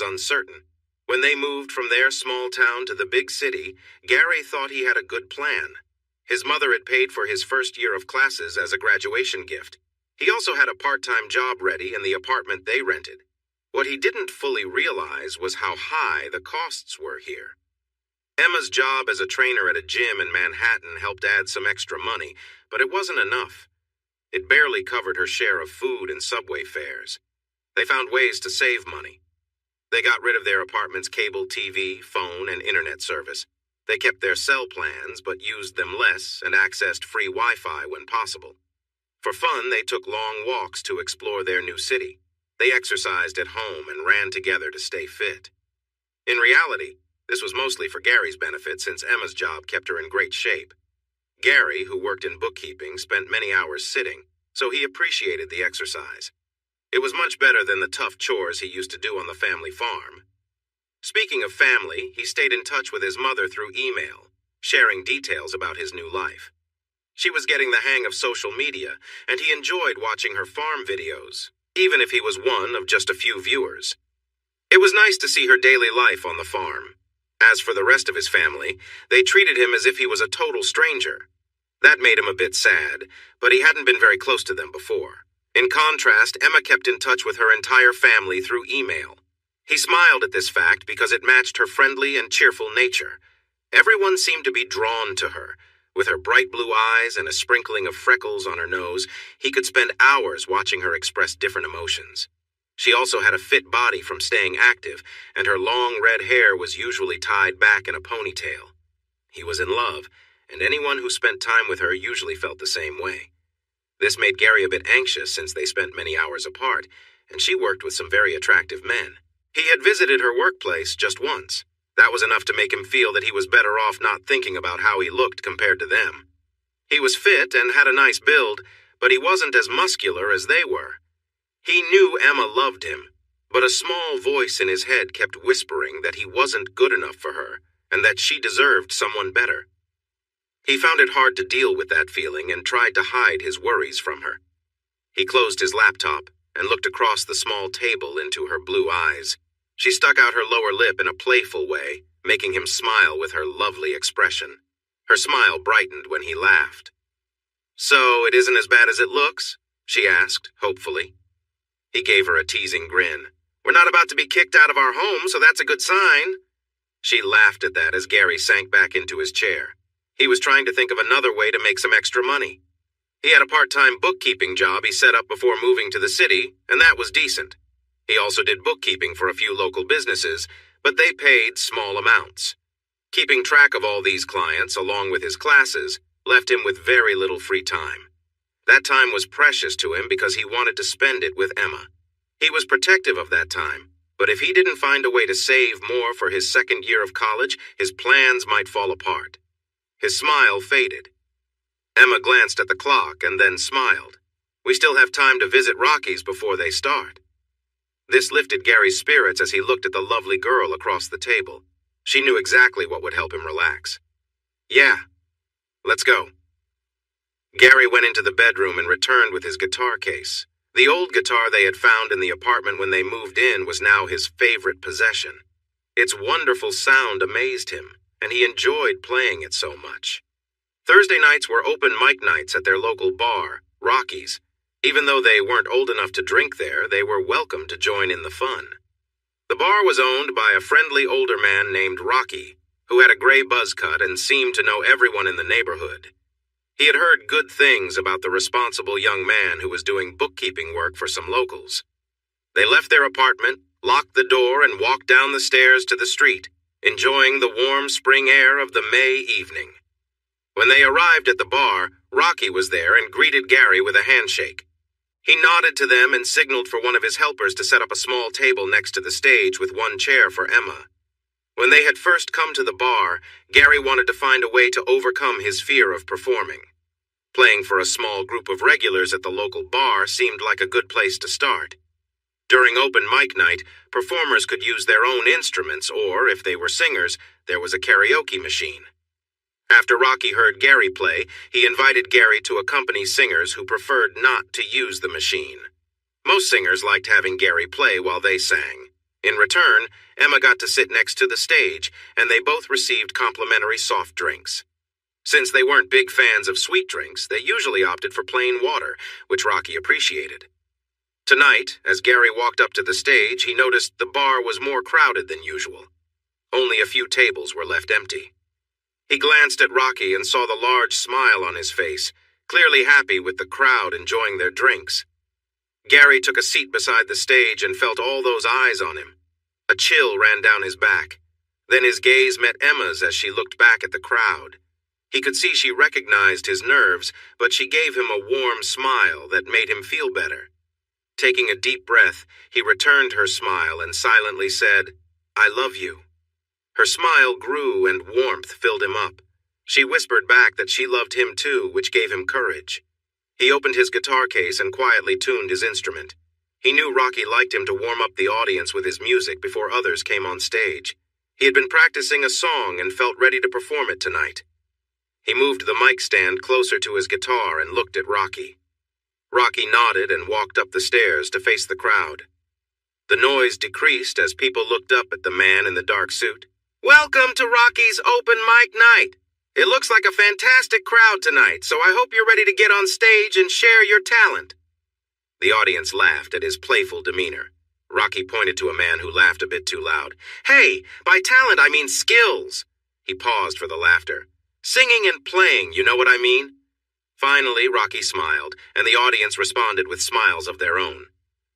uncertain. When they moved from their small town to the big city, Gary thought he had a good plan. His mother had paid for his first year of classes as a graduation gift. He also had a part-time job ready in the apartment they rented. What he didn't fully realize was how high the costs were here. Emma's job as a trainer at a gym in Manhattan helped add some extra money, but it wasn't enough. It barely covered her share of food and subway fares. They found ways to save money. They got rid of their apartment's cable TV, phone, and internet service. They kept their cell plans, but used them less and accessed free Wi-Fi when possible. For fun, they took long walks to explore their new city. They exercised at home and ran together to stay fit. In reality, this was mostly for Gary's benefit since Emma's job kept her in great shape. Gary, who worked in bookkeeping, spent many hours sitting, so he appreciated the exercise. It was much better than the tough chores he used to do on the family farm. Speaking of family, he stayed in touch with his mother through email, sharing details about his new life. She was getting the hang of social media, and he enjoyed watching her farm videos, even if he was one of just a few viewers. It was nice to see her daily life on the farm. As for the rest of his family, they treated him as if he was a total stranger. That made him a bit sad, but he hadn't been very close to them before. In contrast, Emma kept in touch with her entire family through email. He smiled at this fact because it matched her friendly and cheerful nature. Everyone seemed to be drawn to her. With her bright blue eyes and a sprinkling of freckles on her nose, he could spend hours watching her express different emotions. She also had a fit body from staying active, and her long red hair was usually tied back in a ponytail. He was in love, and anyone who spent time with her usually felt the same way. This made Gary a bit anxious since they spent many hours apart, and she worked with some very attractive men. He had visited her workplace just once. That was enough to make him feel that he was better off not thinking about how he looked compared to them. He was fit and had a nice build, but he wasn't as muscular as they were. He knew Emma loved him, but a small voice in his head kept whispering that he wasn't good enough for her and that she deserved someone better. He found it hard to deal with that feeling and tried to hide his worries from her. He closed his laptop and looked across the small table into her blue eyes. She stuck out her lower lip in a playful way, making him smile with her lovely expression. Her smile brightened when he laughed. "So it isn't as bad as it looks?" she asked, hopefully. He gave her a teasing grin. "We're not about to be kicked out of our home, so that's a good sign." She laughed at that as Gary sank back into his chair. He was trying to think of another way to make some extra money. He had a part-time bookkeeping job he set up before moving to the city, and that was decent. He also did bookkeeping for a few local businesses, but they paid small amounts. Keeping track of all these clients, along with his classes, left him with very little free time. That time was precious to him because he wanted to spend it with Emma. He was protective of that time, but if he didn't find a way to save more for his second year of college, his plans might fall apart. His smile faded. Emma glanced at the clock and then smiled. "We still have time to visit Rocky's before they start." This lifted Gary's spirits as he looked at the lovely girl across the table. She knew exactly what would help him relax. "Yeah, let's go." Gary went into the bedroom and returned with his guitar case. The old guitar they had found in the apartment when they moved in was now his favorite possession. Its wonderful sound amazed him, and he enjoyed playing it so much. Thursday nights were open mic nights at their local bar, Rocky's. Even though they weren't old enough to drink there, they were welcome to join in the fun. The bar was owned by a friendly older man named Rocky, who had a gray buzz cut and seemed to know everyone in the neighborhood. He had heard good things about the responsible young man who was doing bookkeeping work for some locals. They left their apartment, locked the door, and walked down the stairs to the street, enjoying the warm spring air of the May evening. When they arrived at the bar, Rocky was there and greeted Gary with a handshake. He nodded to them and signaled for one of his helpers to set up a small table next to the stage with one chair for Emma. When they had first come to the bar, Gary wanted to find a way to overcome his fear of performing. Playing for a small group of regulars at the local bar seemed like a good place to start. During open mic night, performers could use their own instruments or, if they were singers, there was a karaoke machine. After Rocky heard Gary play, he invited Gary to accompany singers who preferred not to use the machine. Most singers liked having Gary play while they sang. In return, Emma got to sit next to the stage, and they both received complimentary soft drinks. Since they weren't big fans of sweet drinks, they usually opted for plain water, which Rocky appreciated. Tonight, as Gary walked up to the stage, he noticed the bar was more crowded than usual. Only a few tables were left empty. He glanced at Rocky and saw the large smile on his face, clearly happy with the crowd enjoying their drinks. Gary took a seat beside the stage and felt all those eyes on him. A chill ran down his back. Then his gaze met Emma's as she looked back at the crowd. He could see she recognized his nerves, but she gave him a warm smile that made him feel better. Taking a deep breath, he returned her smile and silently said, "I love you." Her smile grew and warmth filled him up. She whispered back that she loved him too, which gave him courage. He opened his guitar case and quietly tuned his instrument. He knew Rocky liked him to warm up the audience with his music before others came on stage. He had been practicing a song and felt ready to perform it tonight. He moved the mic stand closer to his guitar and looked at Rocky. Rocky nodded and walked up the stairs to face the crowd. The noise decreased as people looked up at the man in the dark suit. "Welcome to Rocky's open mic night. It looks like a fantastic crowd tonight, so I hope you're ready to get on stage and share your talent." The audience laughed at his playful demeanor. Rocky pointed to a man who laughed a bit too loud. "Hey, by talent I mean skills." He paused for the laughter. "Singing and playing, you know what I mean?" Finally, Rocky smiled, and the audience responded with smiles of their own.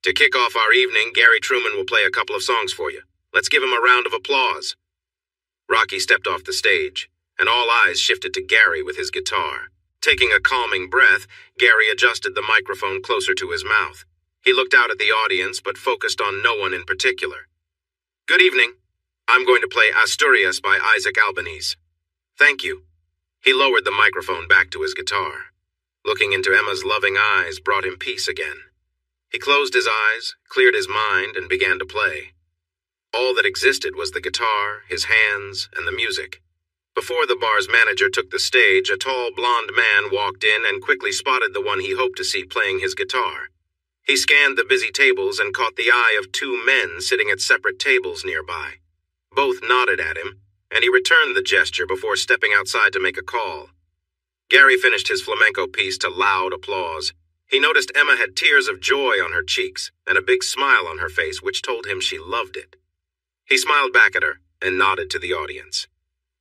"To kick off our evening, Gary Truman will play a couple of songs for you. Let's give him a round of applause." Rocky stepped off the stage, and all eyes shifted to Gary with his guitar. Taking a calming breath, Gary adjusted the microphone closer to his mouth. He looked out at the audience, but focused on no one in particular. "Good evening. I'm going to play Asturias by Isaac Albanese." "Thank you." He lowered the microphone back to his guitar. Looking into Emma's loving eyes brought him peace again. He closed his eyes, cleared his mind, and began to play. All that existed was the guitar, his hands, and the music. Before the bar's manager took the stage, a tall blonde man walked in and quickly spotted the one he hoped to see playing his guitar. He scanned the busy tables and caught the eye of two men sitting at separate tables nearby. Both nodded at him, and he returned the gesture before stepping outside to make a call. Gary finished his flamenco piece to loud applause. He noticed Emma had tears of joy on her cheeks and a big smile on her face, which told him she loved it. He smiled back at her and nodded to the audience.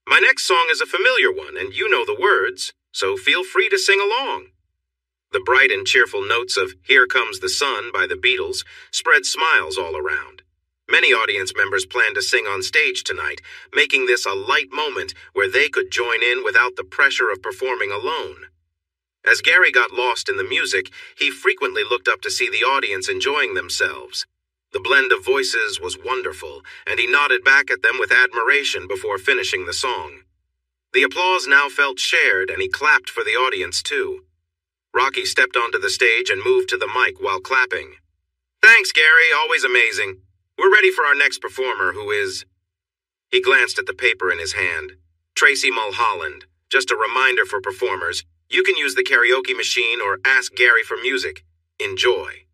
"My next song is a familiar one, and you know the words, so feel free to sing along." The bright and cheerful notes of "Here Comes the Sun" by the Beatles spread smiles all around. Many audience members planned to sing on stage tonight, making this a light moment where they could join in without the pressure of performing alone. As Gary got lost in the music, he frequently looked up to see the audience enjoying themselves. The blend of voices was wonderful, and he nodded back at them with admiration before finishing the song. The applause now felt shared, and he clapped for the audience too. Rocky stepped onto the stage and moved to the mic while clapping. "Thanks, Gary, always amazing. We're ready for our next performer, who is..." He glanced at the paper in his hand. "Tracy Mulholland. Just a reminder for performers, you can use the karaoke machine or ask Gary for music. Enjoy."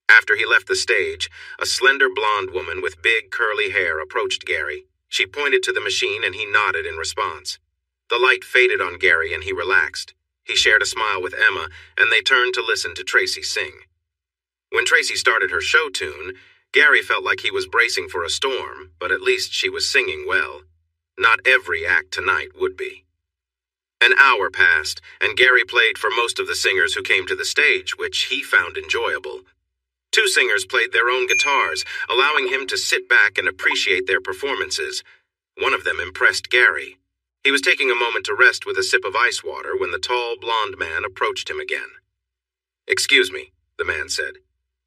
After he left the stage, a slender blonde woman with big curly hair approached Gary. She pointed to the machine and he nodded in response. The light faded on Gary and he relaxed. He shared a smile with Emma, and they turned to listen to Tracy sing. When Tracy started her show tune, Gary felt like he was bracing for a storm, but at least she was singing well. Not every act tonight would be. An hour passed, and Gary played for most of the singers who came to the stage, which he found enjoyable. Two singers played their own guitars, allowing him to sit back and appreciate their performances. One of them impressed Gary. He was taking a moment to rest with a sip of ice water when the tall, blonde man approached him again. "Excuse me," the man said.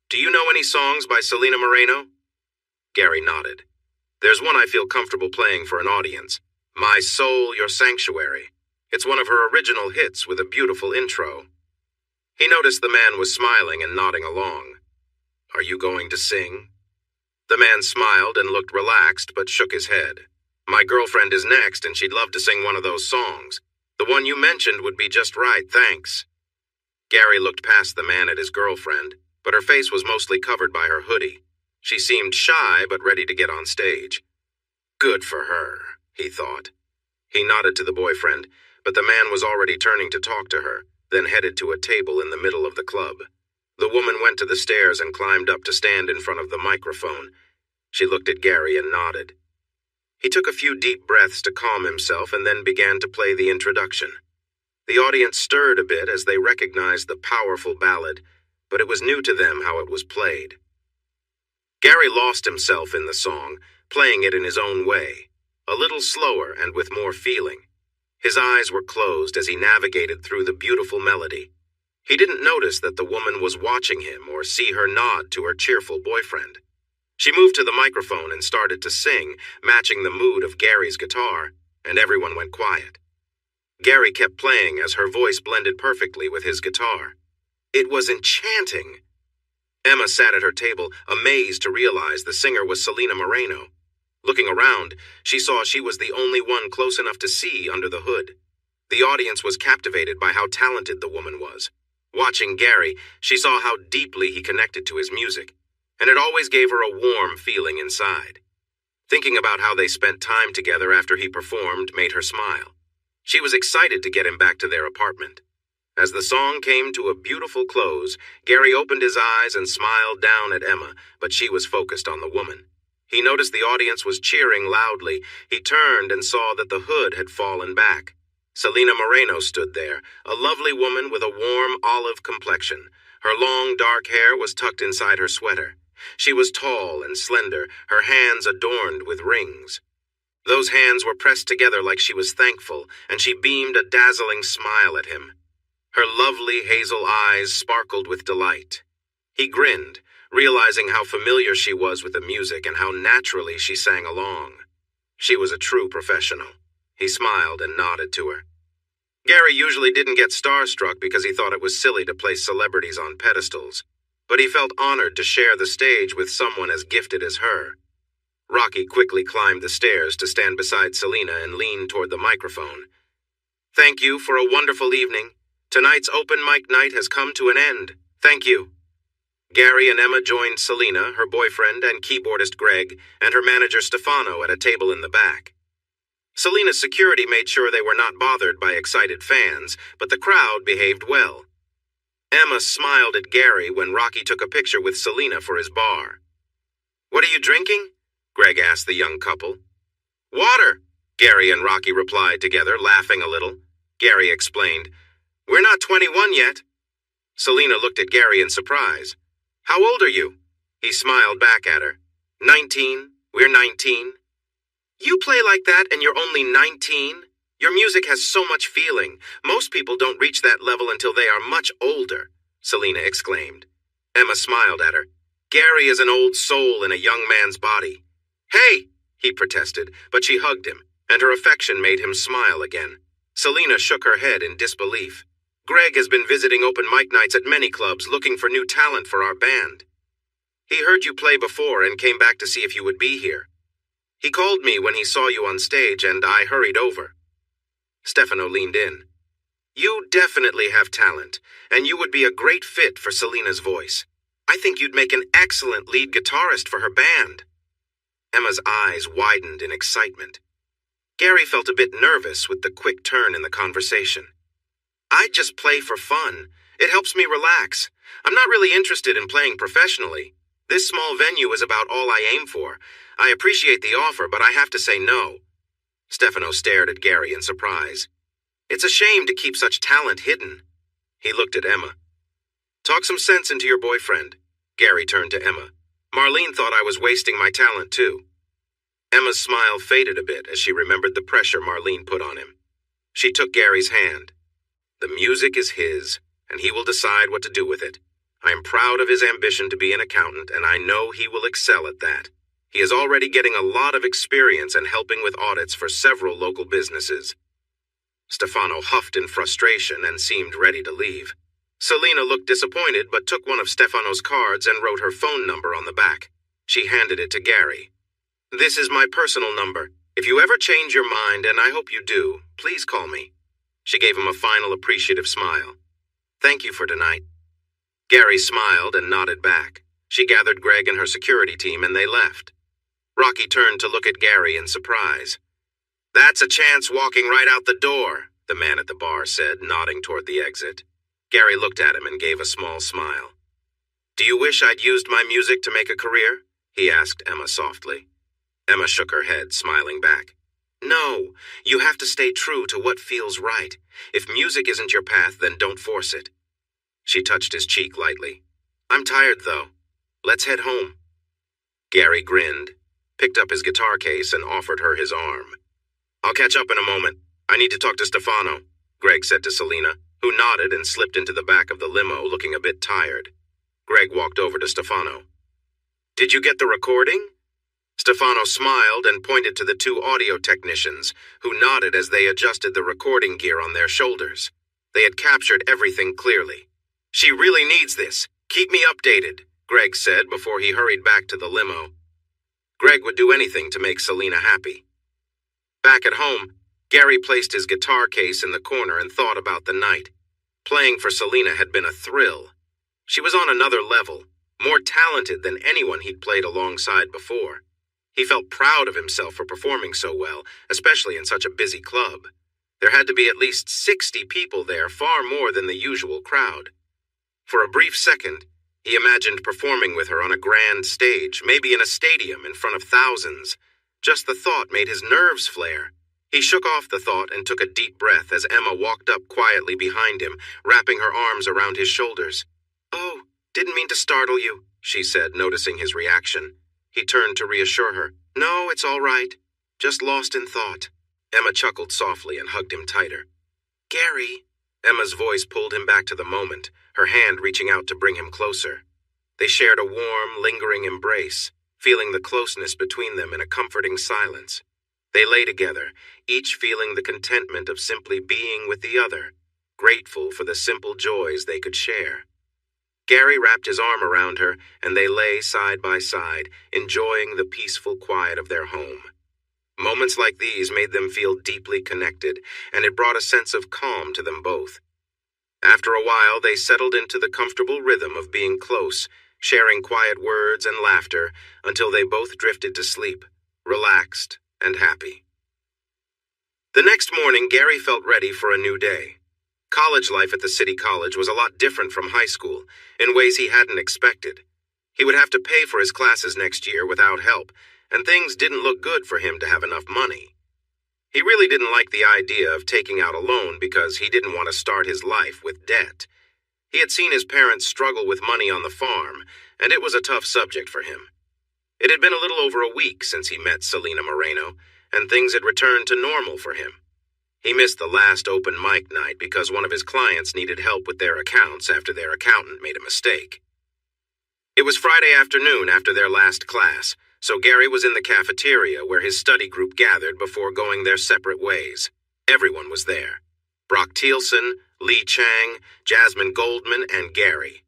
"Do you know any songs by Selena Moreno?" Gary nodded. "There's one I feel comfortable playing for an audience. My Soul, Your Sanctuary. It's one of her original hits with a beautiful intro." He noticed the man was smiling and nodding along. "Are you going to sing?" The man smiled and looked relaxed but shook his head. "My girlfriend is next and she'd love to sing one of those songs. The one you mentioned would be just right, thanks." Gary looked past the man at his girlfriend, but her face was mostly covered by her hoodie. She seemed shy but ready to get on stage. Good for her, he thought. He nodded to the boyfriend, but the man was already turning to talk to her, then headed to a table in the middle of the club. The woman went to the stairs and climbed up to stand in front of the microphone. She looked at Gary and nodded. He took a few deep breaths to calm himself and then began to play the introduction. The audience stirred a bit as they recognized the powerful ballad, but it was new to them how it was played. Gary lost himself in the song, playing it in his own way, a little slower and with more feeling. His eyes were closed as he navigated through the beautiful melody. He didn't notice that the woman was watching him or see her nod to her cheerful boyfriend. She moved to the microphone and started to sing, matching the mood of Gary's guitar, and everyone went quiet. Gary kept playing as her voice blended perfectly with his guitar. It was enchanting. Emma sat at her table, amazed to realize the singer was Selena Moreno. Looking around, she saw she was the only one close enough to see under the hood. The audience was captivated by how talented the woman was. Watching Gary, she saw how deeply he connected to his music, and it always gave her a warm feeling inside. Thinking about how they spent time together after he performed made her smile. She was excited to get him back to their apartment. As the song came to a beautiful close, Gary opened his eyes and smiled down at Emma, but she was focused on the woman. He noticed the audience was cheering loudly. He turned and saw that the hood had fallen back. Selena Moreno stood there, a lovely woman with a warm olive complexion. Her long dark hair was tucked inside her sweater. She was tall and slender, her hands adorned with rings. Those hands were pressed together like she was thankful, and she beamed a dazzling smile at him. Her lovely hazel eyes sparkled with delight. He grinned, realizing how familiar she was with the music and how naturally she sang along. She was a true professional. He smiled and nodded to her. Gary usually didn't get starstruck because he thought it was silly to place celebrities on pedestals, but he felt honored to share the stage with someone as gifted as her. Rocky quickly climbed the stairs to stand beside Selena and lean toward the microphone. "Thank you for a wonderful evening. Tonight's open mic night has come to an end. Thank you." Gary and Emma joined Selena, her boyfriend and keyboardist Greg, and her manager Stefano at a table in the back. Selena's security made sure they were not bothered by excited fans, but the crowd behaved well. Emma smiled at Gary when Rocky took a picture with Selena for his bar. "What are you drinking?" Greg asked the young couple. "Water," Gary and Rocky replied together, laughing a little. Gary explained, "We're not 21 yet." Selena looked at Gary in surprise. "How old are you?" He smiled back at her. 19. We're 19. "You play like that and you're only 19? Your music has so much feeling. Most people don't reach that level until they are much older," Selena exclaimed. Emma smiled at her. "Gary is an old soul in a young man's body." "Hey," he protested, but she hugged him, and her affection made him smile again. Selena shook her head in disbelief. "Greg has been visiting open mic nights at many clubs looking for new talent for our band. He heard you play before and came back to see if you would be here. He called me when he saw you on stage and I hurried over." Stefano leaned in. "You definitely have talent, and you would be a great fit for Selena's voice. I think you'd make an excellent lead guitarist for her band." Emma's eyes widened in excitement. Gary felt a bit nervous with the quick turn in the conversation. "I just play for fun. It helps me relax. I'm not really interested in playing professionally. This small venue is about all I aim for. I appreciate the offer, but I have to say no." Stefano stared at Gary in surprise. "It's a shame to keep such talent hidden." He looked at Emma. "Talk some sense into your boyfriend." Gary turned to Emma. "Marlene thought I was wasting my talent too." Emma's smile faded a bit as she remembered the pressure Marlene put on him. She took Gary's hand. "The music is his, and he will decide what to do with it. I am proud of his ambition to be an accountant, and I know he will excel at that. He is already getting a lot of experience and helping with audits for several local businesses." Stefano huffed in frustration and seemed ready to leave. Selena looked disappointed but took one of Stefano's cards and wrote her phone number on the back. She handed it to Gary. "This is my personal number. If you ever change your mind, and I hope you do, please call me." She gave him a final appreciative smile. "Thank you for tonight." Gary smiled and nodded back. She gathered Greg and her security team and they left. Rocky turned to look at Gary in surprise. "That's a chance walking right out the door," the man at the bar said, nodding toward the exit. Gary looked at him and gave a small smile. "Do you wish I'd used my music to make a career?" he asked Emma softly. Emma shook her head, smiling back. "No, you have to stay true to what feels right. If music isn't your path, then don't force it." She touched his cheek lightly. "I'm tired, though. Let's head home." Gary grinned, picked up his guitar case, and offered her his arm. "I'll catch up in a moment. I need to talk to Stefano," Greg said to Selena, who nodded and slipped into the back of the limo, looking a bit tired. Greg walked over to Stefano. "Did you get the recording?" Stefano smiled and pointed to the two audio technicians, who nodded as they adjusted the recording gear on their shoulders. They had captured everything clearly. "She really needs this. Keep me updated," Greg said before he hurried back to the limo. Greg would do anything to make Selena happy. Back at home, Gary placed his guitar case in the corner and thought about the night. Playing for Selena had been a thrill. She was on another level, more talented than anyone he'd played alongside before. He felt proud of himself for performing so well, especially in such a busy club. There had to be at least 60 people there, far more than the usual crowd. For a brief second, he imagined performing with her on a grand stage, maybe in a stadium in front of thousands. Just the thought made his nerves flare. He shook off the thought and took a deep breath as Emma walked up quietly behind him, wrapping her arms around his shoulders. "Oh, didn't mean to startle you," she said, noticing his reaction. He turned to reassure her. "No, it's all right. Just lost in thought." Emma chuckled softly and hugged him tighter. "Gary." Emma's voice pulled him back to the moment, her hand reaching out to bring him closer. They shared a warm, lingering embrace, feeling the closeness between them in a comforting silence. They lay together, each feeling the contentment of simply being with the other, grateful for the simple joys they could share. Gary wrapped his arm around her, and they lay side by side, enjoying the peaceful quiet of their home. Moments like these made them feel deeply connected, and it brought a sense of calm to them both. After a while, they settled into the comfortable rhythm of being close, sharing quiet words and laughter until they both drifted to sleep, relaxed and happy. The next morning, Gary felt ready for a new day. College life at the city college was a lot different from high school, in ways he hadn't expected. He would have to pay for his classes next year without help, and things didn't look good for him to have enough money. He really didn't like the idea of taking out a loan because he didn't want to start his life with debt. He had seen his parents struggle with money on the farm, and it was a tough subject for him. It had been a little over a week since he met Selena Moreno, and things had returned to normal for him. He missed the last open mic night because one of his clients needed help with their accounts after their accountant made a mistake. It was Friday afternoon after their last class, so Gary was in the cafeteria where his study group gathered before going their separate ways. Everyone was there. Brock Thielsen, Lee Chang, Jasmine Goldman, and Gary.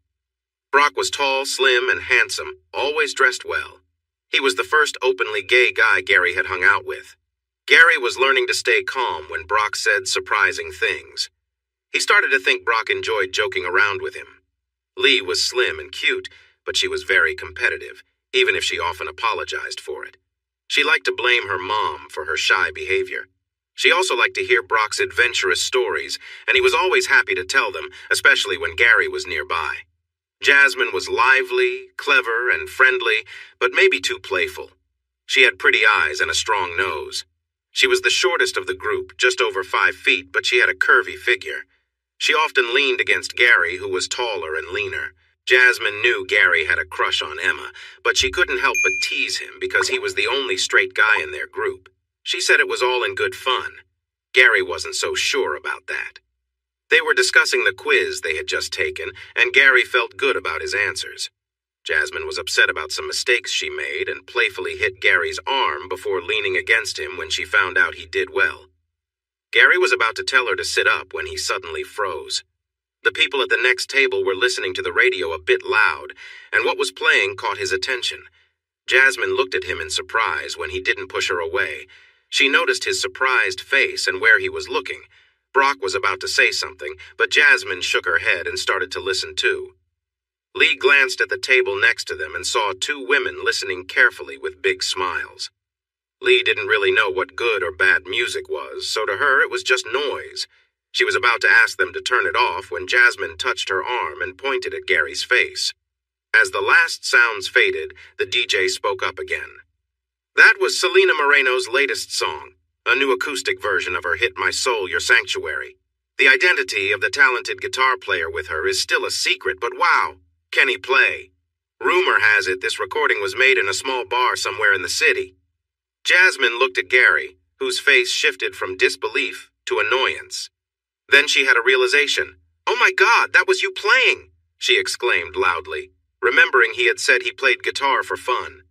Brock was tall, slim, and handsome, always dressed well. He was the first openly gay guy Gary had hung out with. Gary was learning to stay calm when Brock said surprising things. He started to think Brock enjoyed joking around with him. Lee was slim and cute, but she was very competitive, even if she often apologized for it. She liked to blame her mom for her shy behavior. She also liked to hear Brock's adventurous stories, and he was always happy to tell them, especially when Gary was nearby. Jasmine was lively, clever, and friendly, but maybe too playful. She had pretty eyes and a strong nose. She was the shortest of the group, just over 5 feet, but she had a curvy figure. She often leaned against Gary, who was taller and leaner. Jasmine knew Gary had a crush on Emma, but she couldn't help but tease him because he was the only straight guy in their group. She said it was all in good fun. Gary wasn't so sure about that. They were discussing the quiz they had just taken, and Gary felt good about his answers. Jasmine was upset about some mistakes she made and playfully hit Gary's arm before leaning against him when she found out he did well. Gary was about to tell her to sit up when he suddenly froze. The people at the next table were listening to the radio a bit loud, and what was playing caught his attention. Jasmine looked at him in surprise when he didn't push her away. She noticed his surprised face and where he was looking. Brock was about to say something, but Jasmine shook her head and started to listen too. Lee glanced at the table next to them and saw two women listening carefully with big smiles. Lee didn't really know what good or bad music was, so to her it was just noise. She was about to ask them to turn it off when Jasmine touched her arm and pointed at Gary's face. As the last sounds faded, the DJ spoke up again. That was Selena Moreno's latest song, a new acoustic version of her hit My Soul, Your Sanctuary. The identity of the talented guitar player with her is still a secret, but wow, can he play? Rumor has it this recording was made in a small bar somewhere in the city. Jasmine looked at Gary, whose face shifted from disbelief to annoyance. Then she had a realization. "Oh my God, that was you playing!" she exclaimed loudly, remembering he had said he played guitar for fun.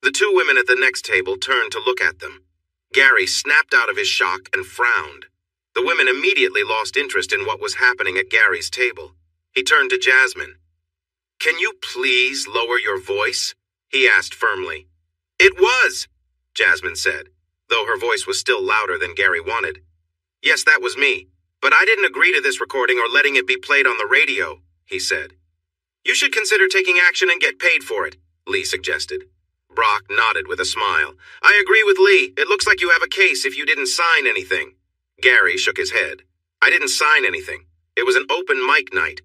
The two women at the next table turned to look at them. Gary snapped out of his shock and frowned. The women immediately lost interest in what was happening at Gary's table. He turned to Jasmine. "Can you please lower your voice?" he asked firmly. "It was," Jasmine said, though her voice was still louder than Gary wanted. "Yes, that was me, but I didn't agree to this recording or letting it be played on the radio," he said. "You should consider taking action and get paid for it," Lee suggested. Brock nodded with a smile. "I agree with Lee. It looks like you have a case if you didn't sign anything." Gary shook his head. "I didn't sign anything. It was an open mic night.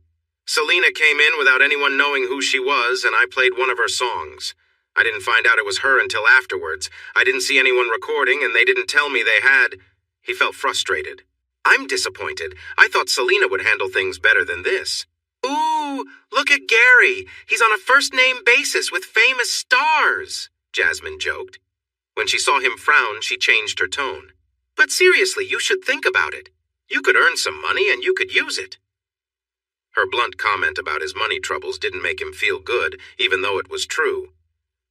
Selena came in without anyone knowing who she was, and I played one of her songs. I didn't find out it was her until afterwards. I didn't see anyone recording, and they didn't tell me they had." He felt frustrated. "I'm disappointed. I thought Selena would handle things better than this." "Ooh, look at Gary. He's on a first-name basis with famous stars," Jasmine joked. When she saw him frown, she changed her tone. "But seriously, you should think about it. You could earn some money and you could use it." Her blunt comment about his money troubles didn't make him feel good, even though it was true.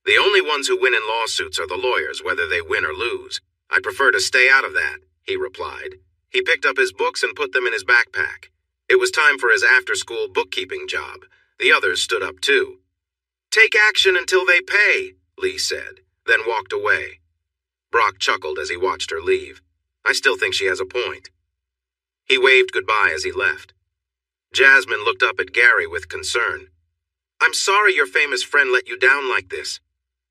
"The only ones who win in lawsuits are the lawyers, whether they win or lose. I prefer to stay out of that," he replied. He picked up his books and put them in his backpack. It was time for his after-school bookkeeping job. The others stood up too. "Take action until they pay," Lee said, then walked away. Brock chuckled as he watched her leave. "I still think she has a point." He waved goodbye as he left. Jasmine looked up at Gary with concern. "I'm sorry your famous friend let you down like this."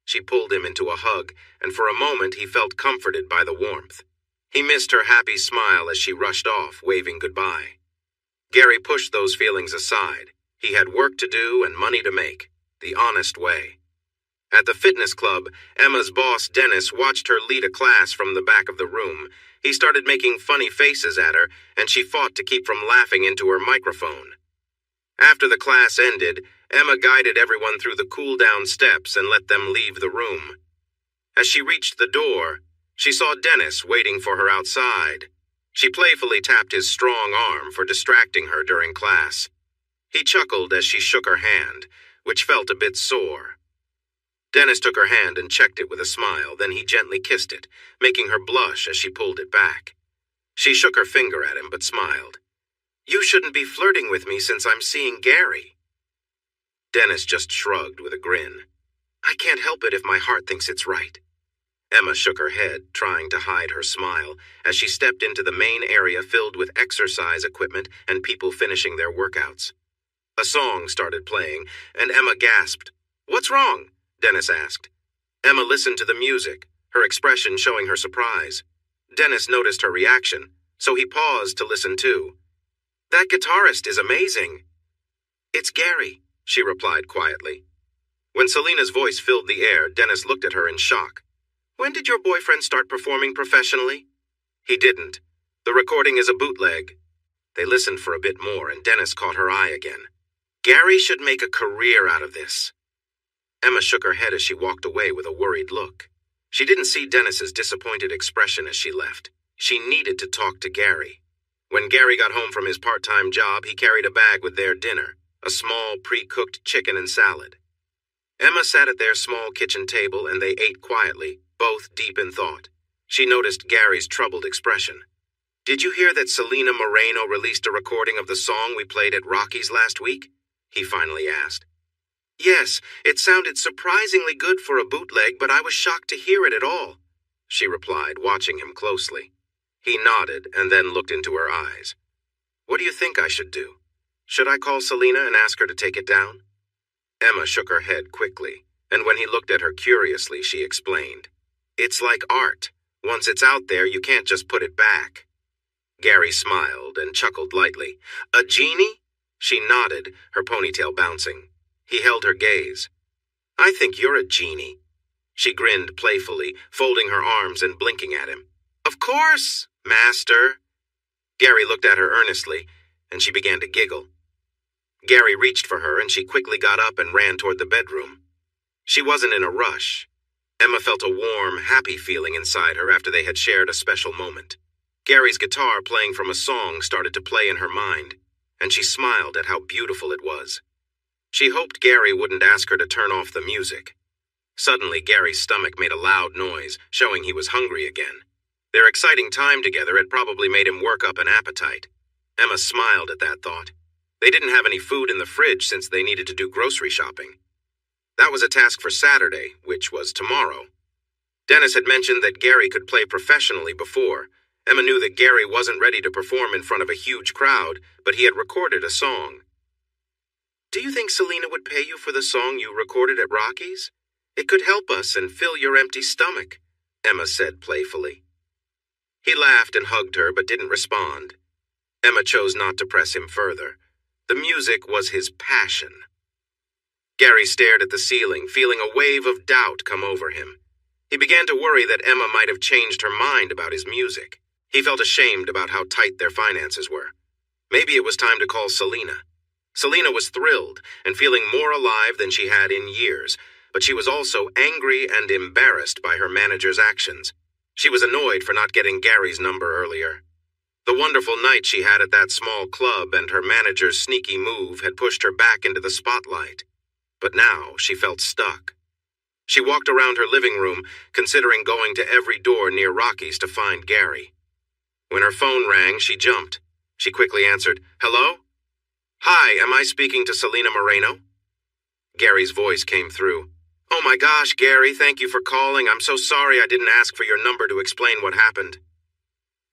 She pulled him into a hug, and for a moment he felt comforted by the warmth. He missed her happy smile as she rushed off, waving goodbye. Gary pushed those feelings aside. He had work to do and money to make, the honest way. At the fitness club, Emma's boss, Dennis, watched her lead a class from the back of the room. He started making funny faces at her, and she fought to keep from laughing into her microphone. After the class ended, Emma guided everyone through the cool-down steps and let them leave the room. As she reached the door, she saw Dennis waiting for her outside. She playfully tapped his strong arm for distracting her during class. He chuckled as she shook her hand, which felt a bit sore. Dennis took her hand and checked it with a smile, then he gently kissed it, making her blush as she pulled it back. She shook her finger at him but smiled. "You shouldn't be flirting with me since I'm seeing Gary." Dennis just shrugged with a grin. "I can't help it if my heart thinks it's right." Emma shook her head, trying to hide her smile, as she stepped into the main area filled with exercise equipment and people finishing their workouts. A song started playing, and Emma gasped. "What's wrong?" Dennis asked. Emma listened to the music, her expression showing her surprise. Dennis noticed her reaction, so he paused to listen too. "That guitarist is amazing." "It's Gary," she replied quietly. When Selena's voice filled the air, Dennis looked at her in shock. "When did your boyfriend start performing professionally?" "He didn't. The recording is a bootleg." They listened for a bit more, and Dennis caught her eye again. "Gary should make a career out of this." Emma shook her head as she walked away with a worried look. She didn't see Dennis's disappointed expression as she left. She needed to talk to Gary. When Gary got home from his part-time job, he carried a bag with their dinner, a small, pre-cooked chicken and salad. Emma sat at their small kitchen table and they ate quietly, both deep in thought. She noticed Gary's troubled expression. "Did you hear that Selena Moreno released a recording of the song we played at Rocky's last week?" he finally asked. "Yes, it sounded surprisingly good for a bootleg, but I was shocked to hear it at all," she replied, watching him closely. He nodded and then looked into her eyes. "What do you think I should do? Should I call Selena and ask her to take it down?" Emma shook her head quickly, and when he looked at her curiously, she explained, "It's like art. Once it's out there, you can't just put it back." Gary smiled and chuckled lightly. "A genie?" She nodded, her ponytail bouncing. He held her gaze. "I think you're a genie." She grinned playfully, folding her arms and blinking at him. "Of course, master." Gary looked at her earnestly, and she began to giggle. Gary reached for her, and she quickly got up and ran toward the bedroom. She wasn't in a rush. Emma felt a warm, happy feeling inside her after they had shared a special moment. Gary's guitar playing from a song started to play in her mind, and she smiled at how beautiful it was. She hoped Gary wouldn't ask her to turn off the music. Suddenly, Gary's stomach made a loud noise, showing he was hungry again. Their exciting time together had probably made him work up an appetite. Emma smiled at that thought. They didn't have any food in the fridge since they needed to do grocery shopping. That was a task for Saturday, which was tomorrow. Dennis had mentioned that Gary could play professionally before. Emma knew that Gary wasn't ready to perform in front of a huge crowd, but he had recorded a song. "Do you think Selena would pay you for the song you recorded at Rocky's? It could help us and fill your empty stomach," Emma said playfully. He laughed and hugged her, but didn't respond. Emma chose not to press him further. The music was his passion. Gary stared at the ceiling, feeling a wave of doubt come over him. He began to worry that Emma might have changed her mind about his music. He felt ashamed about how tight their finances were. Maybe it was time to call Selena. Selena was thrilled and feeling more alive than she had in years, but she was also angry and embarrassed by her manager's actions. She was annoyed for not getting Gary's number earlier. The wonderful night she had at that small club and her manager's sneaky move had pushed her back into the spotlight. But now she felt stuck. She walked around her living room, considering going to every door near Rocky's to find Gary. When her phone rang, she jumped. She quickly answered, "Hello? Hi, am I speaking to Selena Moreno?" Gary's voice came through. "Oh my gosh, Gary, thank you for calling. I'm so sorry I didn't ask for your number to explain what happened."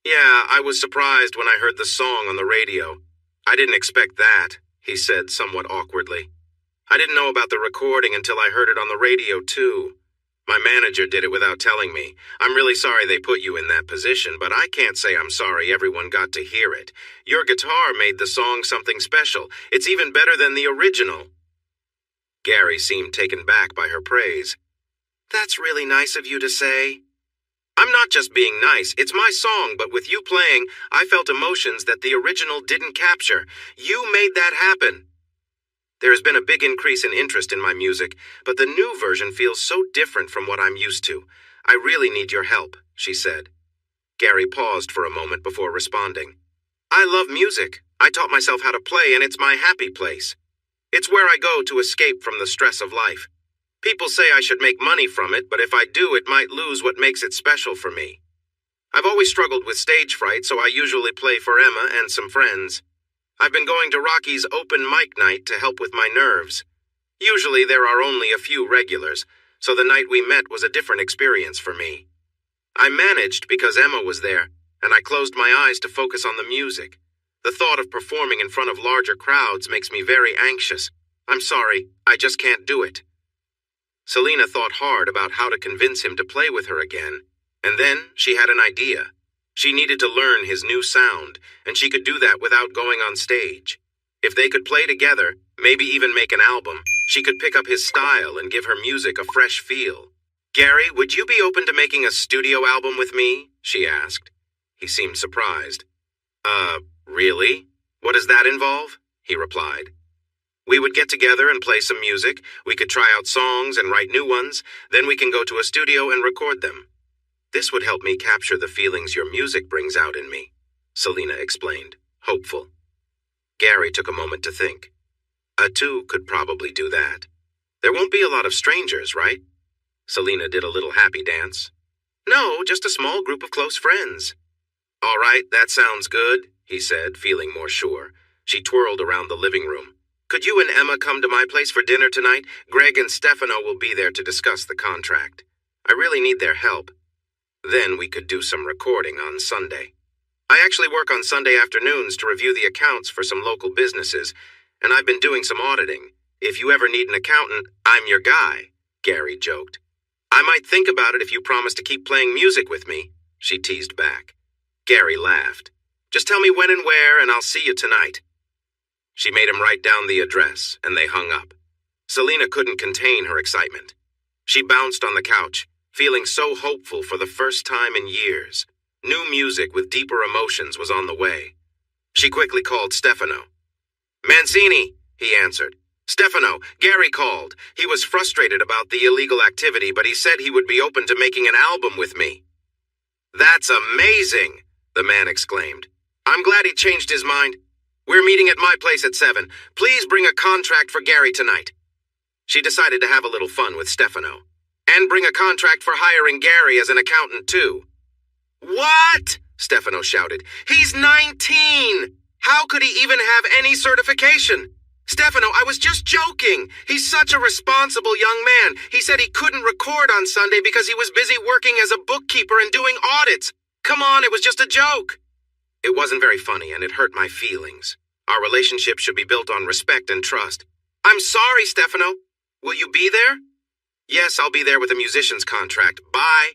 "Yeah, I was surprised when I heard the song on the radio. I didn't expect that," he said somewhat awkwardly. "I didn't know about the recording until I heard it on the radio, too. My manager did it without telling me. I'm really sorry they put you in that position, but I can't say I'm sorry everyone got to hear it. Your guitar made the song something special. It's even better than the original." Gary seemed taken back by her praise. "That's really nice of you to say." "I'm not just being nice. It's my song, but with you playing, I felt emotions that the original didn't capture. You made that happen." "There has been a big increase in interest in my music, but the new version feels so different from what I'm used to. I really need your help," she said. Gary paused for a moment before responding. "I love music. I taught myself how to play, and it's my happy place. It's where I go to escape from the stress of life. People say I should make money from it, but if I do, it might lose what makes it special for me. I've always struggled with stage fright, so I usually play for Emma and some friends. I've been going to Rocky's open mic night to help with my nerves. Usually there are only a few regulars, so the night we met was a different experience for me. I managed because Emma was there, and I closed my eyes to focus on the music. The thought of performing in front of larger crowds makes me very anxious. I'm sorry, I just can't do it." Selena thought hard about how to convince him to play with her again, and then she had an idea. She needed to learn his new sound, and she could do that without going on stage. If they could play together, maybe even make an album, she could pick up his style and give her music a fresh feel. "Gary, would you be open to making a studio album with me?" she asked. He seemed surprised. Really? What does that involve?" he replied. "We would get together and play some music. We could try out songs and write new ones. Then we can go to a studio and record them. This would help me capture the feelings your music brings out in me," Selena explained, hopeful. Gary took a moment to think. "A two could probably do that. There won't be a lot of strangers, right?" Selena did a little happy dance. "No, just a small group of close friends." "All right, that sounds good," he said, feeling more sure. She twirled around the living room. "Could you and Emma come to my place for dinner tonight? Greg and Stefano will be there to discuss the contract. I really need their help. Then we could do some recording on Sunday. I actually work on Sunday afternoons to review the accounts for some local businesses, and I've been doing some auditing. If you ever need an accountant, I'm your guy, Gary joked. I might think about it if you promise to keep playing music with me, she teased back. Gary laughed. Just tell me when and where, and I'll see you tonight. She made him write down the address, and they hung up. Selena couldn't contain her excitement. She bounced on the couch, feeling so hopeful for the first time in years. New music with deeper emotions was on the way. She quickly called Stefano. Mancini, he answered. Stefano, Gary called. He was frustrated about the illegal activity, but he said he would be open to making an album with me. That's amazing, the man exclaimed. I'm glad he changed his mind. We're meeting at my place at 7. Please bring a contract for Gary tonight. She decided to have a little fun with Stefano. And bring a contract for hiring Gary as an accountant, too. What? Stefano shouted. He's 19! How could he even have any certification? Stefano, I was just joking. He's such a responsible young man. He said he couldn't record on Sunday because he was busy working as a bookkeeper and doing audits. Come on, it was just a joke. It wasn't very funny, and it hurt my feelings. Our relationship should be built on respect and trust. I'm sorry, Stefano. Will you be there? Yes, I'll be there with a musician's contract. Bye.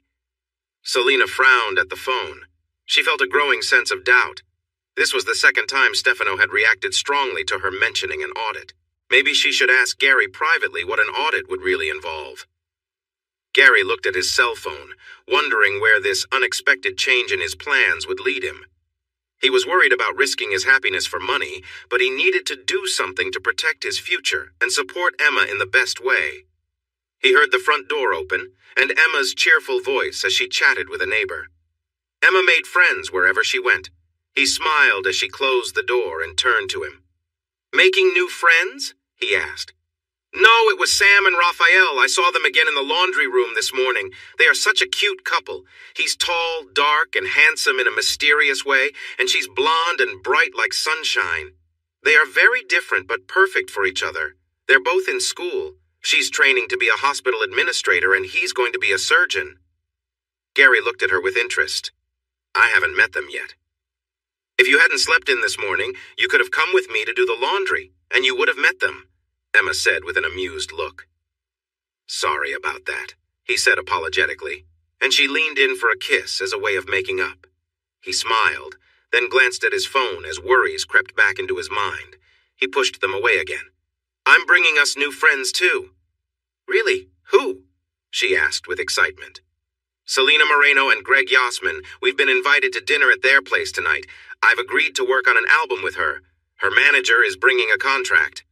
Selena frowned at the phone. She felt a growing sense of doubt. This was the second time Stefano had reacted strongly to her mentioning an audit. Maybe she should ask Gary privately what an audit would really involve. Gary looked at his cell phone, wondering where this unexpected change in his plans would lead him. He was worried about risking his happiness for money, but he needed to do something to protect his future and support Emma in the best way. He heard the front door open, and Emma's cheerful voice as she chatted with a neighbor. Emma made friends wherever she went. He smiled as she closed the door and turned to him. Making new friends? He asked. No, it was Sam and Raphael. I saw them again in the laundry room this morning. They are such a cute couple. He's tall, dark, and handsome in a mysterious way, and she's blonde and bright like sunshine. They are very different but perfect for each other. They're both in school. She's training to be a hospital administrator, and he's going to be a surgeon. Gary looked at her with interest. I haven't met them yet. If you hadn't slept in this morning, you could have come with me to do the laundry, and you would have met them, Emma said with an amused look. Sorry about that, he said apologetically, and she leaned in for a kiss as a way of making up. He smiled, then glanced at his phone as worries crept back into his mind. He pushed them away again. I'm bringing us new friends, too. Really? Who? She asked with excitement. Selena Moreno and Greg Yasmin. We've been invited to dinner at their place tonight. I've agreed to work on an album with her. Her manager is bringing a contract.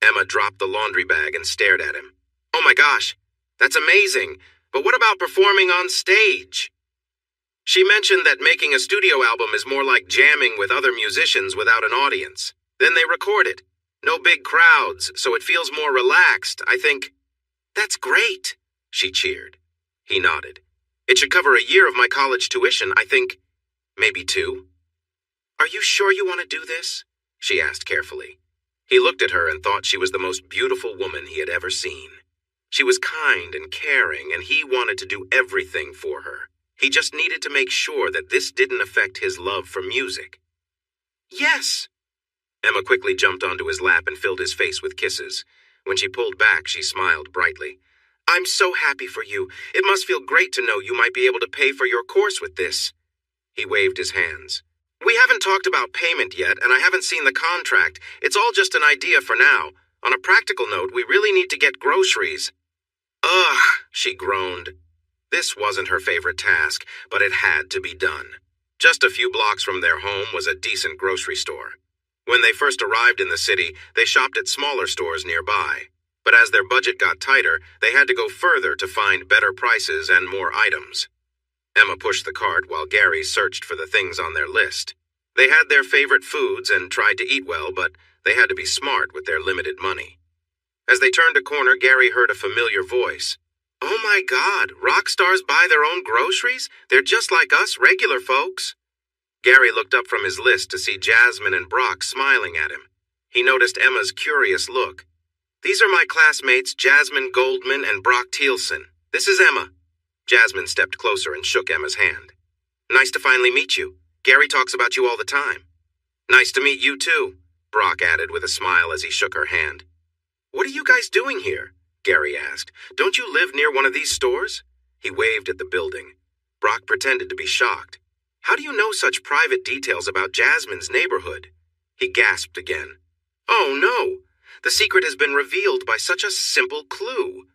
Emma dropped the laundry bag and stared at him. Oh my gosh, that's amazing. But what about performing on stage? She mentioned that making a studio album is more like jamming with other musicians without an audience. Then they record it. No big crowds, so it feels more relaxed, I think. That's great, she cheered. He nodded. It should cover a year of my college tuition, I think. Maybe 2. Are you sure you want to do this? She asked carefully. He looked at her and thought she was the most beautiful woman he had ever seen. She was kind and caring, and he wanted to do everything for her. He just needed to make sure that this didn't affect his love for music. Yes. Emma quickly jumped onto his lap and filled his face with kisses. When she pulled back, she smiled brightly. I'm so happy for you. It must feel great to know you might be able to pay for your course with this. He waved his hands. We haven't talked about payment yet, and I haven't seen the contract. It's all just an idea for now. On a practical note, we really need to get groceries. Ugh, she groaned. This wasn't her favorite task, but it had to be done. Just a few blocks from their home was a decent grocery store. When they first arrived in the city, they shopped at smaller stores nearby. But as their budget got tighter, they had to go further to find better prices and more items. Emma pushed the cart while Gary searched for the things on their list. They had their favorite foods and tried to eat well, but they had to be smart with their limited money. As they turned a corner, Gary heard a familiar voice. Oh my God, rock stars buy their own groceries? They're just like us regular folks. Gary looked up from his list to see Jasmine and Brock smiling at him. He noticed Emma's curious look. These are my classmates, Jasmine Goldman and Brock Thielsen. This is Emma. Jasmine stepped closer and shook Emma's hand. Nice to finally meet you. Gary talks about you all the time. Nice to meet you too, Brock added with a smile as he shook her hand. "What are you guys doing here?" Gary asked. "Don't you live near one of these stores?" He waved at the building. Brock pretended to be shocked. "How do you know such private details about Jasmine's neighborhood?" He gasped again. "Oh no! The secret has been revealed by such a simple clue."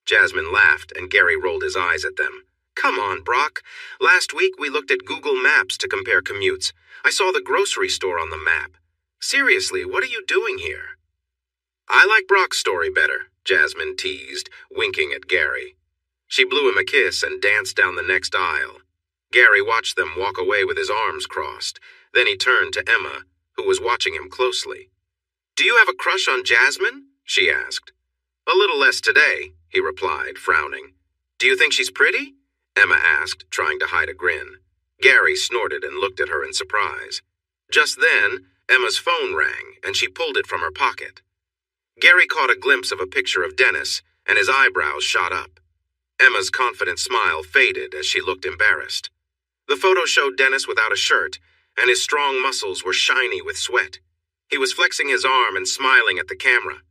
Jasmine laughed, and Gary rolled his eyes at them. "Come on, Brock. Last week we looked at Google Maps to compare commutes. I saw the grocery store on the map. Seriously, what are you doing here?" "I like Brock's story better," Jasmine teased, winking at Gary. She blew him a kiss and danced down the next aisle. Gary watched them walk away with his arms crossed. Then he turned to Emma, who was watching him closely. "Do you have a crush on Jasmine?" she asked. "A little less today," he replied, frowning. "Do you think she's pretty?" Emma asked, trying to hide a grin. Gary snorted and looked at her in surprise. Just then, Emma's phone rang, and she pulled it from her pocket. Gary caught a glimpse of a picture of Dennis, and his eyebrows shot up. Emma's confident smile faded as she looked embarrassed. The photo showed Dennis without a shirt, and his strong muscles were shiny with sweat. He was flexing his arm and smiling at the camera.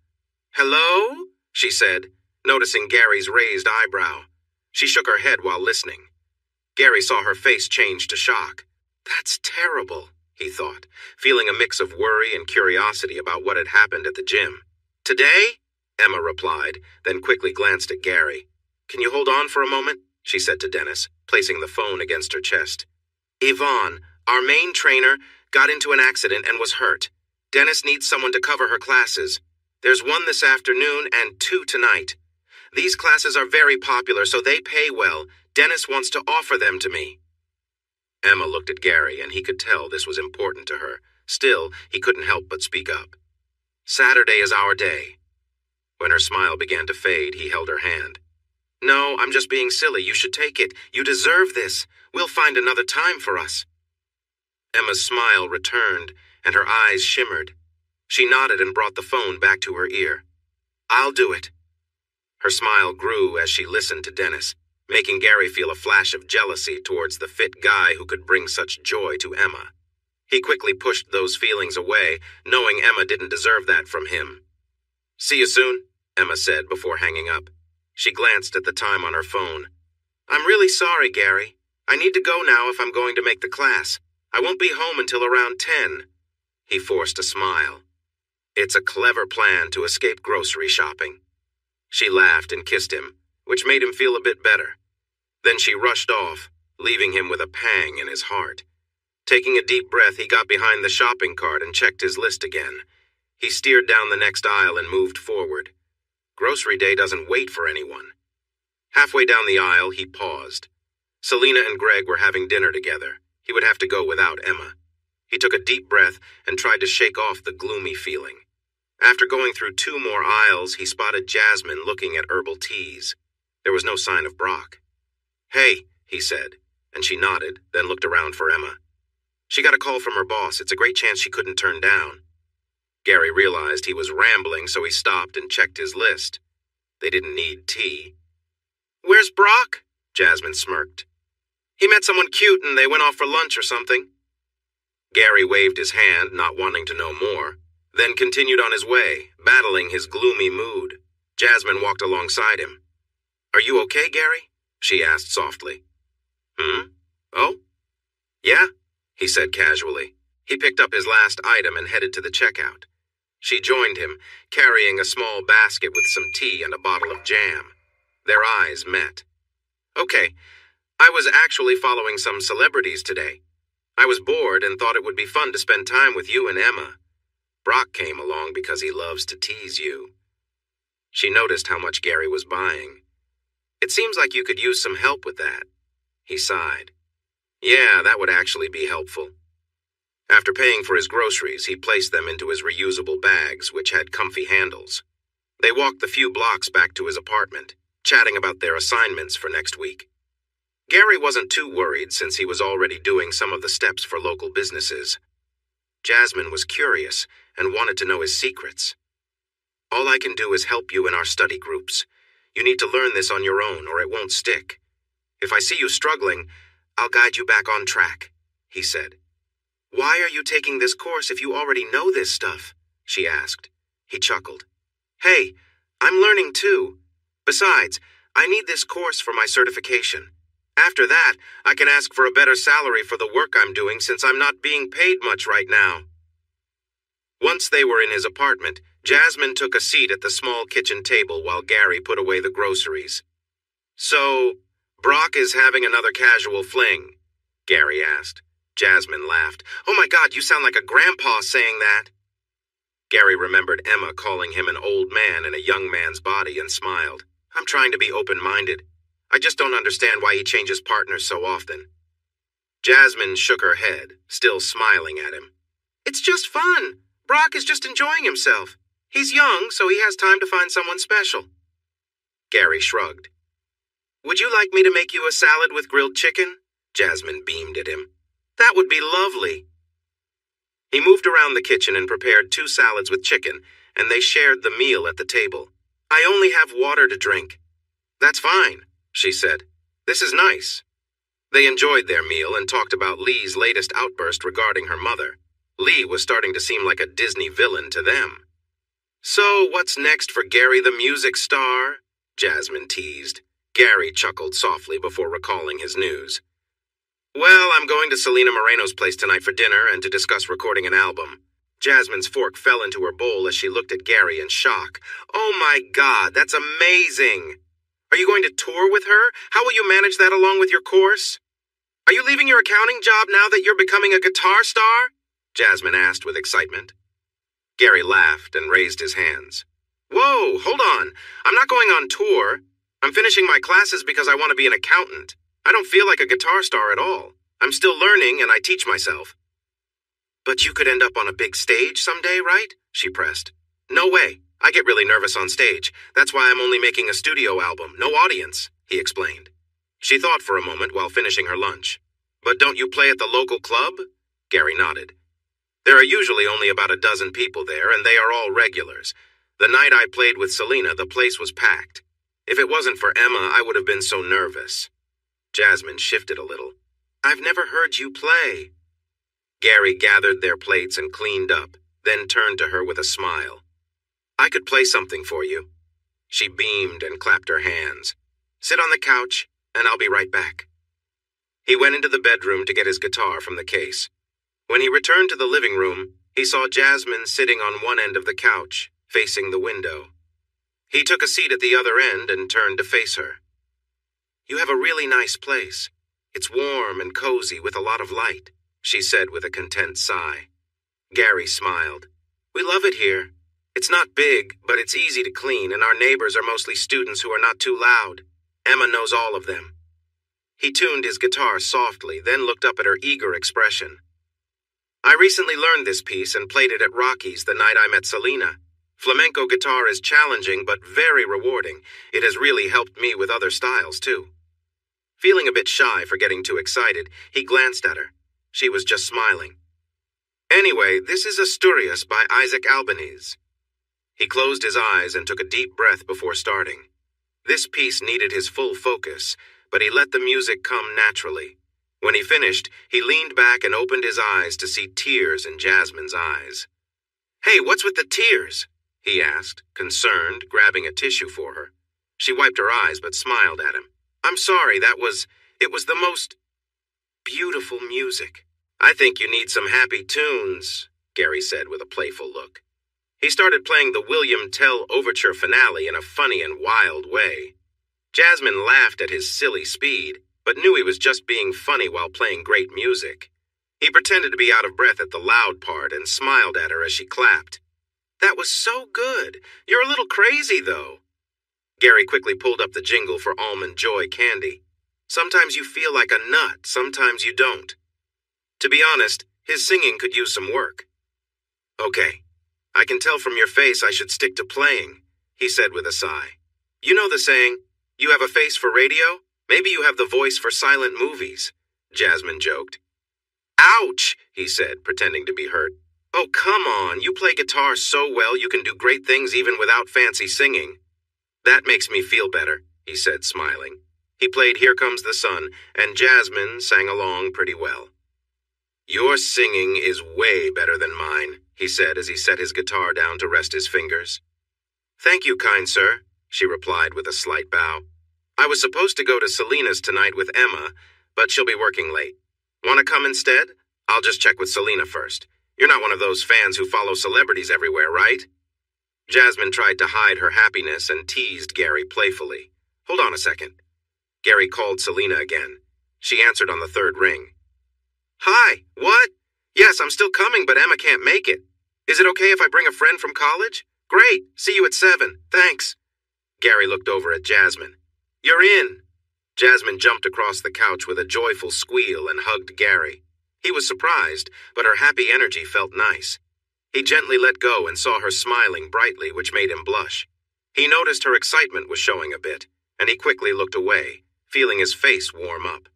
"Hello?" she said, noticing Gary's raised eyebrow. She shook her head while listening. Gary saw her face change to shock. "That's terrible," he thought, feeling a mix of worry and curiosity about what had happened at the gym. "Today?" Emma replied, then quickly glanced at Gary. "Can you hold on for a moment?" she said to Dennis, placing the phone against her chest. "Yvonne, our main trainer, got into an accident and was hurt. Dennis needs someone to cover her classes. There's one this afternoon and 2 tonight. These classes are very popular, so they pay well. Dennis wants to offer them to me." Emma looked at Gary, and he could tell this was important to her. Still, he couldn't help but speak up. "Saturday is our day." When her smile began to fade, he held her hand. "No, I'm just being silly. You should take it. You deserve this. We'll find another time for us." Emma's smile returned, and her eyes shimmered. She nodded and brought the phone back to her ear. "I'll do it." Her smile grew as she listened to Dennis, making Gary feel a flash of jealousy towards the fit guy who could bring such joy to Emma. He quickly pushed those feelings away, knowing Emma didn't deserve that from him. "See you soon," Emma said before hanging up. She glanced at the time on her phone. "I'm really sorry, Gary. I need to go now if I'm going to make the class. I won't be home until around 10. He forced a smile. "It's a clever plan to escape grocery shopping." She laughed and kissed him, which made him feel a bit better. Then she rushed off, leaving him with a pang in his heart. Taking a deep breath, he got behind the shopping cart and checked his list again. He steered down the next aisle and moved forward. Grocery day doesn't wait for anyone. Halfway down the aisle, he paused. Selena and Greg were having dinner together. He would have to go without Emma. He took a deep breath and tried to shake off the gloomy feeling. After going through 2 more aisles, he spotted Jasmine looking at herbal teas. There was no sign of Brock. "Hey," he said, and she nodded, then looked around for Emma. She got a call from her boss. It's a great chance she couldn't turn down. Gary realized he was rambling, so he stopped and checked his list. They didn't need tea. "Where's Brock?" Jasmine smirked. "He met someone cute and they went off for lunch or something." Gary waved his hand, not wanting to know more, then continued on his way, battling his gloomy mood. Jasmine walked alongside him. "Are you okay, Gary?" she asked softly. "Oh?" "Yeah," he said casually. He picked up his last item and headed to the checkout. She joined him, carrying a small basket with some tea and a bottle of jam. Their eyes met. "Okay, I was actually following some celebrities today. I was bored and thought it would be fun to spend time with you and Emma. Brock came along because he loves to tease you." She noticed how much Gary was buying. "It seems like you could use some help with that." He sighed. "Yeah, that would actually be helpful." After paying for his groceries, he placed them into his reusable bags, which had comfy handles. They walked the few blocks back to his apartment, chatting about their assignments for next week. Gary wasn't too worried since he was already doing some of the steps for local businesses. Jasmine was curious and wanted to know his secrets. "All I can do is help you in our study groups. You need to learn this on your own or it won't stick. If I see you struggling, I'll guide you back on track," he said. "Why are you taking this course if you already know this stuff?" she asked. He chuckled. Hey, I'm learning too. Besides, I need this course for my certification. After that, I can ask for a better salary for the work I'm doing since I'm not being paid much right now. Once they were in his apartment, Jasmine took a seat at the small kitchen table while Gary put away the groceries. So, Brock is having another casual fling? Gary asked. Jasmine laughed. Oh my God, you sound like a grandpa saying that. Gary remembered Emma calling him an old man in a young man's body and smiled. I'm trying to be open-minded. I just don't understand why he changes partners so often. Jasmine shook her head, still smiling at him. It's just fun. Brock is just enjoying himself. He's young, so he has time to find someone special. Gary shrugged. Would you like me to make you a salad with grilled chicken? Jasmine beamed at him. That would be lovely. He moved around the kitchen and prepared 2 salads with chicken, and they shared the meal at the table. I only have water to drink. That's fine, she said. This is nice. They enjoyed their meal and talked about Lee's latest outburst regarding her mother. Lee was starting to seem like a Disney villain to them. So, what's next for Gary the music star? Jasmine teased. Gary chuckled softly before recalling his news. Well, I'm going to Selena Moreno's place tonight for dinner and to discuss recording an album. Jasmine's fork fell into her bowl as she looked at Gary in shock. Oh my God, that's amazing! Are you going to tour with her? How will you manage that along with your course? Are you leaving your accounting job now that you're becoming a guitar star? Jasmine asked with excitement. Gary laughed and raised his hands. Whoa, hold on. I'm not going on tour. I'm finishing my classes because I want to be an accountant. I don't feel like a guitar star at all. I'm still learning and I teach myself. But you could end up on a big stage someday, right? She pressed. No way. I get really nervous on stage. That's why I'm only making a studio album, no audience, he explained. She thought for a moment while finishing her lunch. But don't you play at the local club? Gary nodded. There are usually only about a dozen people there, and they are all regulars. The night I played with Selena, the place was packed. If it wasn't for Emma, I would have been so nervous. Jasmine shifted a little. I've never heard you play. Gary gathered their plates and cleaned up, then turned to her with a smile. I could play something for you. She beamed and clapped her hands. Sit on the couch, and I'll be right back. He went into the bedroom to get his guitar from the case. When he returned to the living room, he saw Jasmine sitting on one end of the couch, facing the window. He took a seat at the other end and turned to face her. You have a really nice place. It's warm and cozy with a lot of light, she said with a content sigh. Gary smiled. We love it here. It's not big, but it's easy to clean, and our neighbors are mostly students who are not too loud. Emma knows all of them. He tuned his guitar softly, then looked up at her eager expression. I recently learned this piece and played it at Rocky's the night I met Selena. Flamenco guitar is challenging but very rewarding. It has really helped me with other styles, too. Feeling a bit shy for getting too excited, he glanced at her. She was just smiling. Anyway, this is Asturias by Isaac Albeniz. He closed his eyes and took a deep breath before starting. This piece needed his full focus, but he let the music come naturally. When he finished, he leaned back and opened his eyes to see tears in Jasmine's eyes. Hey, what's with the tears? He asked, concerned, grabbing a tissue for her. She wiped her eyes but smiled at him. I'm sorry, it was the most beautiful music. I think you need some happy tunes, Gary said with a playful look. He started playing the William Tell Overture finale in a funny and wild way. Jasmine laughed at his silly speed, but knew he was just being funny while playing great music. He pretended to be out of breath at the loud part and smiled at her as she clapped. That was so good. You're a little crazy, though. Gary quickly pulled up the jingle for Almond Joy candy. Sometimes you feel like a nut, sometimes you don't. To be honest, his singing could use some work. Okay, I can tell from your face I should stick to playing, he said with a sigh. You know the saying, you have a face for radio? Maybe you have the voice for silent movies, Jasmine joked. Ouch, he said, pretending to be hurt. Oh, come on, you play guitar so well you can do great things even without fancy singing. That makes me feel better, he said, smiling. He played Here Comes the Sun, and Jasmine sang along pretty well. Your singing is way better than mine, he said as he set his guitar down to rest his fingers. Thank you, kind sir, she replied with a slight bow. I was supposed to go to Selena's tonight with Emma, but she'll be working late. Want to come instead? I'll just check with Selena first. You're not one of those fans who follow celebrities everywhere, right? Jasmine tried to hide her happiness and teased Gary playfully. Hold on a second. Gary called Selena again. She answered on the third ring. Hi, what? Yes, I'm still coming, but Emma can't make it. Is it okay if I bring a friend from college? Great, see you at 7, thanks. Gary looked over at Jasmine. You're in. Jasmine jumped across the couch with a joyful squeal and hugged Gary. He was surprised, but her happy energy felt nice. He gently let go and saw her smiling brightly, which made him blush. He noticed her excitement was showing a bit, and he quickly looked away, feeling his face warm up.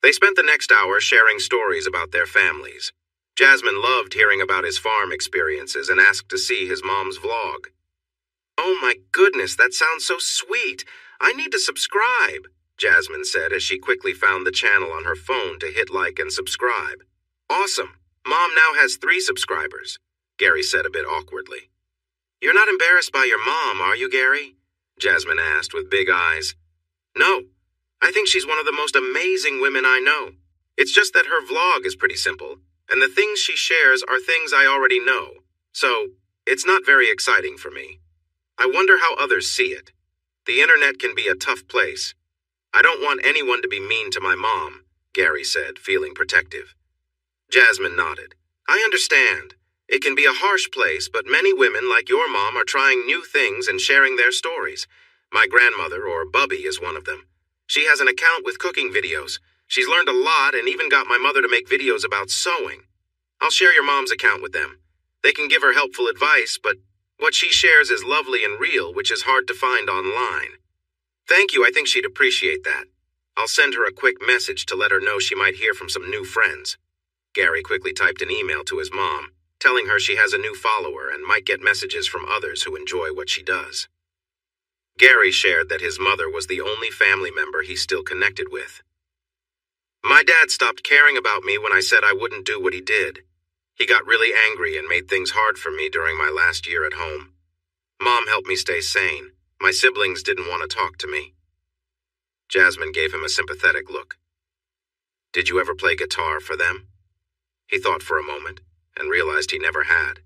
They spent the next hour sharing stories about their families. Jasmine loved hearing about his farm experiences and asked to see his mom's vlog. Oh my goodness, that sounds so sweet. I need to subscribe, Jasmine said as she quickly found the channel on her phone to hit like and subscribe. Awesome. Mom now has 3 subscribers, Gary said a bit awkwardly. You're not embarrassed by your mom, are you, Gary? Jasmine asked with big eyes. No. I think she's one of the most amazing women I know. It's just that her vlog is pretty simple, and the things she shares are things I already know, so it's not very exciting for me. I wonder how others see it. The internet can be a tough place. I don't want anyone to be mean to my mom, Gary said, feeling protective. Jasmine nodded. I understand. It can be a harsh place, but many women like your mom are trying new things and sharing their stories. My grandmother, or Bubby, is one of them. She has an account with cooking videos. She's learned a lot and even got my mother to make videos about sewing. I'll share your mom's account with them. They can give her helpful advice, but what she shares is lovely and real, which is hard to find online. Thank you, I think she'd appreciate that. I'll send her a quick message to let her know she might hear from some new friends. Gary quickly typed an email to his mom, telling her she has a new follower and might get messages from others who enjoy what she does. Gary shared that his mother was the only family member he still connected with. My dad stopped caring about me when I said I wouldn't do what he did. He got really angry and made things hard for me during my last year at home. Mom helped me stay sane. My siblings didn't want to talk to me. Jasmine gave him a sympathetic look. Did you ever play guitar for them? He thought for a moment and realized he never had.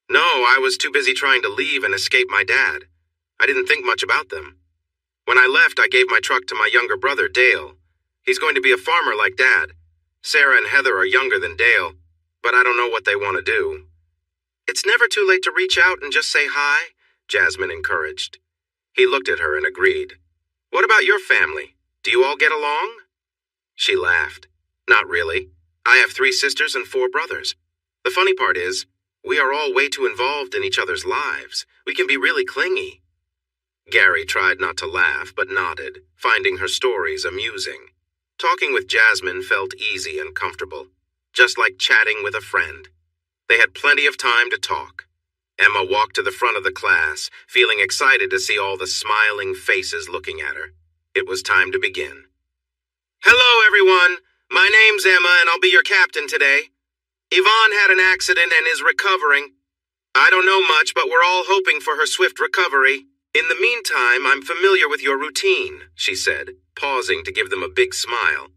No, I was too busy trying to leave and escape my dad. I didn't think much about them. When I left, I gave my truck to my younger brother, Dale. He's going to be a farmer like Dad. Sarah and Heather are younger than Dale, but I don't know what they want to do. It's never too late to reach out and just say hi, Jasmine encouraged. He looked at her and agreed. What about your family? Do you all get along? She laughed. Not really. I have 3 sisters and 4 brothers. The funny part is, we are all way too involved in each other's lives. We can be really clingy. Gary tried not to laugh, but nodded, finding her stories amusing. Talking with Jasmine felt easy and comfortable, just like chatting with a friend. They had plenty of time to talk. Emma walked to the front of the class, feeling excited to see all the smiling faces looking at her. It was time to begin. Hello, everyone. My name's Emma, and I'll be your captain today. Yvonne had an accident and is recovering. I don't know much, but we're all hoping for her swift recovery. In the meantime, I'm familiar with your routine, she said, pausing to give them a big smile.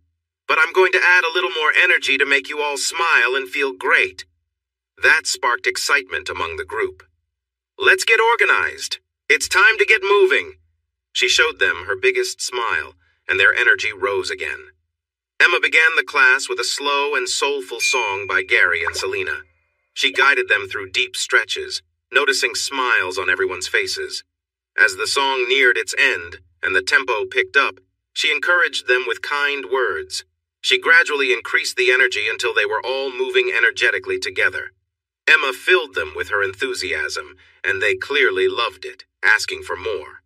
But I'm going to add a little more energy to make you all smile and feel great. That sparked excitement among the group. Let's get organized. It's time to get moving. She showed them her biggest smile, and their energy rose again. Emma began the class with a slow and soulful song by Gary and Selena. She guided them through deep stretches, noticing smiles on everyone's faces. As the song neared its end and the tempo picked up, she encouraged them with kind words. She gradually increased the energy until they were all moving energetically together. Emma filled them with her enthusiasm, and they clearly loved it, asking for more.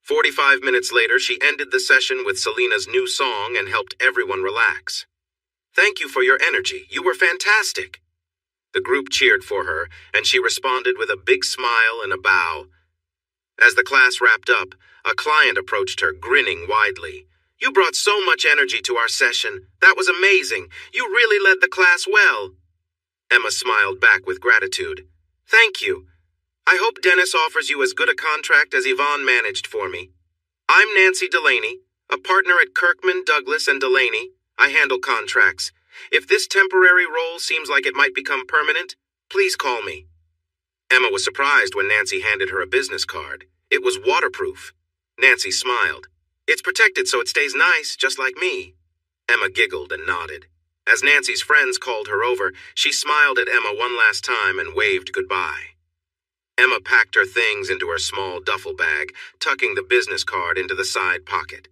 45 minutes later, she ended the session with Selena's new song and helped everyone relax. Thank you for your energy. You were fantastic. The group cheered for her, and she responded with a big smile and a bow. As the class wrapped up, a client approached her, grinning widely. You brought so much energy to our session. That was amazing. You really led the class well. Emma smiled back with gratitude. Thank you. I hope Dennis offers you as good a contract as Yvonne managed for me. I'm Nancy Delaney, a partner at Kirkman, Douglas, and Delaney. I handle contracts. If this temporary role seems like it might become permanent, please call me." Emma was surprised when Nancy handed her a business card. It was waterproof. Nancy smiled. "It's protected so it stays nice, just like me." Emma giggled and nodded. As Nancy's friends called her over, she smiled at Emma one last time and waved goodbye. Emma packed her things into her small duffel bag, tucking the business card into the side pocket.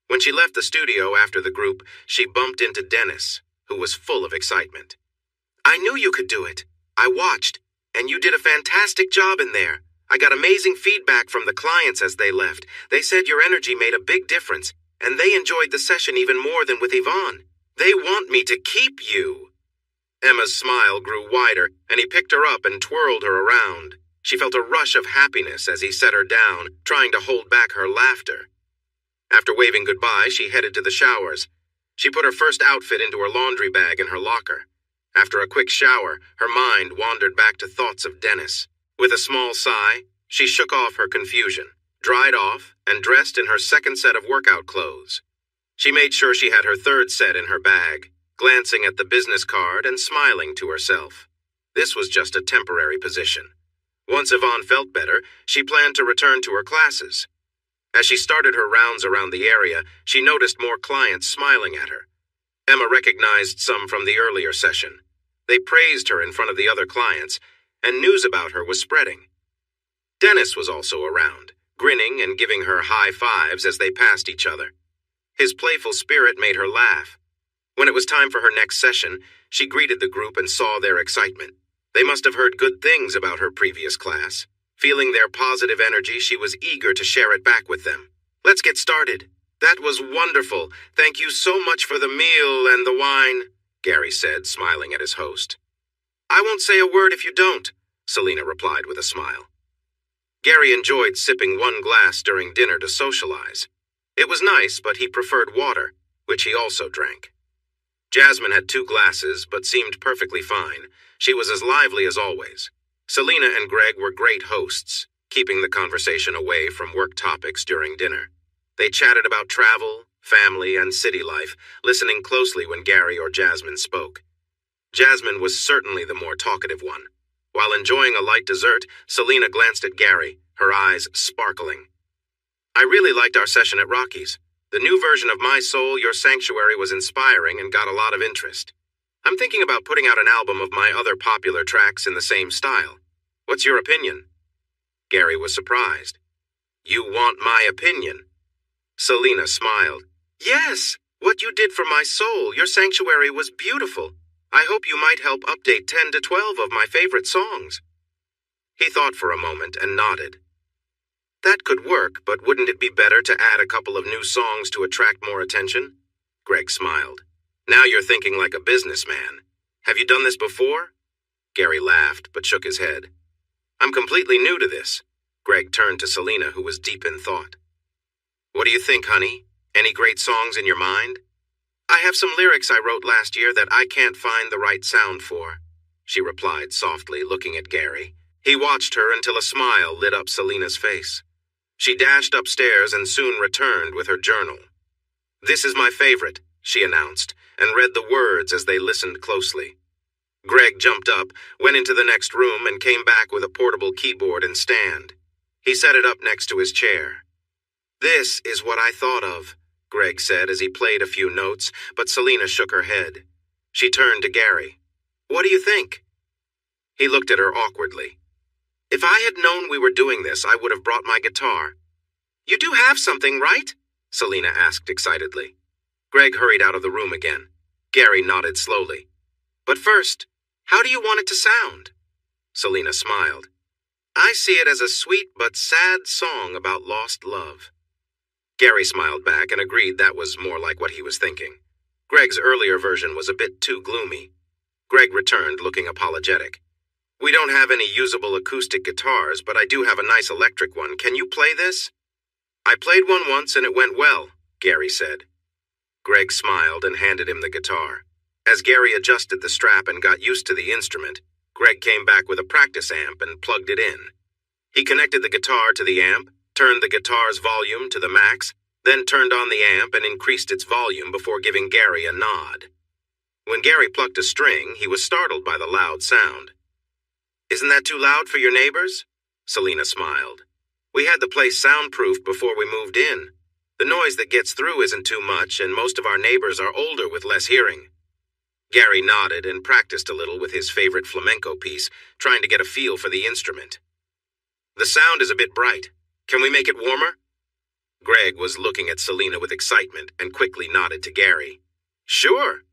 When she left the studio after the group, she bumped into Dennis, who was full of excitement. "I knew you could do it. I watched, and you did a fantastic job in there. I got amazing feedback from the clients as they left. They said your energy made a big difference, and they enjoyed the session even more than with Yvonne. They want me to keep you." Emma's smile grew wider, and he picked her up and twirled her around. She felt a rush of happiness as he set her down, trying to hold back her laughter. After waving goodbye, she headed to the showers. She put her first outfit into her laundry bag in her locker. After a quick shower, her mind wandered back to thoughts of Dennis. With a small sigh, she shook off her confusion, dried off, and dressed in her second set of workout clothes. She made sure she had her third set in her bag, glancing at the business card and smiling to herself. This was just a temporary position. Once Yvonne felt better, she planned to return to her classes. As she started her rounds around the area, she noticed more clients smiling at her. Emma recognized some from the earlier session. They praised her in front of the other clients, and news about her was spreading. Dennis was also around, grinning and giving her high fives as they passed each other. His playful spirit made her laugh. When it was time for her next session, she greeted the group and saw their excitement. They must have heard good things about her previous class. Feeling their positive energy, she was eager to share it back with them. "Let's get started. That was wonderful. Thank you so much for the meal and the wine," Gary said, smiling at his host. "I won't say a word if you don't," Selena replied with a smile. Gary enjoyed sipping one glass during dinner to socialize. It was nice, but he preferred water, which he also drank. Jasmine had 2 glasses, but seemed perfectly fine. She was as lively as always. Selena and Greg were great hosts, keeping the conversation away from work topics during dinner. They chatted about travel, family, and city life, listening closely when Gary or Jasmine spoke. Jasmine was certainly the more talkative one. While enjoying a light dessert, Selena glanced at Gary, her eyes sparkling. "I really liked our session at Rocky's. The new version of My Soul, Your Sanctuary was inspiring and got a lot of interest. I'm thinking about putting out an album of my other popular tracks in the same style. What's your opinion?" Gary was surprised. "You want my opinion?" Selena smiled. "Yes, what you did for My Soul, Your Sanctuary was beautiful. I hope you might help update 10 to 12 of my favorite songs." He thought for a moment and nodded. "That could work, but wouldn't it be better to add a couple of new songs to attract more attention?" Greg smiled. "Now you're thinking like a businessman. Have you done this before?" Gary laughed, but shook his head. "I'm completely new to this." Greg turned to Selena, who was deep in thought. "What do you think, honey? Any great songs in your mind?" "I have some lyrics I wrote last year that I can't find the right sound for," she replied softly, looking at Gary. He watched her until a smile lit up Selena's face. She dashed upstairs and soon returned with her journal. "This is my favorite," she announced, and read the words as they listened closely. Greg jumped up, went into the next room, and came back with a portable keyboard and stand. He set it up next to his chair. "This is what I thought of," Greg said as he played a few notes, but Selena shook her head. She turned to Gary. "What do you think?" He looked at her awkwardly. "If I had known we were doing this, I would have brought my guitar." "You do have something, right?" Selena asked excitedly. Greg hurried out of the room again. Gary nodded slowly. "But first, how do you want it to sound?" Selena smiled. "I see it as a sweet but sad song about lost love." Gary smiled back and agreed that was more like what he was thinking. Greg's earlier version was a bit too gloomy. Greg returned, looking apologetic. "We don't have any usable acoustic guitars, but I do have a nice electric one. Can you play this?" "I played one once and it went well," Gary said. Greg smiled and handed him the guitar. As Gary adjusted the strap and got used to the instrument, Greg came back with a practice amp and plugged it in. He connected the guitar to the amp, turned the guitar's volume to the max, then turned on the amp and increased its volume before giving Gary a nod. When Gary plucked a string, he was startled by the loud sound. "Isn't that too loud for your neighbors?" Selena smiled. "We had the place soundproofed before we moved in. The noise that gets through isn't too much, and most of our neighbors are older with less hearing." Gary nodded and practiced a little with his favorite flamenco piece, trying to get a feel for the instrument. "The sound is a bit bright. Can we make it warmer?" Greg was looking at Selena with excitement and quickly nodded to Gary. "Sure."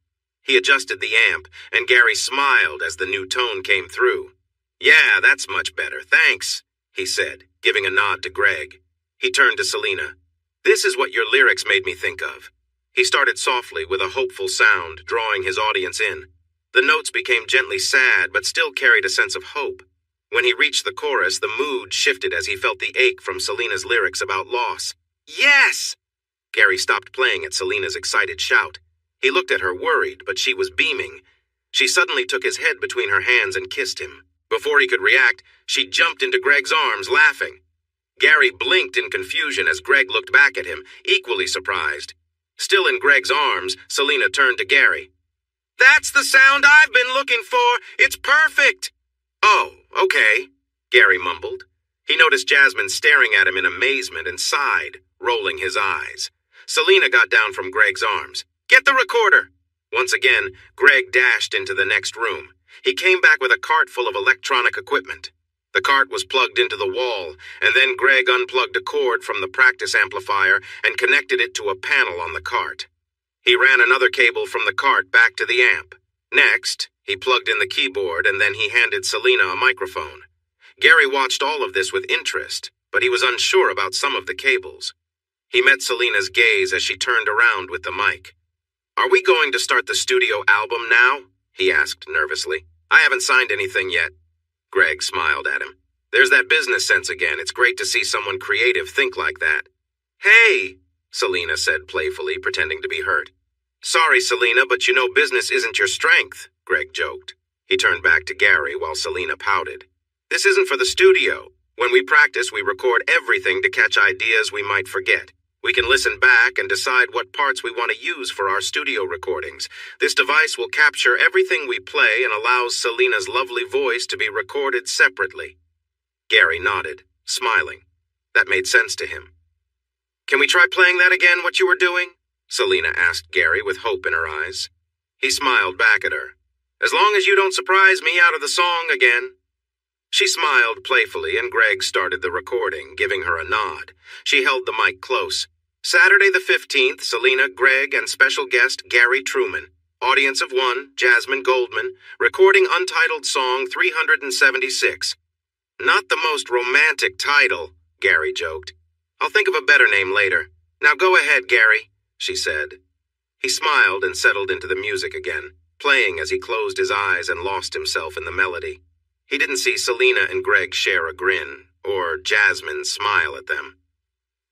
He adjusted the amp, and Gary smiled as the new tone came through. "Yeah, that's much better, thanks," he said, giving a nod to Greg. He turned to Selena. "This is what your lyrics made me think of." He started softly with a hopeful sound, drawing his audience in. The notes became gently sad, but still carried a sense of hope. When he reached the chorus, the mood shifted as he felt the ache from Selena's lyrics about loss. "Yes!" Gary stopped playing at Selena's excited shout. He looked at her worried, but she was beaming. She suddenly took his head between her hands and kissed him. Before he could react, she jumped into Greg's arms, laughing. Gary blinked in confusion as Greg looked back at him, equally surprised. Still in Greg's arms, Selena turned to Gary. "That's the sound I've been looking for! It's perfect!" "Oh, okay," Gary mumbled. He noticed Jasmine staring at him in amazement and sighed, rolling his eyes. Selena got down from Greg's arms. "Get the recorder!" Once again, Greg dashed into the next room. He came back with a cart full of electronic equipment. The cart was plugged into the wall, and then Greg unplugged a cord from the practice amplifier and connected it to a panel on the cart. He ran another cable from the cart back to the amp. Next, he plugged in the keyboard, and then he handed Selena a microphone. Gary watched all of this with interest, but he was unsure about some of the cables. He met Selena's gaze as she turned around with the mic. "Are we going to start the studio album now?" he asked nervously. "I haven't signed anything yet." Greg smiled at him. "There's that business sense again. It's great to see someone creative think like that." "Hey," Selena said playfully, pretending to be hurt. "Sorry, Selena, but you know business isn't your strength," Greg joked. He turned back to Gary while Selena pouted. "This isn't for the studio. When we practice, we record everything to catch ideas we might forget. We can listen back and decide what parts we want to use for our studio recordings. This device will capture everything we play and allows Selena's lovely voice to be recorded separately." Gary nodded, smiling. That made sense to him. "Can we try playing that again, what you were doing?" Selena asked Gary with hope in her eyes. He smiled back at her. "As long as you don't surprise me out of the song again." She smiled playfully, and Greg started the recording, giving her a nod. She held the mic close. "Saturday the 15th, Selena, Greg, and special guest Gary Truman. Audience of 1, Jasmine Goldman. Recording untitled song 376. "Not the most romantic title," Gary joked. "I'll think of a better name later. Now go ahead, Gary," she said. He smiled and settled into the music again, playing as he closed his eyes and lost himself in the melody. He didn't see Selena and Greg share a grin, or Jasmine smile at them.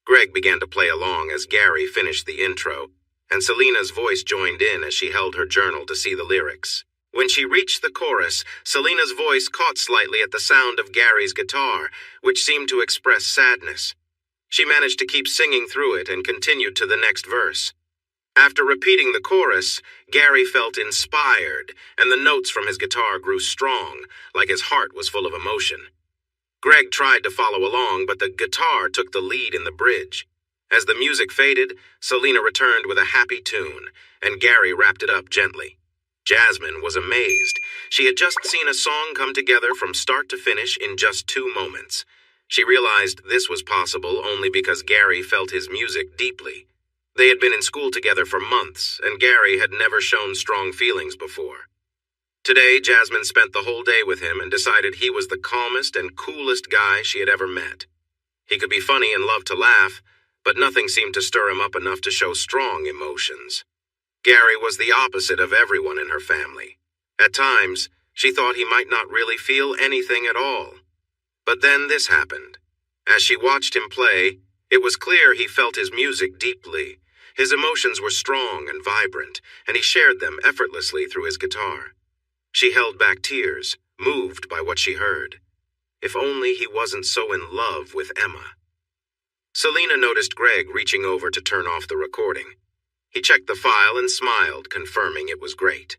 Greg began to play along as Gary finished the intro, and Selena's voice joined in as she held her journal to see the lyrics. When she reached the chorus, Selena's voice caught slightly at the sound of Gary's guitar, which seemed to express sadness. She managed to keep singing through it and continued to the next verse. After repeating the chorus, Gary felt inspired, and the notes from his guitar grew strong, like his heart was full of emotion. Greg tried to follow along, but the guitar took the lead in the bridge. As the music faded, Selena returned with a happy tune, and Gary wrapped it up gently. Jasmine was amazed. She had just seen a song come together from start to finish in just 2 moments. She realized this was possible only because Gary felt his music deeply. They had been in school together for months, and Gary had never shown strong feelings before. Today, Jasmine spent the whole day with him and decided he was the calmest and coolest guy she had ever met. He could be funny and love to laugh, but nothing seemed to stir him up enough to show strong emotions. Gary was the opposite of everyone in her family. At times, she thought he might not really feel anything at all. But then this happened. As she watched him play, it was clear he felt his music deeply. His emotions were strong and vibrant, and he shared them effortlessly through his guitar. She held back tears, moved by what she heard. If only he wasn't so in love with Emma. Selena noticed Greg reaching over to turn off the recording. He checked the file and smiled, confirming it was great.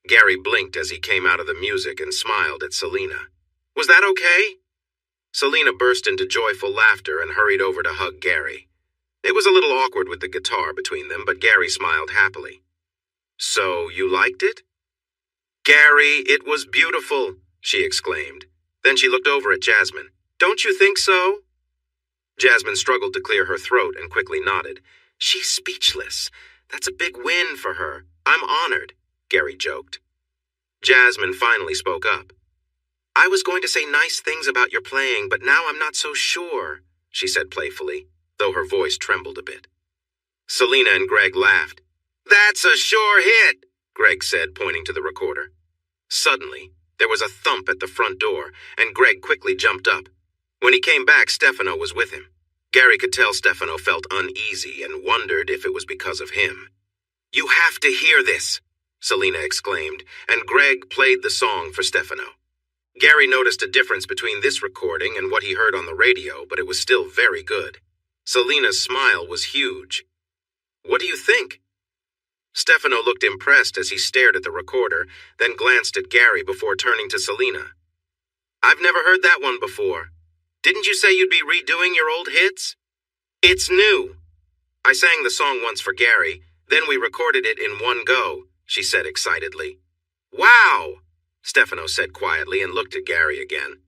Gary blinked as he came out of the music and smiled at Selena. "Was that okay?" Selena burst into joyful laughter and hurried over to hug Gary. It was a little awkward with the guitar between them, but Gary smiled happily. "So, you liked it?" "Gary, it was beautiful," she exclaimed. Then she looked over at Jasmine. "Don't you think so?" Jasmine struggled to clear her throat and quickly nodded. "She's speechless. That's a big win for her. I'm honored," Gary joked. Jasmine finally spoke up. "I was going to say nice things about your playing, but now I'm not so sure," she said playfully, though her voice trembled a bit. Selena and Greg laughed. "That's a sure hit," Greg said, pointing to the recorder. Suddenly, there was a thump at the front door, and Greg quickly jumped up. When he came back, Stefano was with him. Gary could tell Stefano felt uneasy and wondered if it was because of him. "You have to hear this," Selena exclaimed, and Greg played the song for Stefano. Gary noticed a difference between this recording and what he heard on the radio, but it was still very good. Selena's smile was huge. "What do you think?" Stefano looked impressed as he stared at the recorder, then glanced at Gary before turning to Selena. "I've never heard that one before. Didn't you say you'd be redoing your old hits?" "It's new. I sang the song once for Gary, then we recorded it in one go," she said excitedly. "Wow!" Stefano said quietly and looked at Gary again.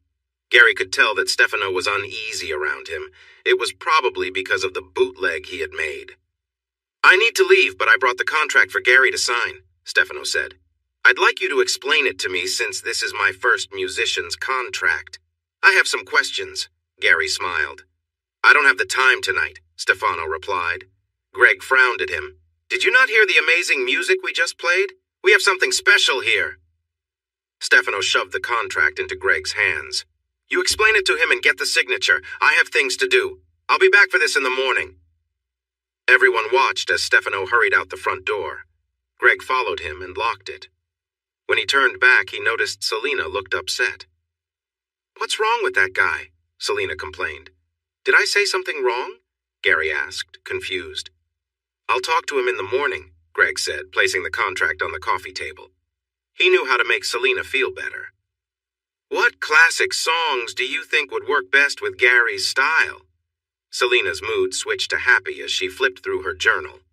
Gary could tell that Stefano was uneasy around him. It was probably because of the bootleg he had made. "I need to leave, but I brought the contract for Gary to sign," Stefano said. "I'd like you to explain it to me since this is my first musician's contract. I have some questions," Gary smiled. "I don't have the time tonight," Stefano replied. Greg frowned at him. "Did you not hear the amazing music we just played? We have something special here." Stefano shoved the contract into Greg's hands. "You explain it to him and get the signature. I have things to do. I'll be back for this in the morning." Everyone watched as Stefano hurried out the front door. Greg followed him and locked it. When he turned back, he noticed Selena looked upset. "What's wrong with that guy?" Selena complained. "Did I say something wrong?" Gary asked, confused. "I'll talk to him in the morning," Greg said, placing the contract on the coffee table. He knew how to make Selena feel better. "What classic songs do you think would work best with Gary's style?" Selena's mood switched to happy as she flipped through her journal.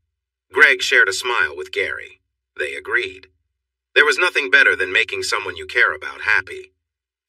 Greg shared a smile with Gary. They agreed. There was nothing better than making someone you care about happy.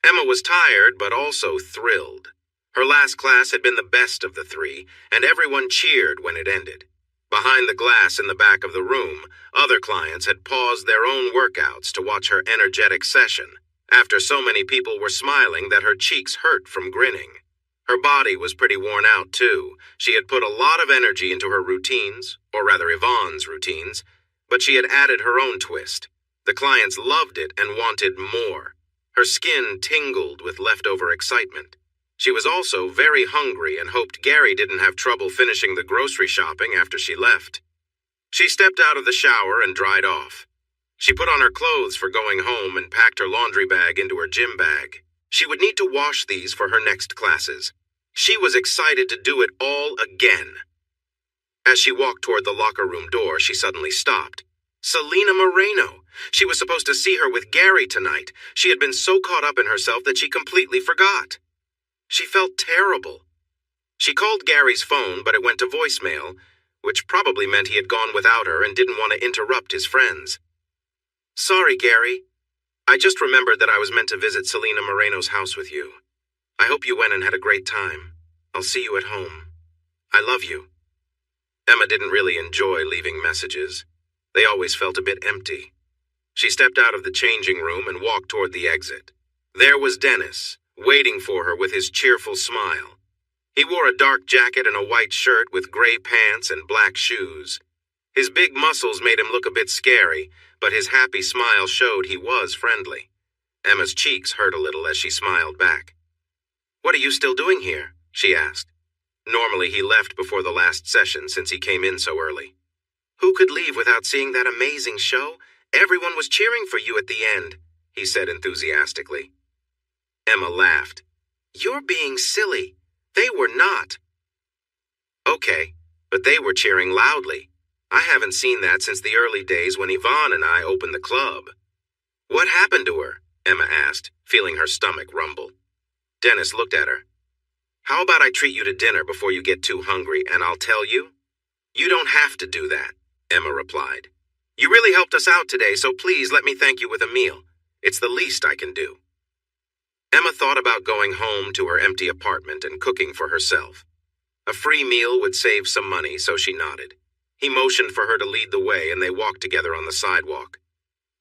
Emma was tired, but also thrilled. Her last class had been the best of the three, and everyone cheered when it ended. Behind the glass in the back of the room, other clients had paused their own workouts to watch her energetic session, after so many people were smiling that her cheeks hurt from grinning. Her body was pretty worn out, too. She had put a lot of energy into her routines, or rather Yvonne's routines, but she had added her own twist. The clients loved it and wanted more. Her skin tingled with leftover excitement. She was also very hungry and hoped Gary didn't have trouble finishing the grocery shopping after she left. She stepped out of the shower and dried off. She put on her clothes for going home and packed her laundry bag into her gym bag. She would need to wash these for her next classes. She was excited to do it all again. As she walked toward the locker room door, she suddenly stopped. Selena Moreno! She was supposed to see her with Gary tonight. She had been so caught up in herself that she completely forgot. She felt terrible. She called Gary's phone, but it went to voicemail, which probably meant he had gone without her and didn't want to interrupt his friends. "Sorry, Gary. I just remembered that I was meant to visit Selena Moreno's house with you. I hope you went and had a great time. I'll see you at home. I love you." Emma didn't really enjoy leaving messages. They always felt a bit empty. She stepped out of the changing room and walked toward the exit. There was Dennis, waiting for her with his cheerful smile. He wore a dark jacket and a white shirt with gray pants and black shoes. His big muscles made him look a bit scary, but his happy smile showed he was friendly. Emma's cheeks hurt a little as she smiled back. "What are you still doing here?" she asked. Normally he left before the last session since he came in so early. "Who could leave without seeing that amazing show? Everyone was cheering for you at the end," he said enthusiastically. Emma laughed. You're being silly. They were not. Okay, but they were cheering loudly. I haven't seen that since the early days when Yvonne and I opened the club. What happened to her? Emma asked, feeling her stomach rumble. Dennis looked at her. How about I treat you to dinner before you get too hungry, and I'll tell you? You don't have to do that, Emma replied. You really helped us out today, so please let me thank you with a meal. It's the least I can do. Emma thought about going home to her empty apartment and cooking for herself. A free meal would save some money, so she nodded. He motioned for her to lead the way, and they walked together on the sidewalk.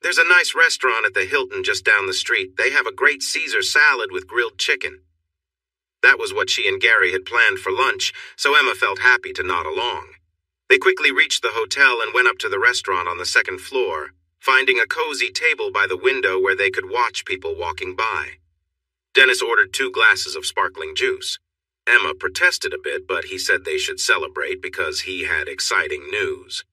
There's a nice restaurant at the Hilton just down the street. They have a great Caesar salad with grilled chicken. That was what she and Gary had planned for lunch, so Emma felt happy to nod along. They quickly reached the hotel and went up to the restaurant on the second floor, finding a cozy table by the window where they could watch people walking by. Dennis ordered 2 glasses of sparkling juice. Emma protested a bit, but he said they should celebrate because he had exciting news.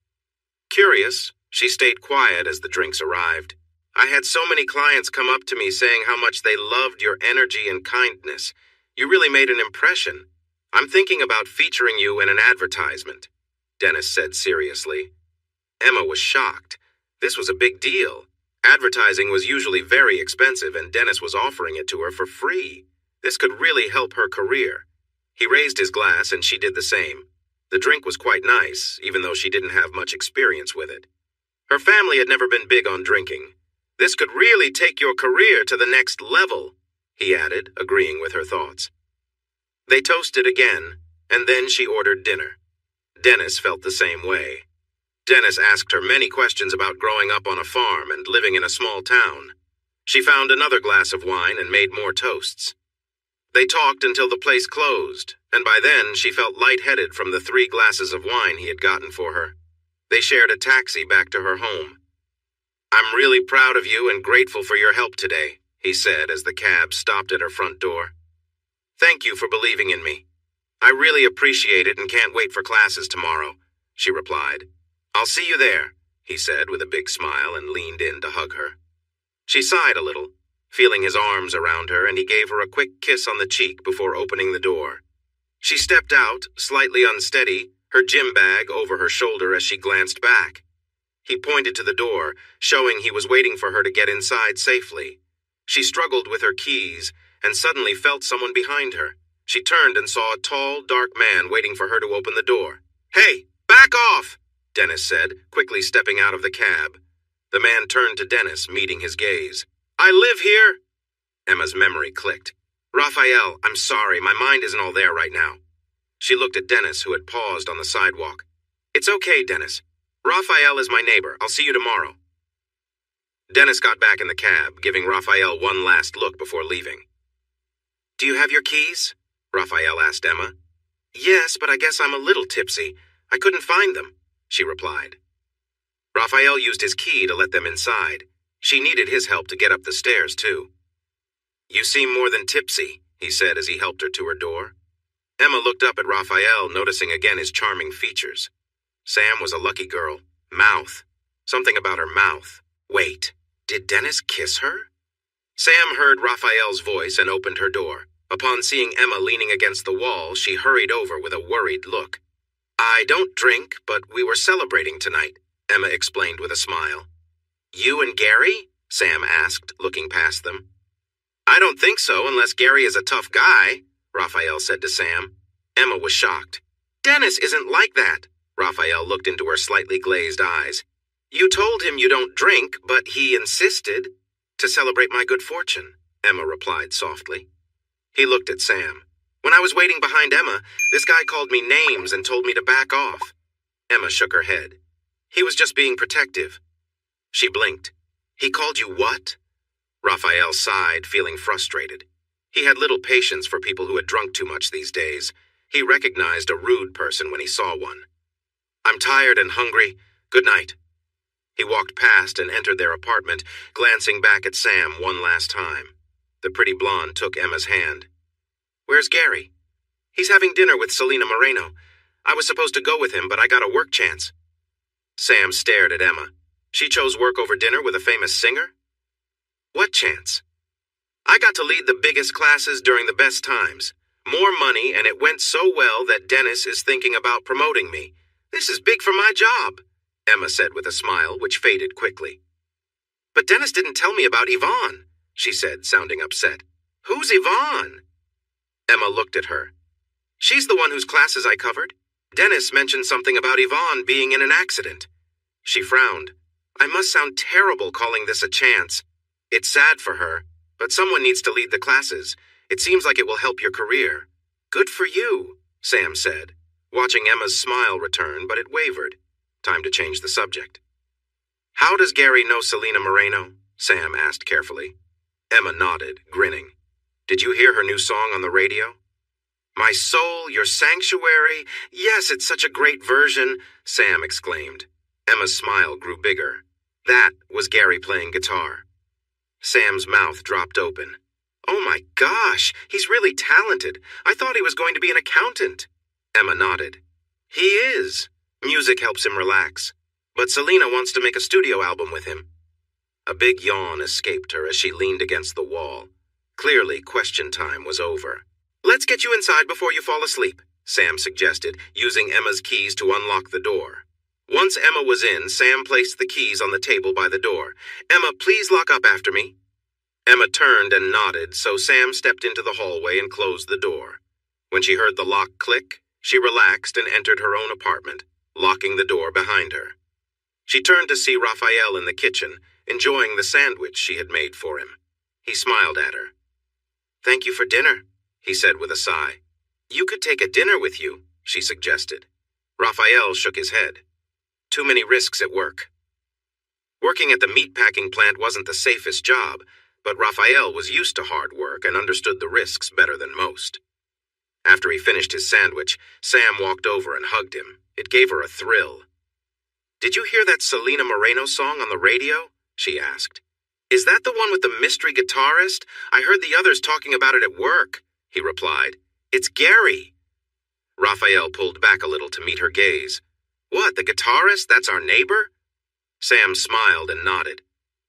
Curious, she stayed quiet as the drinks arrived. I had so many clients come up to me saying how much they loved your energy and kindness. You really made an impression. I'm thinking about featuring you in an advertisement, Dennis said seriously. Emma was shocked. This was a big deal. Advertising was usually very expensive, and Dennis was offering it to her for free. This could really help her career. He raised his glass, and she did the same. The drink was quite nice, even though she didn't have much experience with it. Her family had never been big on drinking. This could really take your career to the next level, he added, agreeing with her thoughts. They toasted again, and then she ordered dinner. Dennis felt the same way. Dennis asked her many questions about growing up on a farm and living in a small town. She found another glass of wine and made more toasts. They talked until the place closed, and by then she felt lightheaded from the 3 glasses of wine he had gotten for her. They shared a taxi back to her home. I'm really proud of you and grateful for your help today, he said as the cab stopped at her front door. Thank you for believing in me. I really appreciate it and can't wait for classes tomorrow, she replied. I'll see you there, he said with a big smile and leaned in to hug her. She sighed a little, feeling his arms around her, and he gave her a quick kiss on the cheek before opening the door. She stepped out, slightly unsteady, her gym bag over her shoulder as she glanced back. He pointed to the door, showing he was waiting for her to get inside safely. She struggled with her keys and suddenly felt someone behind her. She turned and saw a tall, dark man waiting for her to open the door. Hey, back off, Dennis said, quickly stepping out of the cab. The man turned to Dennis, meeting his gaze. I live here. Emma's memory clicked. Raphael, I'm sorry, my mind isn't all there right now. She looked at Dennis, who had paused on the sidewalk. It's okay, Dennis. Raphael is my neighbor. I'll see you tomorrow. Dennis got back in the cab, giving Raphael one last look before leaving. Do you have your keys? Raphael asked Emma. Yes, but I guess I'm a little tipsy. I couldn't find them, she replied. Raphael used his key to let them inside. She needed his help to get up the stairs, too. You seem more than tipsy, he said as he helped her to her door. Emma looked up at Raphael, noticing again his charming features. Sam was a lucky girl. Mouth. Something about her mouth. Wait, did Dennis kiss her? Sam heard Raphael's voice and opened her door. Upon seeing Emma leaning against the wall, she hurried over with a worried look. I don't drink, but we were celebrating tonight, Emma explained with a smile. You and Gary? Sam asked, looking past them. I don't think so, unless Gary is a tough guy, Raphael said to Sam. Emma was shocked. Dennis isn't like that. Raphael looked into her slightly glazed eyes. You told him you don't drink, but he insisted. To celebrate my good fortune, Emma replied softly. He looked at Sam. When I was waiting behind Emma, this guy called me names and told me to back off. Emma shook her head. He was just being protective. She blinked. He called you what? Raphael sighed, feeling frustrated. He had little patience for people who had drunk too much these days. He recognized a rude person when he saw one. I'm tired and hungry. Good night. He walked past and entered their apartment, glancing back at Sam one last time. The pretty blonde took Emma's hand. Where's Gary? He's having dinner with Selena Moreno. I was supposed to go with him, but I got a work chance. Sam stared at Emma. She chose work over dinner with a famous singer? What chance? I got to lead the biggest classes during the best times. More money, and it went so well that Dennis is thinking about promoting me. This is big for my job, Emma said with a smile, which faded quickly. But Dennis didn't tell me about Yvonne, she said, sounding upset. Who's Yvonne? Emma looked at her. She's the one whose classes I covered. Dennis mentioned something about Yvonne being in an accident. She frowned. I must sound terrible calling this a chance. It's sad for her, but someone needs to lead the classes. It seems like it will help your career. Good for you, Sam said, watching Emma's smile return, but it wavered. Time to change the subject. How does Gary know Selena Moreno? Sam asked carefully. Emma nodded, grinning. Did you hear her new song on the radio? My soul, your sanctuary. Yes, it's such a great version, Sam exclaimed. Emma's smile grew bigger. That was Gary playing guitar. Sam's mouth dropped open. Oh my gosh, he's really talented. I thought he was going to be an accountant. Emma nodded. He is. Music helps him relax. But Selena wants to make a studio album with him. A big yawn escaped her as she leaned against the wall. Clearly, question time was over. Let's get you inside before you fall asleep, Sam suggested, using Emma's keys to unlock the door. Once Emma was in, Sam placed the keys on the table by the door. Emma, please lock up after me. Emma turned and nodded, so Sam stepped into the hallway and closed the door. When she heard the lock click, she relaxed and entered her own apartment, locking the door behind her. She turned to see Raphael in the kitchen, enjoying the sandwich she had made for him. He smiled at her. Thank you for dinner, he said with a sigh. You could take a dinner with you, she suggested. Raphael shook his head. Too many risks at work. Working at the meatpacking plant wasn't the safest job, but Raphael was used to hard work and understood the risks better than most. After he finished his sandwich, Sam walked over and hugged him. It gave her a thrill. Did you hear that Selena Moreno song on the radio? She asked. Is that the one with the mystery guitarist? I heard the others talking about it at work, he replied. It's Gary. Raphael pulled back a little to meet her gaze. What, the guitarist? That's our neighbor? Sam smiled and nodded.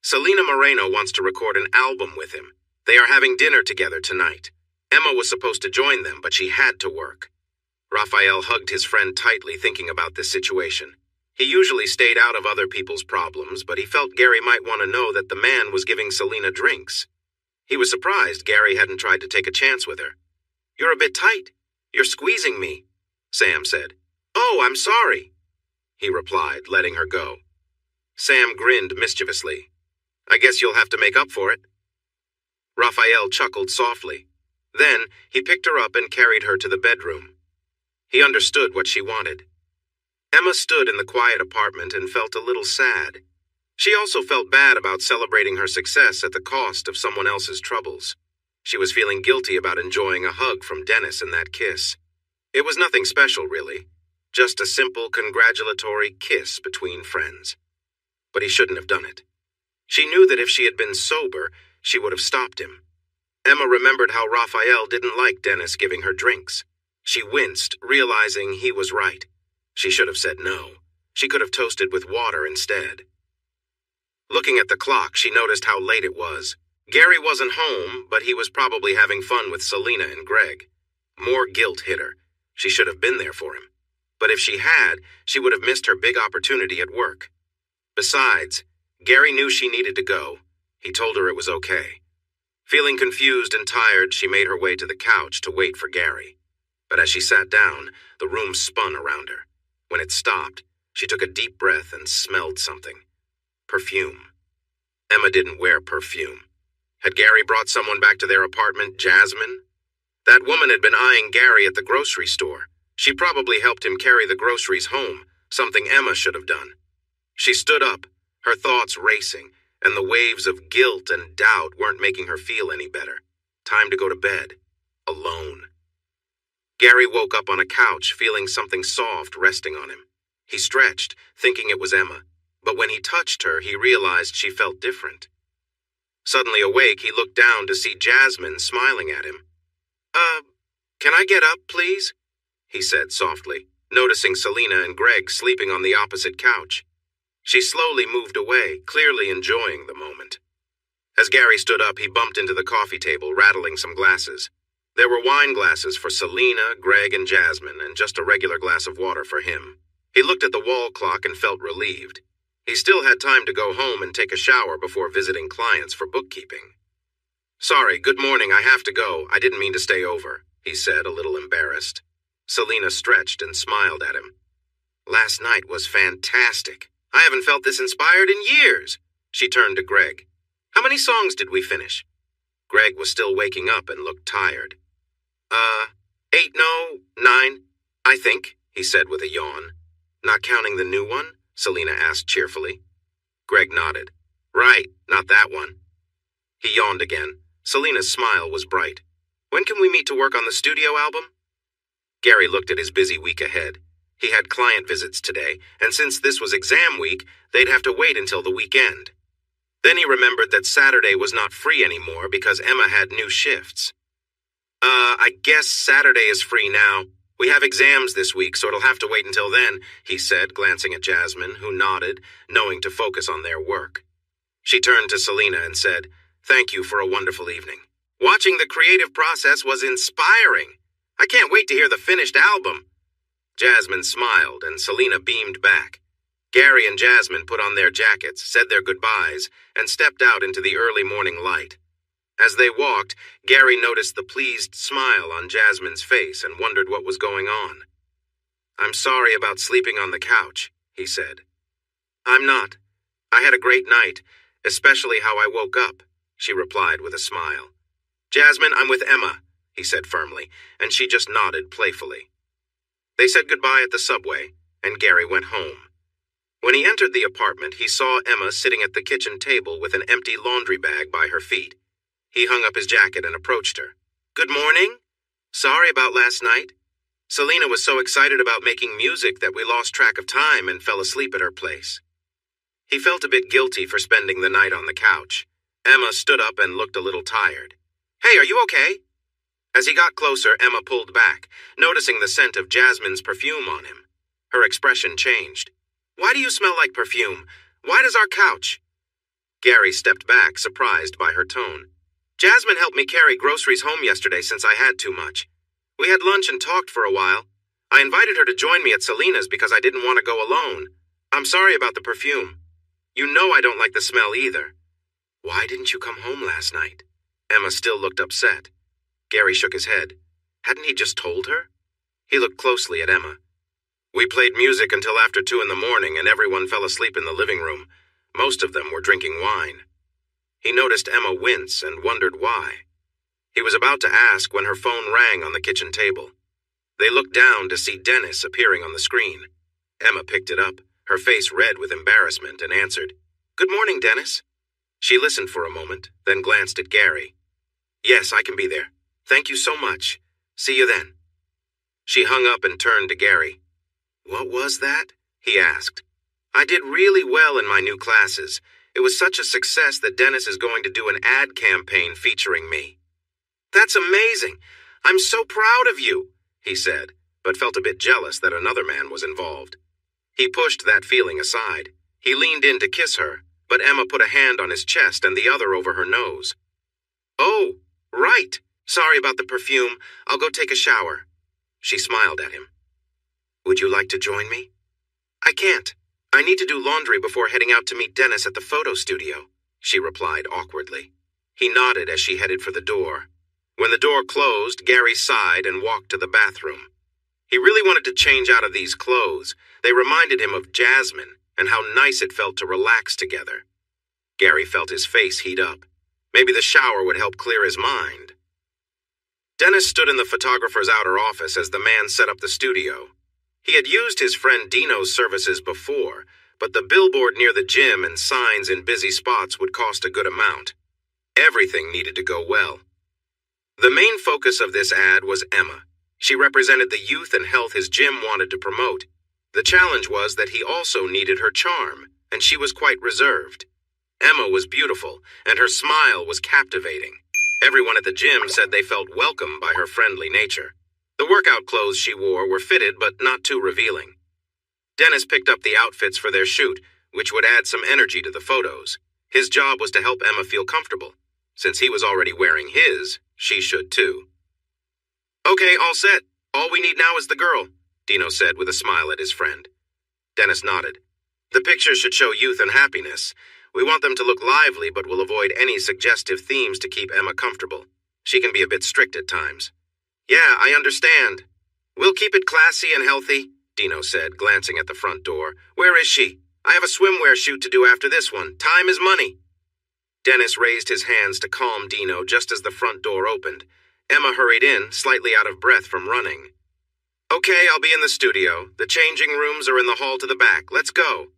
Selena Moreno wants to record an album with him. They are having dinner together tonight. Emma was supposed to join them, but she had to work. Raphael hugged his friend tightly, thinking about this situation. He usually stayed out of other people's problems, but he felt Gary might want to know that the man was giving Selena drinks. He was surprised Gary hadn't tried to take a chance with her. You're a bit tight. You're squeezing me, Sam said. Oh, I'm sorry, he replied, letting her go. Sam grinned mischievously. I guess you'll have to make up for it. Raphael chuckled softly. Then he picked her up and carried her to the bedroom. He understood what she wanted. Emma stood in the quiet apartment and felt a little sad. She also felt bad about celebrating her success at the cost of someone else's troubles. She was feeling guilty about enjoying a hug from Dennis and that kiss. It was nothing special, really. Just a simple congratulatory kiss between friends. But he shouldn't have done it. She knew that if she had been sober, she would have stopped him. Emma remembered how Raphael didn't like Dennis giving her drinks. She winced, realizing he was right. She should have said no. She could have toasted with water instead. Looking at the clock, she noticed how late it was. Gary wasn't home, but he was probably having fun with Selena and Greg. More guilt hit her. She should have been there for him. But if she had, she would have missed her big opportunity at work. Besides, Gary knew she needed to go. He told her it was okay. Feeling confused and tired, she made her way to the couch to wait for Gary. But as she sat down, the room spun around her. When it stopped, she took a deep breath and smelled something. Perfume. Emma didn't wear perfume. Had Gary brought someone back to their apartment, Jasmine? That woman had been eyeing Gary at the grocery store. She probably helped him carry the groceries home, something Emma should have done. She stood up, her thoughts racing, and the waves of guilt and doubt weren't making her feel any better. Time to go to bed. Alone. Gary woke up on a couch, feeling something soft resting on him. He stretched, thinking it was Emma, but when he touched her, he realized she felt different. Suddenly awake, he looked down to see Jasmine smiling at him. Can I get up, please? He said softly, noticing Selena and Greg sleeping on the opposite couch. She slowly moved away, clearly enjoying the moment. As Gary stood up, he bumped into the coffee table, rattling some glasses. There were wine glasses for Selena, Greg, and Jasmine, and just a regular glass of water for him. He looked at the wall clock and felt relieved. He still had time to go home and take a shower before visiting clients for bookkeeping. "Sorry, good morning, I have to go. I didn't mean to stay over," he said, a little embarrassed. Selena stretched and smiled at him. "Last night was fantastic. I haven't felt this inspired in years." She turned to Greg. "How many songs did we finish?" Greg was still waking up and looked tired. 8, no, 9, I think," he said with a yawn. "Not counting the new one?" Selena asked cheerfully. Greg nodded. "Right, not that one." He yawned again. Selena's smile was bright. "When can we meet to work on the studio album?" Gary looked at his busy week ahead. He had client visits today, and since this was exam week, they'd have to wait until the weekend. Then he remembered that Saturday was not free anymore because Emma had new shifts. I guess Saturday is free now. We have exams this week, so it'll have to wait until then," he said, glancing at Jasmine, who nodded, knowing to focus on their work. She turned to Selena and said, "Thank you for a wonderful evening. Watching the creative process was inspiring. I can't wait to hear the finished album." Jasmine smiled, and Selena beamed back. Gary and Jasmine put on their jackets, said their goodbyes, and stepped out into the early morning light. As they walked, Gary noticed the pleased smile on Jasmine's face and wondered what was going on. "I'm sorry about sleeping on the couch," he said. "I'm not. I had a great night, especially how I woke up," she replied with a smile. "Jasmine, I'm with Emma," he said firmly, and she just nodded playfully. They said goodbye at the subway, and Gary went home. When he entered the apartment, he saw Emma sitting at the kitchen table with an empty laundry bag by her feet. He hung up his jacket and approached her. "Good morning. Sorry about last night. Selena was so excited about making music that we lost track of time and fell asleep at her place." He felt a bit guilty for spending the night on the couch. Emma stood up and looked a little tired. "Hey, are you okay?" As he got closer, Emma pulled back, noticing the scent of Jasmine's perfume on him. Her expression changed. "Why do you smell like perfume? Why does our couch—" Gary stepped back, surprised by her tone. "Jasmine helped me carry groceries home yesterday since I had too much. We had lunch and talked for a while. I invited her to join me at Selena's because I didn't want to go alone. I'm sorry about the perfume. You know I don't like the smell either." "Why didn't you come home last night?" Emma still looked upset. Gary shook his head. Hadn't he just told her? He looked closely at Emma. "We played music until after 2 in the morning and everyone fell asleep in the living room. Most of them were drinking wine." He noticed Emma wince and wondered why. He was about to ask when her phone rang on the kitchen table. They looked down to see Dennis appearing on the screen. Emma picked it up, her face red with embarrassment, and answered, "Good morning, Dennis." She listened for a moment, then glanced at Gary. "Yes, I can be there. Thank you so much. See you then." She hung up and turned to Gary. "What was that?" he asked. "I did really well in my new classes. It was such a success that Dennis is going to do an ad campaign featuring me." "That's amazing. I'm so proud of you," he said, but felt a bit jealous that another man was involved. He pushed that feeling aside. He leaned in to kiss her, but Emma put a hand on his chest and the other over her nose. "Oh, right. Sorry about the perfume. I'll go take a shower." She smiled at him. "Would you like to join me?" "I can't. I need to do laundry before heading out to meet Dennis at the photo studio," she replied awkwardly. He nodded as she headed for the door. When the door closed, Gary sighed and walked to the bathroom. He really wanted to change out of these clothes. They reminded him of Jasmine and how nice it felt to relax together. Gary felt his face heat up. Maybe the shower would help clear his mind. Dennis stood in the photographer's outer office as the man set up the studio. He had used his friend Dino's services before, but the billboard near the gym and signs in busy spots would cost a good amount. Everything needed to go well. The main focus of this ad was Emma. She represented the youth and health his gym wanted to promote. The challenge was that he also needed her charm, and she was quite reserved. Emma was beautiful, and her smile was captivating. Everyone at the gym said they felt welcome by her friendly nature. The workout clothes she wore were fitted but not too revealing. Dennis picked up the outfits for their shoot, which would add some energy to the photos. His job was to help Emma feel comfortable. Since he was already wearing his, she should too. Okay, all set. All we need now is the girl, Dino said with a smile at his friend. Dennis nodded. The pictures should show youth and happiness. We want them to look lively, but we'll avoid any suggestive themes to keep Emma comfortable. She can be a bit strict at times. Yeah, I understand. We'll keep it classy and healthy, Dino said, glancing at the front door. Where is she? I have a swimwear shoot to do after this one. Time is money. Dennis raised his hands to calm Dino just as the front door opened. Emma hurried in, slightly out of breath from running. Okay, I'll be in the studio. The changing rooms are in the hall to the back. Let's go.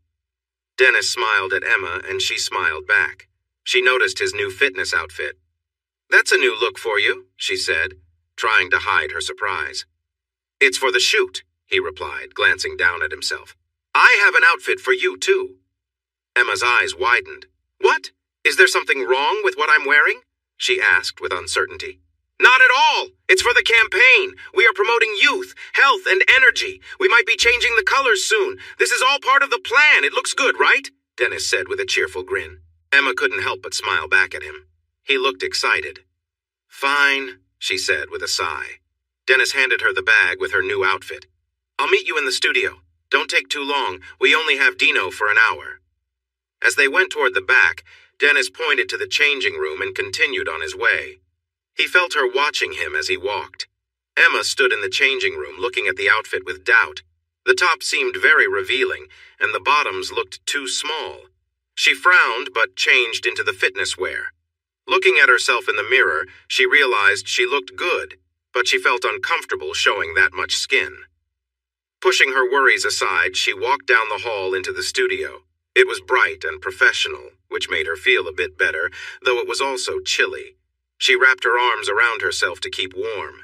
Dennis smiled at Emma, and she smiled back. She noticed his new fitness outfit. That's a new look for you, she said, trying to hide her surprise. It's for the shoot, he replied, glancing down at himself. I have an outfit for you, too. Emma's eyes widened. What? Is there something wrong with what I'm wearing? She asked with uncertainty. Not at all! It's for the campaign! We are promoting youth, health, and energy. We might be changing the colors soon. This is all part of the plan. It looks good, right? Dennis said with a cheerful grin. Emma couldn't help but smile back at him. He looked excited. Fine, she said with a sigh. Dennis handed her the bag with her new outfit. I'll meet you in the studio. Don't take too long. We only have Dino for an hour. As they went toward the back, Dennis pointed to the changing room and continued on his way. He felt her watching him as he walked. Emma stood in the changing room looking at the outfit with doubt. The top seemed very revealing, and the bottoms looked too small. She frowned but changed into the fitness wear. Looking at herself in the mirror, she realized she looked good, but she felt uncomfortable showing that much skin. Pushing her worries aside, she walked down the hall into the studio. It was bright and professional, which made her feel a bit better, though it was also chilly. She wrapped her arms around herself to keep warm.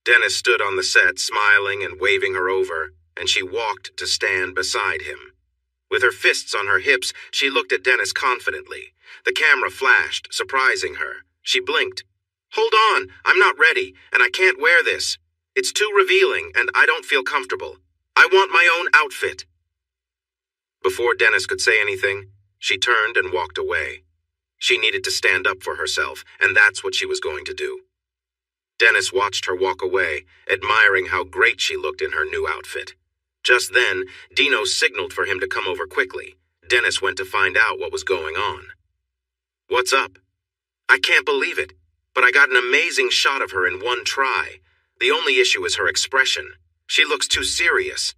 Dennis stood on the set, smiling and waving her over, and she walked to stand beside him. With her fists on her hips, she looked at Dennis confidently. The camera flashed, surprising her. She blinked. Hold on, I'm not ready, and I can't wear this. It's too revealing, and I don't feel comfortable. I want my own outfit. Before Dennis could say anything, she turned and walked away. She needed to stand up for herself, and that's what she was going to do. Dennis watched her walk away, admiring how great she looked in her new outfit. Just then, Dino signaled for him to come over quickly. Dennis went to find out what was going on. What's up? I can't believe it, but I got an amazing shot of her in one try. The only issue is her expression. She looks too serious.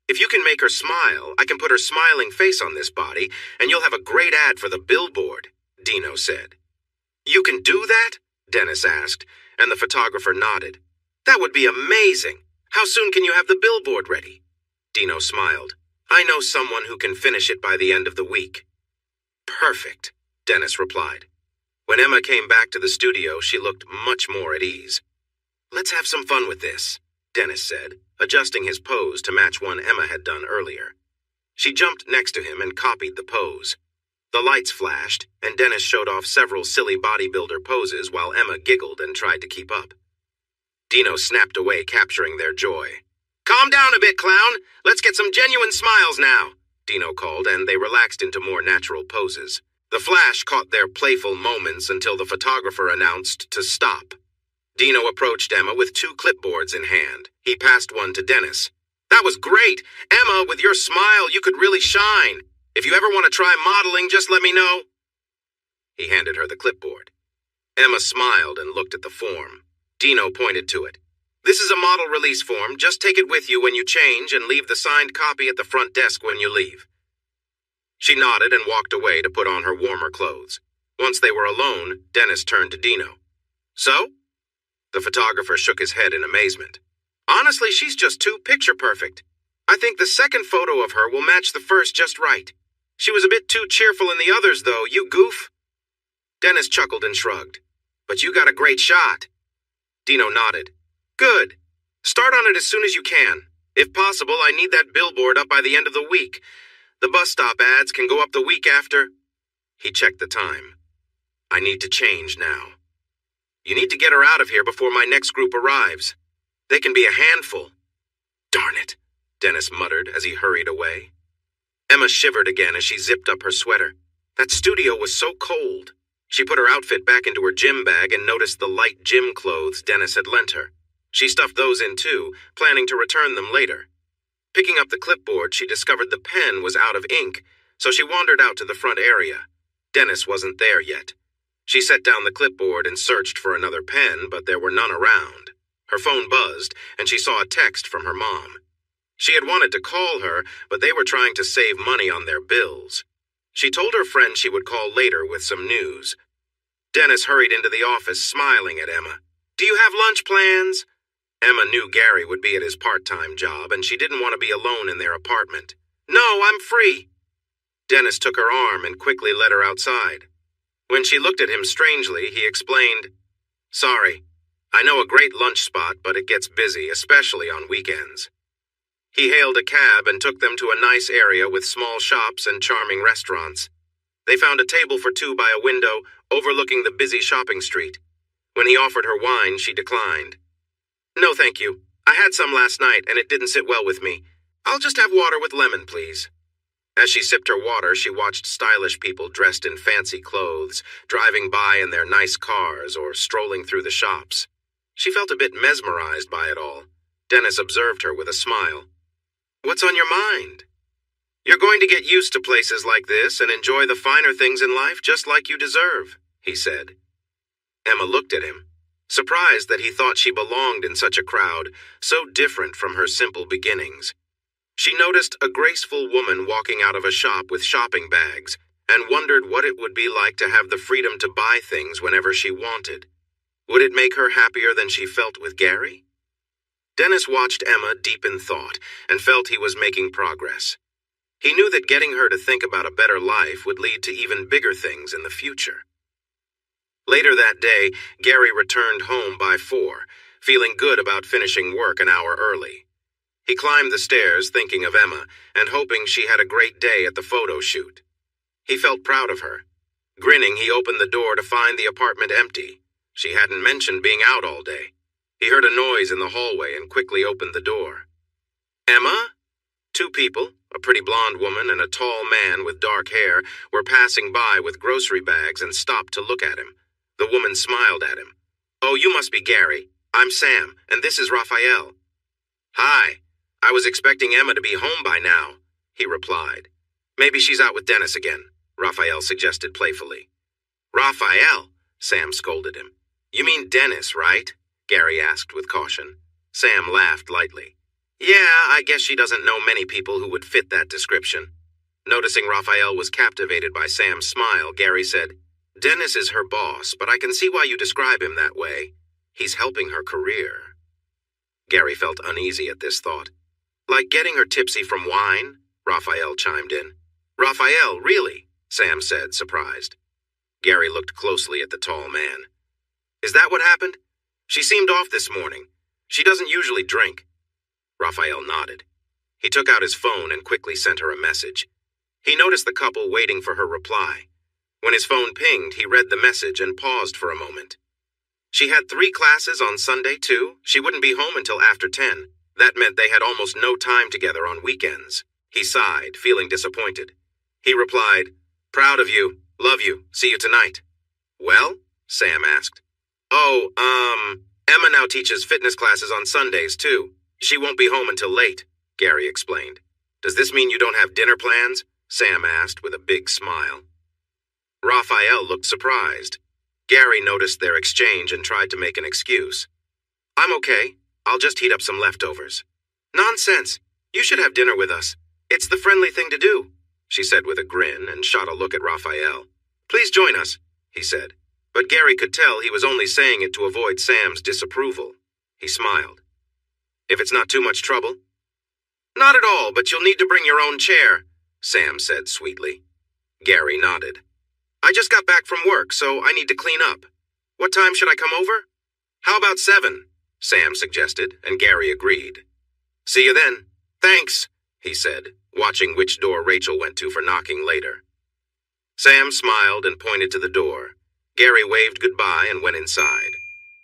If you can make her smile, I can put her smiling face on this body, and you'll have a great ad for the billboard, Dino said. You can do that? Dennis asked, and the photographer nodded. That would be amazing. How soon can you have the billboard ready? Dino smiled. I know someone who can finish it by the end of the week. Perfect, Dennis replied. When Emma came back to the studio, she looked much more at ease. Let's have some fun with this, Dennis said, adjusting his pose to match one Emma had done earlier. She jumped next to him and copied the pose. The lights flashed, and Dennis showed off several silly bodybuilder poses while Emma giggled and tried to keep up. Dino snapped away, capturing their joy. Calm down a bit, clown. Let's get some genuine smiles now, Dino called, and they relaxed into more natural poses. The flash caught their playful moments until the photographer announced to stop. Dino approached Emma with 2 clipboards in hand. He passed one to Dennis. That was great! Emma, with your smile, you could really shine. If you ever want to try modeling, just let me know. He handed her the clipboard. Emma smiled and looked at the form. Dino pointed to it. This is a model release form. Just take it with you when you change and leave the signed copy at the front desk when you leave. She nodded and walked away to put on her warmer clothes. Once they were alone, Dennis turned to Dino. So? The photographer shook his head in amazement. Honestly, she's just too picture perfect. I think the second photo of her will match the first just right. She was a bit too cheerful in the others, though, you goof. Dennis chuckled and shrugged. But you got a great shot. Dino nodded. Good. Start on it as soon as you can. If possible, I need that billboard up by the end of the week. The bus stop ads can go up the week after. He checked the time. I need to change now. You need to get her out of here before my next group arrives. They can be a handful. Darn it, Dennis muttered as he hurried away. Emma shivered again as she zipped up her sweater. That studio was so cold. She put her outfit back into her gym bag and noticed the light gym clothes Dennis had lent her. She stuffed those in too, planning to return them later. Picking up the clipboard, she discovered the pen was out of ink, so she wandered out to the front area. Dennis wasn't there yet. She set down the clipboard and searched for another pen, but there were none around. Her phone buzzed, and she saw a text from her mom. She had wanted to call her, but they were trying to save money on their bills. She told her friend she would call later with some news. Dennis hurried into the office, smiling at Emma. "Do you have lunch plans?" Emma knew Gary would be at his part-time job, and she didn't want to be alone in their apartment. "No, I'm free." Dennis took her arm and quickly led her outside. When she looked at him strangely, he explained, "Sorry, I know a great lunch spot, but it gets busy, especially on weekends." He hailed a cab and took them to a nice area with small shops and charming restaurants. They found a table for two by a window overlooking the busy shopping street. When he offered her wine, she declined. "No, thank you. I had some last night and it didn't sit well with me. I'll just have water with lemon, please." As she sipped her water, she watched stylish people dressed in fancy clothes, driving by in their nice cars or strolling through the shops. She felt a bit mesmerized by it all. Dennis observed her with a smile. "What's on your mind?" "You're going to get used to places like this and enjoy the finer things in life just like you deserve," he said. Emma looked at him, surprised that he thought she belonged in such a crowd, so different from her simple beginnings. She noticed a graceful woman walking out of a shop with shopping bags and wondered what it would be like to have the freedom to buy things whenever she wanted. Would it make her happier than she felt with Gary? Dennis watched Emma deep in thought and felt he was making progress. He knew that getting her to think about a better life would lead to even bigger things in the future. Later that day, Gary returned home by 4, feeling good about finishing work an hour early. He climbed the stairs thinking of Emma and hoping she had a great day at the photo shoot. He felt proud of her. Grinning, he opened the door to find the apartment empty. She hadn't mentioned being out all day. He heard a noise in the hallway and quickly opened the door. "Emma?" 2 people, a pretty blonde woman and a tall man with dark hair, were passing by with grocery bags and stopped to look at him. The woman smiled at him. "Oh, you must be Gary. I'm Sam, and this is Raphael." "Hi. I was expecting Emma to be home by now," he replied. "Maybe she's out with Dennis again," Raphael suggested playfully. "Raphael?" Sam scolded him. "You mean Dennis, right?" Gary asked with caution. Sam laughed lightly. "Yeah, I guess she doesn't know many people who would fit that description." Noticing Raphael was captivated by Sam's smile, Gary said, "Dennis is her boss, but I can see why you describe him that way. He's helping her career." Gary felt uneasy at this thought. "Like getting her tipsy from wine?" Raphael chimed in. "Raphael, really?" Sam said, surprised. Gary looked closely at the tall man. "Is that what happened? She seemed off this morning. She doesn't usually drink." Raphael nodded. He took out his phone and quickly sent her a message. He noticed the couple waiting for her reply. When his phone pinged, he read the message and paused for a moment. She had 3 classes on Sunday, too. She wouldn't be home until after 10. That meant they had almost no time together on weekends. He sighed, feeling disappointed. He replied, "Proud of you. Love you. See you tonight." "Well?" Sam asked. "Oh, Emma now teaches fitness classes on Sundays, too. She won't be home until late," Gary explained. "Does this mean you don't have dinner plans?" Sam asked with a big smile. Raphael looked surprised. Gary noticed their exchange and tried to make an excuse. "I'm okay. I'll just heat up some leftovers." "Nonsense. You should have dinner with us. It's the friendly thing to do," she said with a grin and shot a look at Raphael. "Please join us," he said. But Gary could tell he was only saying it to avoid Sam's disapproval. He smiled. "If it's not too much trouble?" "Not at all, but you'll need to bring your own chair," Sam said sweetly. Gary nodded. "I just got back from work, so I need to clean up. What time should I come over?" "How about 7?" Sam suggested, and Gary agreed. "See you then." "Thanks," he said, watching which door Rachel went to for knocking later. Sam smiled and pointed to the door. Gary waved goodbye and went inside.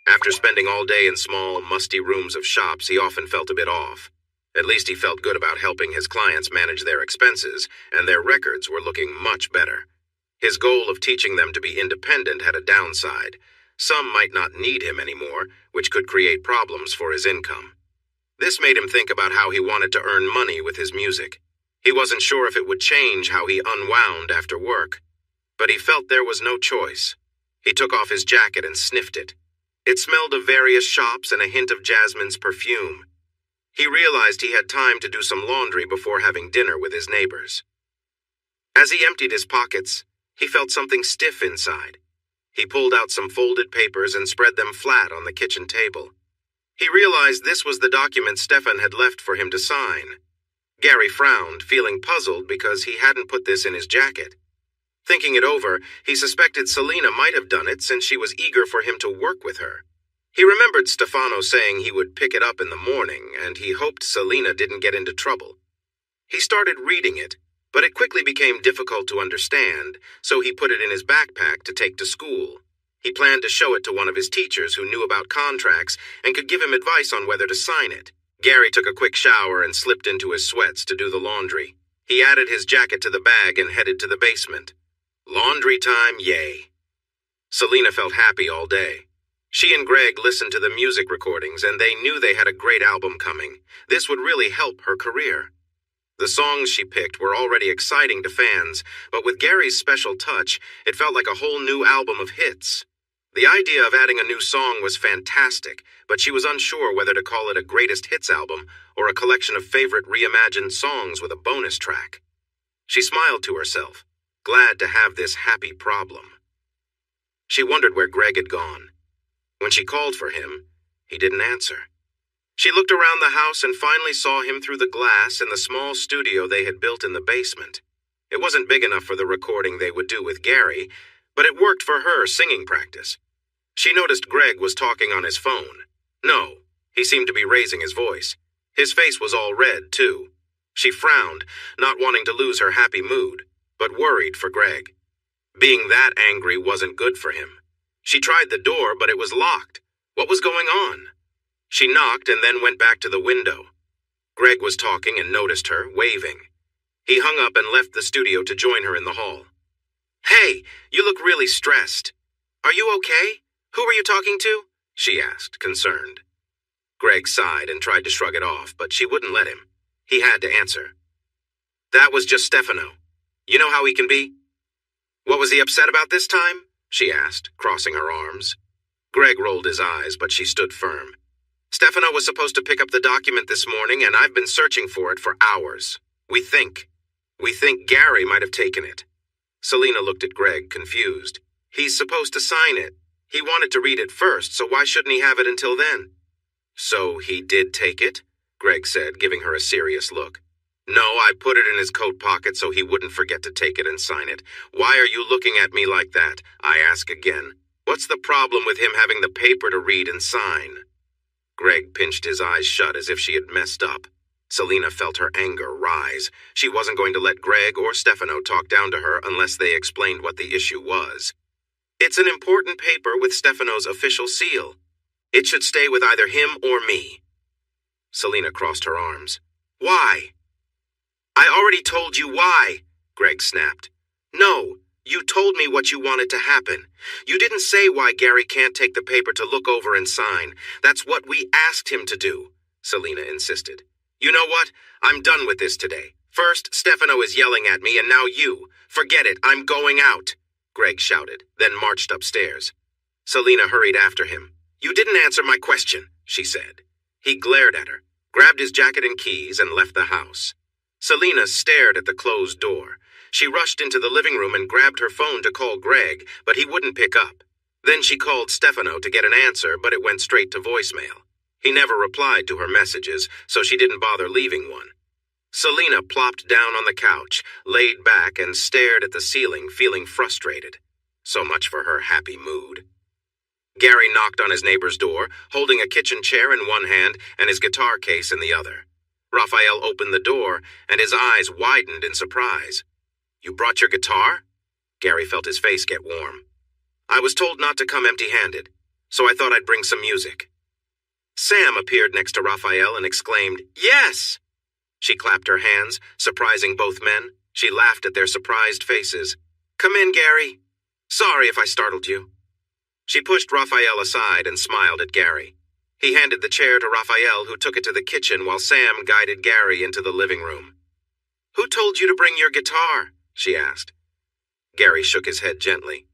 After spending all day in small, musty rooms of shops, he often felt a bit off. At least he felt good about helping his clients manage their expenses, and their records were looking much better. His goal of teaching them to be independent had a downside. Some might not need him anymore, which could create problems for his income. This made him think about how he wanted to earn money with his music. He wasn't sure if it would change how he unwound after work, but he felt there was no choice. He took off his jacket and sniffed it. It smelled of various shops and a hint of Jasmine's perfume. He realized he had time to do some laundry before having dinner with his neighbors. As he emptied his pockets, he felt something stiff inside. He pulled out some folded papers and spread them flat on the kitchen table. He realized this was the document Stefan had left for him to sign. Gary frowned, feeling puzzled because he hadn't put this in his jacket. Thinking it over, he suspected Selina might have done it since she was eager for him to work with her. He remembered Stefano saying he would pick it up in the morning, and he hoped Selina didn't get into trouble. He started reading it, but it quickly became difficult to understand, so he put it in his backpack to take to school. He planned to show it to one of his teachers who knew about contracts and could give him advice on whether to sign it. Gary took a quick shower and slipped into his sweats to do the laundry. He added his jacket to the bag and headed to the basement. Laundry time, yay. Selina felt happy all day. She and Greg listened to the music recordings, and they knew they had a great album coming. This would really help her career. The songs she picked were already exciting to fans, but with Gary's special touch, it felt like a whole new album of hits. The idea of adding a new song was fantastic, but she was unsure whether to call it a greatest hits album or a collection of favorite reimagined songs with a bonus track. She smiled to herself, glad to have this happy problem. She wondered where Greg had gone. When she called for him, he didn't answer. She looked around the house and finally saw him through the glass in the small studio they had built in the basement. It wasn't big enough for the recording they would do with Gary, but it worked for her singing practice. She noticed Greg was talking on his phone. No, he seemed to be raising his voice. His face was all red, too. She frowned, not wanting to lose her happy mood, but worried for Greg. Being that angry wasn't good for him. She tried the door, but it was locked. What was going on? She knocked and then went back to the window. Greg was talking and noticed her, waving. He hung up and left the studio to join her in the hall. "Hey, you look really stressed. Are you okay? Who were you talking to?" she asked, concerned. Greg sighed and tried to shrug it off, but she wouldn't let him. He had to answer. "That was just Stefano. You know how he can be?" "What was he upset about this time?" she asked, crossing her arms. Greg rolled his eyes, but she stood firm. "Stefano was supposed to pick up the document this morning, and I've been searching for it for hours. We think Gary might have taken it." Selina looked at Greg, confused. "He's supposed to sign it. He wanted to read it first, so why shouldn't he have it until then?" "So he did take it?" Greg said, giving her a serious look. "No, I put it in his coat pocket so he wouldn't forget to take it and sign it. Why are you looking at me like that? I ask again. What's the problem with him having the paper to read and sign?" Greg pinched his eyes shut as if she had messed up. Selina felt her anger rise. She wasn't going to let Greg or Stefano talk down to her unless they explained what the issue was. "It's an important paper with Stefano's official seal. It should stay with either him or me." Selina crossed her arms. "Why?" "I already told you why," Greg snapped. "No, you told me what you wanted to happen. You didn't say why Gary can't take the paper to look over and sign. That's what we asked him to do," Selina insisted. "You know what? I'm done with this today. First, Stefano is yelling at me, and now you. Forget it, I'm going out," Greg shouted, then marched upstairs. Selina hurried after him. "You didn't answer my question," she said. He glared at her, grabbed his jacket and keys, and left the house. Selina stared at the closed door. She rushed into the living room and grabbed her phone to call Greg, but he wouldn't pick up. Then she called Stefano to get an answer, but it went straight to voicemail. He never replied to her messages, so she didn't bother leaving one. Selina plopped down on the couch, laid back, and stared at the ceiling, feeling frustrated. So much for her happy mood. Gary knocked on his neighbor's door, holding a kitchen chair in one hand and his guitar case in the other. Raphael opened the door, and his eyes widened in surprise. "You brought your guitar?" Gary felt his face get warm. "I was told not to come empty-handed, so I thought I'd bring some music." Sam appeared next to Raphael and exclaimed, "Yes!" She clapped her hands, surprising both men. She laughed at their surprised faces. Come in, Gary. Sorry if I startled you. She pushed Raphael aside and smiled at Gary. He handed the chair to Raphael, who took it to the kitchen while Sam guided Gary into the living room. Who told you to bring your guitar? She asked. Gary shook his head gently.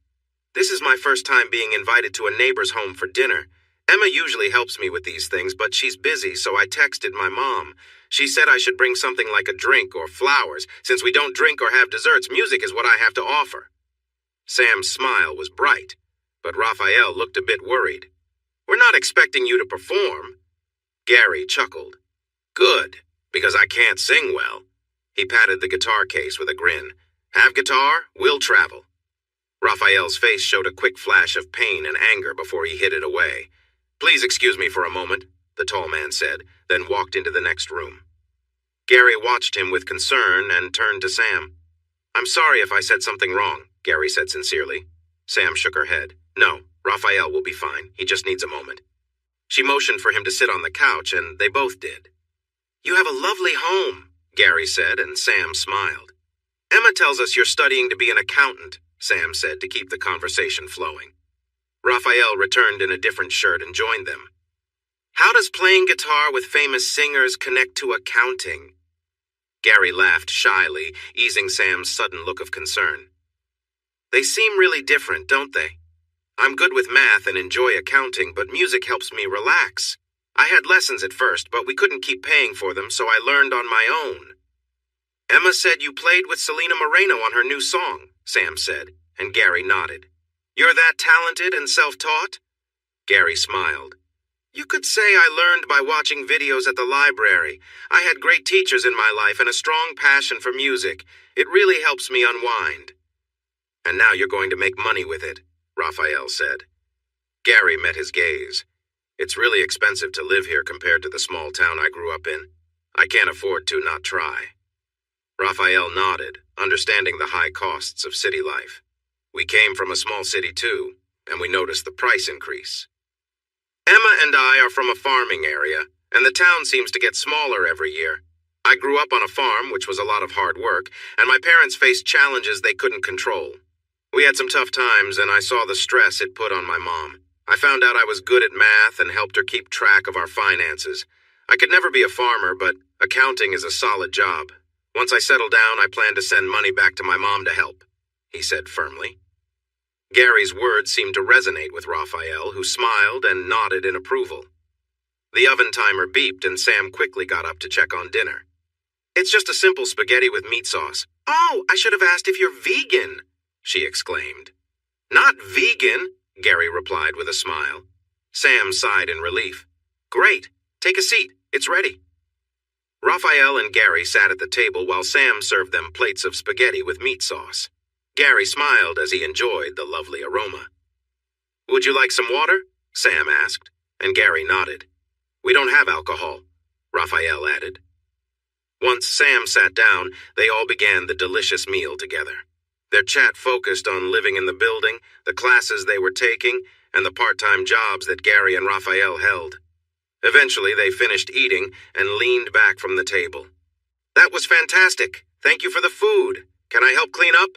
This is my first time being invited to a neighbor's home for dinner. Emma usually helps me with these things, but she's busy, so I texted my mom. She said I should bring something like a drink or flowers. Since we don't drink or have desserts, music is what I have to offer. Sam's smile was bright, but Raphael looked a bit worried. We're not expecting you to perform. Gary chuckled. Good, because I can't sing well. He patted the guitar case with a grin. Have guitar, we'll travel. Raphael's face showed a quick flash of pain and anger before he hid it away. Please excuse me for a moment, the tall man said, then walked into the next room. Gary watched him with concern and turned to Sam. I'm sorry if I said something wrong, Gary said sincerely. Sam shook her head. No, Raphael will be fine. He just needs a moment. She motioned for him to sit on the couch, and they both did. You have a lovely home, Gary said, and Sam smiled. Emma tells us you're studying to be an accountant, Sam said to keep the conversation flowing. Raphael returned in a different shirt and joined them. How does playing guitar with famous singers connect to accounting? Gary laughed shyly, easing Sam's sudden look of concern. They seem really different, don't they? I'm good with math and enjoy accounting, but music helps me relax. I had lessons at first, but we couldn't keep paying for them, so I learned on my own. Emma said you played with Selena Moreno on her new song, Sam said, and Gary nodded. You're that talented and self-taught? Gary smiled. You could say I learned by watching videos at the library. I had great teachers in my life and a strong passion for music. It really helps me unwind. And now you're going to make money with it, Raphael said. Gary met his gaze. It's really expensive to live here compared to the small town I grew up in. I can't afford to not try. Raphael nodded, understanding the high costs of city life. We came from a small city too, and we noticed the price increase. Emma and I are from a farming area, and the town seems to get smaller every year. I grew up on a farm, which was a lot of hard work, and my parents faced challenges they couldn't control. We had some tough times, and I saw the stress it put on my mom. I found out I was good at math and helped her keep track of our finances. I could never be a farmer, but accounting is a solid job. Once I settle down, I plan to send money back to my mom to help, he said firmly. Gary's words seemed to resonate with Raphael, who smiled and nodded in approval. The oven timer beeped and Sam quickly got up to check on dinner. It's just a simple spaghetti with meat sauce. Oh, I should have asked if you're vegan, she exclaimed. Not vegan, Gary replied with a smile. Sam sighed in relief. Great, take a seat, it's ready. Raphael and Gary sat at the table while Sam served them plates of spaghetti with meat sauce. Gary smiled as he enjoyed the lovely aroma. Would you like some water? Sam asked, and Gary nodded. We don't have alcohol, Raphael added. Once Sam sat down, they all began the delicious meal together. Their chat focused on living in the building, the classes they were taking, and the part-time jobs that Gary and Raphael held. Eventually, they finished eating and leaned back from the table. That was fantastic. Thank you for the food. Can I help clean up?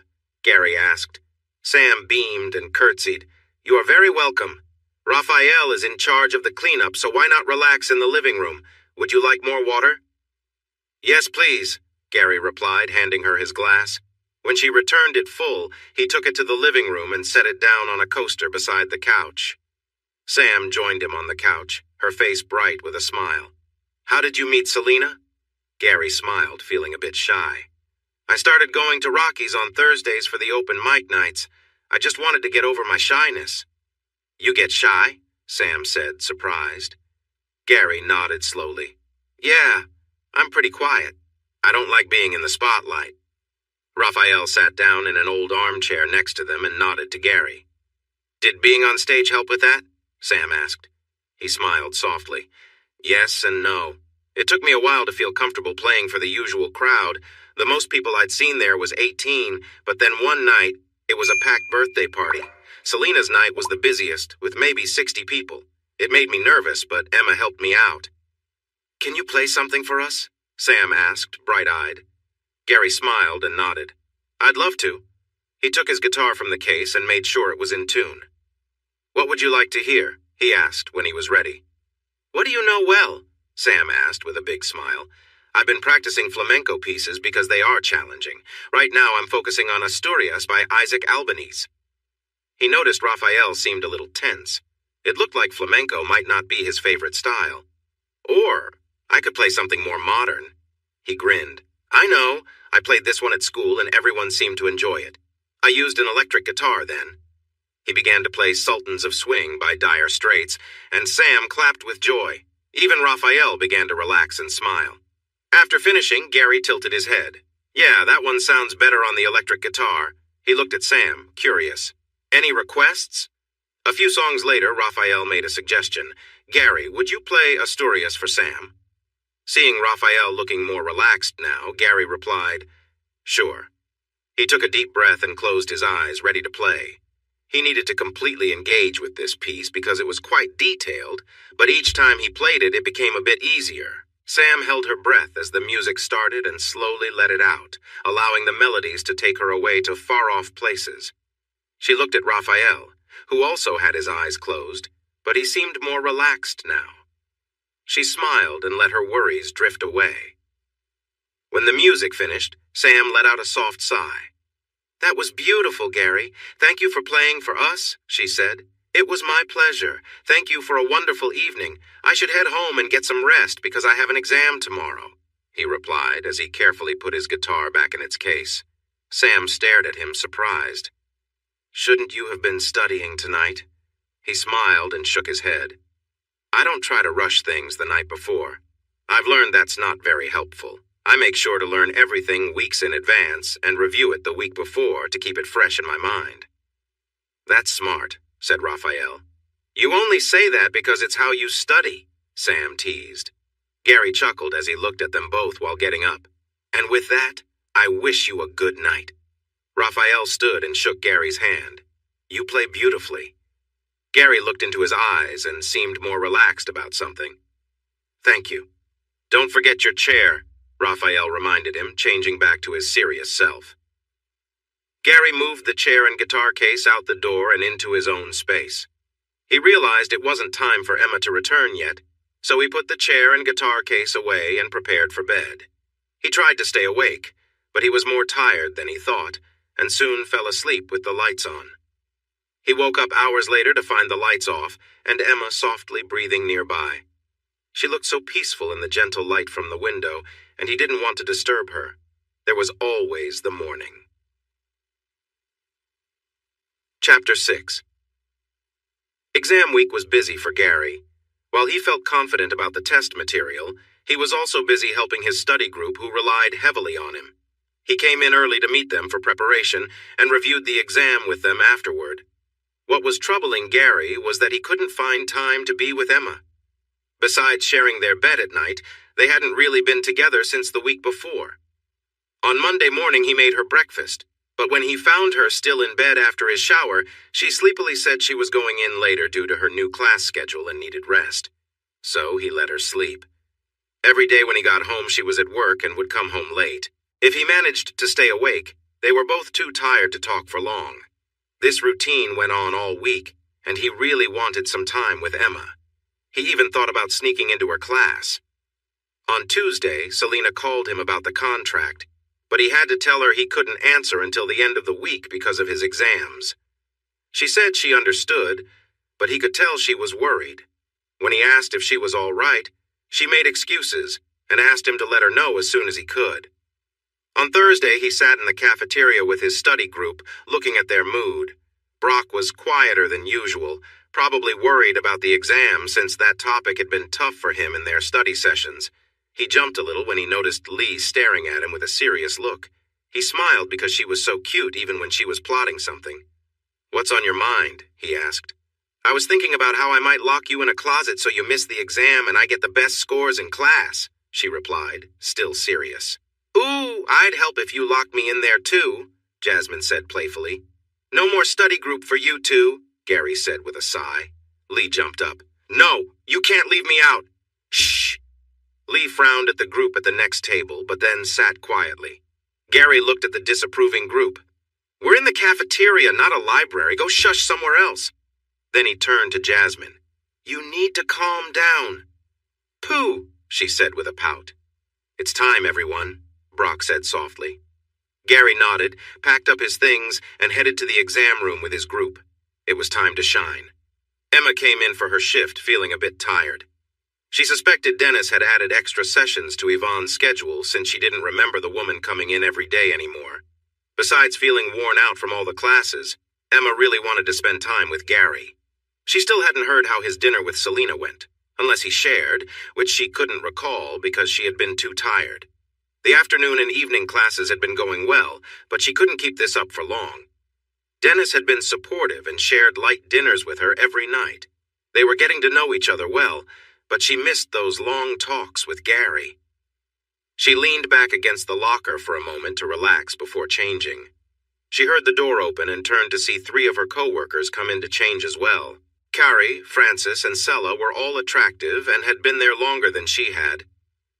Gary asked. Sam beamed and curtsied. You are very welcome. Raphael is in charge of the cleanup, so why not relax in the living room? Would you like more water? Yes, please, Gary replied, handing her his glass. When she returned it full, he took it to the living room and set it down on a coaster beside the couch. Sam joined him on the couch, her face bright with a smile. How did you meet Selena? Gary smiled, feeling a bit shy. I started going to Rocky's on Thursdays for the open mic nights. I just wanted to get over my shyness. You get shy? Sam said, surprised. Gary nodded slowly. Yeah, I'm pretty quiet. I don't like being in the spotlight. Raphael sat down in an old armchair next to them and nodded to Gary. Did being on stage help with that? Sam asked. He smiled softly. Yes and no. It took me a while to feel comfortable playing for the usual crowd. The most people I'd seen there was 18, but then one night, it was a packed birthday party. Selena's night was the busiest, with maybe 60 people. It made me nervous, but Emma helped me out. Can you play something for us? Sam asked, bright-eyed. Gary smiled and nodded. I'd love to. He took his guitar from the case and made sure it was in tune. "What would you like to hear?" he asked when he was ready. "What do you know well?" Sam asked with a big smile. "I've been practicing flamenco pieces because they are challenging. Right now I'm focusing on Asturias by Isaac Albeniz." He noticed Raphael seemed a little tense. It looked like flamenco might not be his favorite style. "Or I could play something more modern." He grinned. "I know. I played this one at school and everyone seemed to enjoy it. I used an electric guitar then." He began to play Sultans of Swing by Dire Straits, and Sam clapped with joy. Even Raphael began to relax and smile. After finishing, Gary tilted his head. "Yeah, that one sounds better on the electric guitar." He looked at Sam, curious. "Any requests?" A few songs later, Raphael made a suggestion. "Gary, would you play Asturias for Sam?" Seeing Raphael looking more relaxed now, Gary replied, "Sure." He took a deep breath and closed his eyes, ready to play. He needed to completely engage with this piece because it was quite detailed, but each time he played it, it became a bit easier. Sam held her breath as the music started and slowly let it out, allowing the melodies to take her away to far-off places. She looked at Raphael, who also had his eyes closed, but he seemed more relaxed now. She smiled and let her worries drift away. When the music finished, Sam let out a soft sigh. "That was beautiful, Gary. Thank you for playing for us," she said. "It was my pleasure. Thank you for a wonderful evening. I should head home and get some rest because I have an exam tomorrow," he replied as he carefully put his guitar back in its case. Sam stared at him, surprised. "Shouldn't you have been studying tonight?" He smiled and shook his head. "I don't try to rush things the night before. I've learned that's not very helpful. I make sure to learn everything weeks in advance and review it the week before to keep it fresh in my mind." "That's smart," said Raphael. "You only say that because it's how you study," Sam teased. Gary chuckled as he looked at them both while getting up. "And with that, I wish you a good night." Raphael stood and shook Gary's hand. "You play beautifully." Gary looked into his eyes and seemed more relaxed about something. "Thank you. Don't forget your chair," Raphael reminded him, changing back to his serious self. Gary moved the chair and guitar case out the door and into his own space. He realized it wasn't time for Emma to return yet, so he put the chair and guitar case away and prepared for bed. He tried to stay awake, but he was more tired than he thought, and soon fell asleep with the lights on. He woke up hours later to find the lights off and Emma softly breathing nearby. She looked so peaceful in the gentle light from the window, and he didn't want to disturb her. There was always the morning. Chapter 6. Exam week was busy for Gary. While he felt confident about the test material, he was also busy helping his study group who relied heavily on him. He came in early to meet them for preparation and reviewed the exam with them afterward. What was troubling Gary was that he couldn't find time to be with Emma. Besides sharing their bed at night, they hadn't really been together since the week before. On Monday morning he made her breakfast, but when he found her still in bed after his shower, she sleepily said she was going in later due to her new class schedule and needed rest. So he let her sleep. Every day when he got home she was at work and would come home late. If he managed to stay awake, they were both too tired to talk for long. This routine went on all week, and he really wanted some time with Emma. He even thought about sneaking into her class. On Tuesday, Selena called him about the contract, but he had to tell her he couldn't answer until the end of the week because of his exams. She said she understood, but he could tell she was worried. When he asked if she was all right, she made excuses and asked him to let her know as soon as he could. On Thursday, he sat in the cafeteria with his study group, looking at their mood. Brock was quieter than usual, probably worried about the exam since that topic had been tough for him in their study sessions. He jumped a little when he noticed Lee staring at him with a serious look. He smiled because she was so cute even when she was plotting something. "What's on your mind?" he asked. "I was thinking about how I might lock you in a closet so you miss the exam and I get the best scores in class," she replied, still serious. "Ooh, I'd help if you locked me in there too," Jasmine said playfully. "No more study group for you two," Gary said with a sigh. Lee jumped up. "No, you can't leave me out." "Shh." Lee frowned at the group at the next table, but then sat quietly. Gary looked at the disapproving group. We're in the cafeteria, not a library. Go shush somewhere else. Then he turned to Jasmine. You need to calm down. Pooh, she said with a pout. It's time, everyone, Brock said softly. Gary nodded, packed up his things, and headed to the exam room with his group. It was time to shine. Emma came in for her shift, feeling a bit tired. She suspected Dennis had added extra sessions to Yvonne's schedule since she didn't remember the woman coming in every day anymore. Besides feeling worn out from all the classes, Emma really wanted to spend time with Gary. She still hadn't heard how his dinner with Selena went, unless he shared, which she couldn't recall because she had been too tired. The afternoon and evening classes had been going well, but she couldn't keep this up for long. Dennis had been supportive and shared light dinners with her every night. They were getting to know each other well, but she missed those long talks with Gary. She leaned back against the locker for a moment to relax before changing. She heard the door open and turned to see 3 of her co-workers come in to change as well. Carrie, Frances, and Sella were all attractive and had been there longer than she had,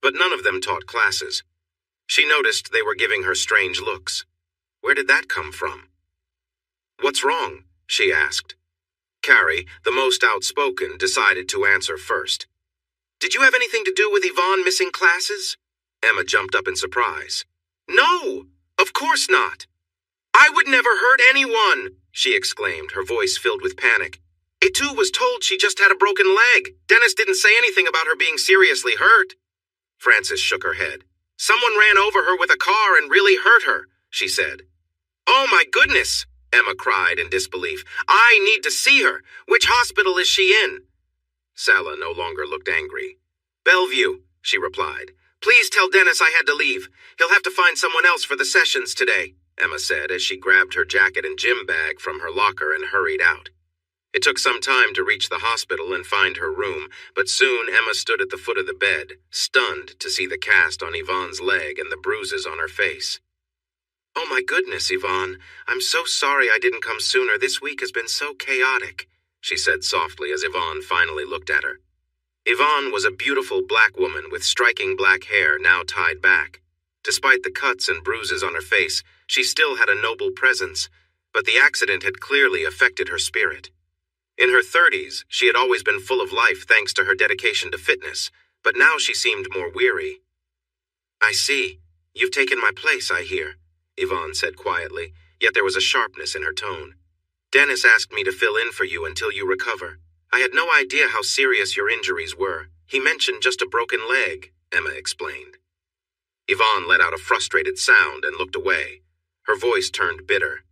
but none of them taught classes. She noticed they were giving her strange looks. Where did that come from? What's wrong? She asked. Carrie, the most outspoken, decided to answer first. Did you have anything to do with Yvonne missing classes? Emma jumped up in surprise. No, of course not. I would never hurt anyone, she exclaimed, her voice filled with panic. Etu was told she just had a broken leg. Dennis didn't say anything about her being seriously hurt. Frances shook her head. Someone ran over her with a car and really hurt her, she said. Oh my goodness, Emma cried in disbelief. I need to see her. Which hospital is she in? Sala no longer looked angry. Bellevue, she replied. Please tell Dennis I had to leave. He'll have to find someone else for the sessions today, Emma said as she grabbed her jacket and gym bag from her locker and hurried out. It took some time to reach the hospital and find her room, but soon Emma stood at the foot of the bed, stunned to see the cast on Yvonne's leg and the bruises on her face. Oh my goodness, Yvonne. I'm so sorry I didn't come sooner. This week has been so chaotic, she said softly as Yvonne finally looked at her. Yvonne was a beautiful black woman with striking black hair now tied back. Despite the cuts and bruises on her face, she still had a noble presence, but the accident had clearly affected her spirit. In her 30s, she had always been full of life thanks to her dedication to fitness, but now she seemed more weary. I see. You've taken my place, I hear, Yvonne said quietly, yet there was a sharpness in her tone. Dennis asked me to fill in for you until you recover. I had no idea how serious your injuries were. He mentioned just a broken leg, Emma explained. Yvonne let out a frustrated sound and looked away. Her voice turned bitter.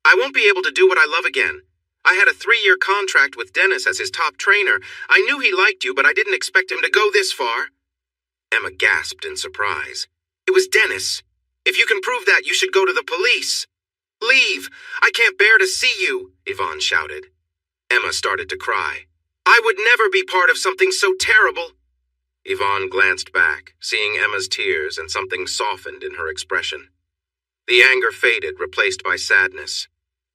I won't be able to do what I love again. I had a 3-year contract with Dennis as his top trainer. I knew he liked you, but I didn't expect him to go this far. Emma gasped in surprise. It was Dennis. If you can prove that, you should go to the police. Leave! I can't bear to see you, Yvonne shouted. Emma started to cry. I would never be part of something so terrible. Yvonne glanced back, seeing Emma's tears, and something softened in her expression. The anger faded, replaced by sadness.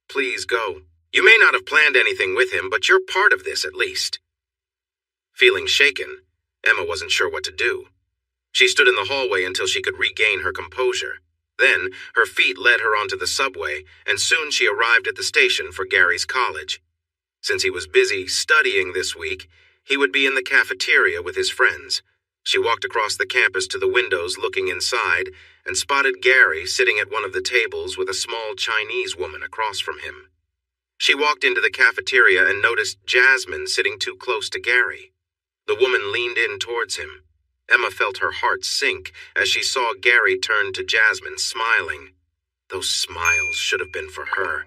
Please go. You may not have planned anything with him, but you're part of this at least. Feeling shaken, Emma wasn't sure what to do. She stood in the hallway until she could regain her composure. Then, her feet led her onto the subway, and soon she arrived at the station for Gary's college. Since he was busy studying this week, he would be in the cafeteria with his friends. She walked across the campus to the windows looking inside, and spotted Gary sitting at one of the tables with a small Chinese woman across from him. She walked into the cafeteria and noticed Jasmine sitting too close to Gary. The woman leaned in towards him. Emma felt her heart sink as she saw Gary turn to Jasmine, smiling. Those smiles should have been for her.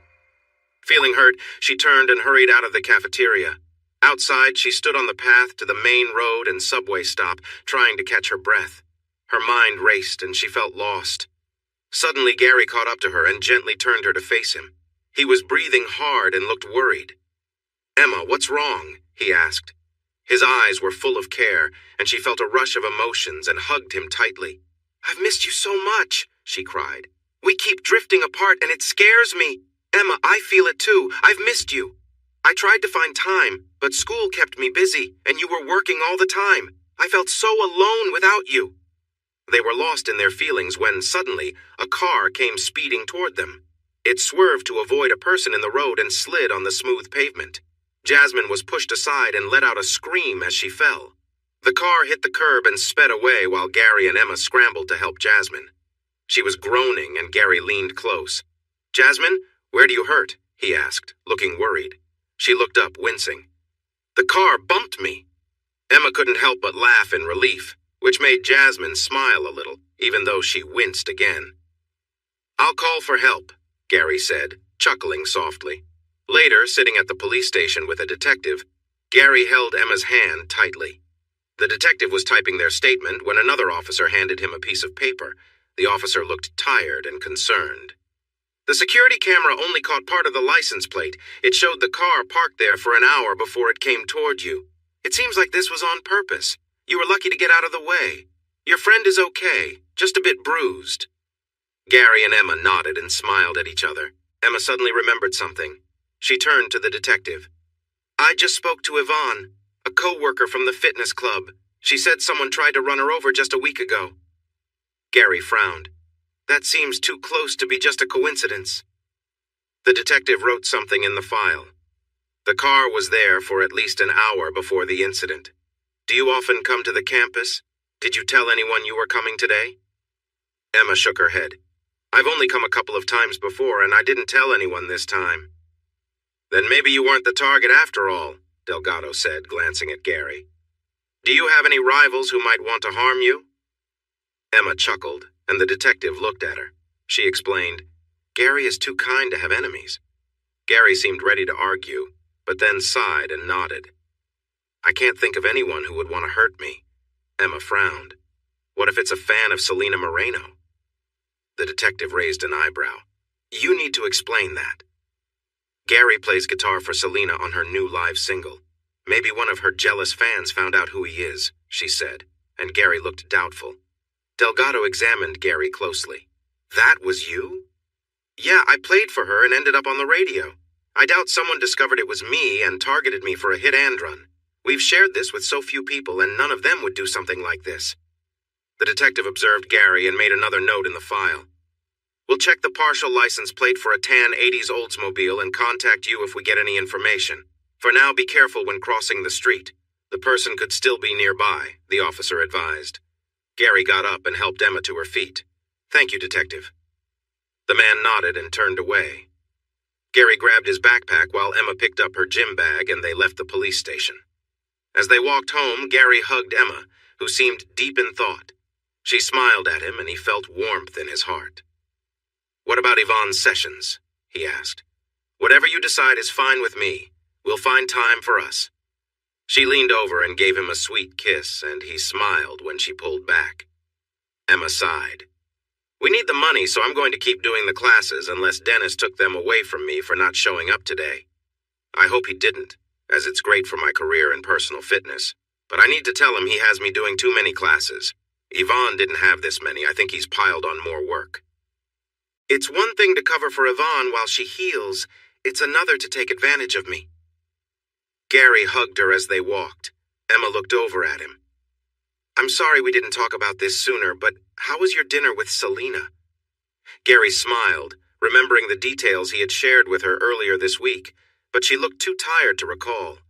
Feeling hurt, she turned and hurried out of the cafeteria. Outside, she stood on the path to the main road and subway stop, trying to catch her breath. Her mind raced and she felt lost. Suddenly, Gary caught up to her and gently turned her to face him. He was breathing hard and looked worried. Emma, what's wrong? He asked. His eyes were full of care, and she felt a rush of emotions and hugged him tightly. I've missed you so much, she cried. We keep drifting apart and it scares me. Emma, I feel it too. I've missed you. I tried to find time, but school kept me busy, and you were working all the time. I felt so alone without you. They were lost in their feelings when, suddenly, a car came speeding toward them. It swerved to avoid a person in the road and slid on the smooth pavement. Jasmine was pushed aside and let out a scream as she fell. The car hit the curb and sped away while Gary and Emma scrambled to help Jasmine. She was groaning and Gary leaned close. "Jasmine, where do you hurt?" he asked, looking worried. She looked up, wincing. "The car bumped me." Emma couldn't help but laugh in relief, which made Jasmine smile a little, even though she winced again. "I'll call for help," Gary said, chuckling softly. Later, sitting at the police station with a detective, Gary held Emma's hand tightly. The detective was typing their statement when another officer handed him a piece of paper. The officer looked tired and concerned. "The security camera only caught part of the license plate. It showed the car parked there for an hour before it came toward you. It seems like this was on purpose. You were lucky to get out of the way. Your friend is okay, just a bit bruised." Gary and Emma nodded and smiled at each other. Emma suddenly remembered something. She turned to the detective. "I just spoke to Yvonne, a co-worker from the fitness club. She said someone tried to run her over just a week ago." Gary frowned. "That seems too close to be just a coincidence." The detective wrote something in the file. "The car was there for at least an hour before the incident. Do you often come to the campus? Did you tell anyone you were coming today?" Emma shook her head. "I've only come a couple of times before, and I didn't tell anyone this time." "Then maybe you weren't the target after all," Delgado said, glancing at Gary. "Do you have any rivals who might want to harm you?" Emma chuckled, and the detective looked at her. She explained, "Gary is too kind to have enemies." Gary seemed ready to argue, but then sighed and nodded. "I can't think of anyone who would want to hurt me." Emma frowned. "What if it's a fan of Selena Moreno?" The detective raised an eyebrow. "You need to explain that." "Gary plays guitar for Selena on her new live single. Maybe one of her jealous fans found out who he is," she said, and Gary looked doubtful. Delgado examined Gary closely. "That was you?" "Yeah, I played for her and ended up on the radio. I doubt someone discovered it was me and targeted me for a hit and run. We've shared this with so few people, and none of them would do something like this." The detective observed Gary and made another note in the file. "We'll check the partial license plate for a tan 80s Oldsmobile and contact you if we get any information. For now, be careful when crossing the street. The person could still be nearby," the officer advised. Gary got up and helped Emma to her feet. "Thank you, Detective." The man nodded and turned away. Gary grabbed his backpack while Emma picked up her gym bag and they left the police station. As they walked home, Gary hugged Emma, who seemed deep in thought. She smiled at him and he felt warmth in his heart. "What about Yvonne Sessions?" he asked. "Whatever you decide is fine with me. We'll find time for us." She leaned over and gave him a sweet kiss, and he smiled when she pulled back. Emma sighed. "We need the money, so I'm going to keep doing the classes unless Dennis took them away from me for not showing up today. I hope he didn't, as it's great for my career in personal fitness. But I need to tell him he has me doing too many classes. Yvonne didn't have this many. I think he's piled on more work." "It's one thing to cover for Yvonne while she heals. It's another to take advantage of me." Gary hugged her as they walked. Emma looked over at him. "I'm sorry we didn't talk about this sooner, but how was your dinner with Selena?" Gary smiled, remembering the details he had shared with her earlier this week, but she looked too tired to recall.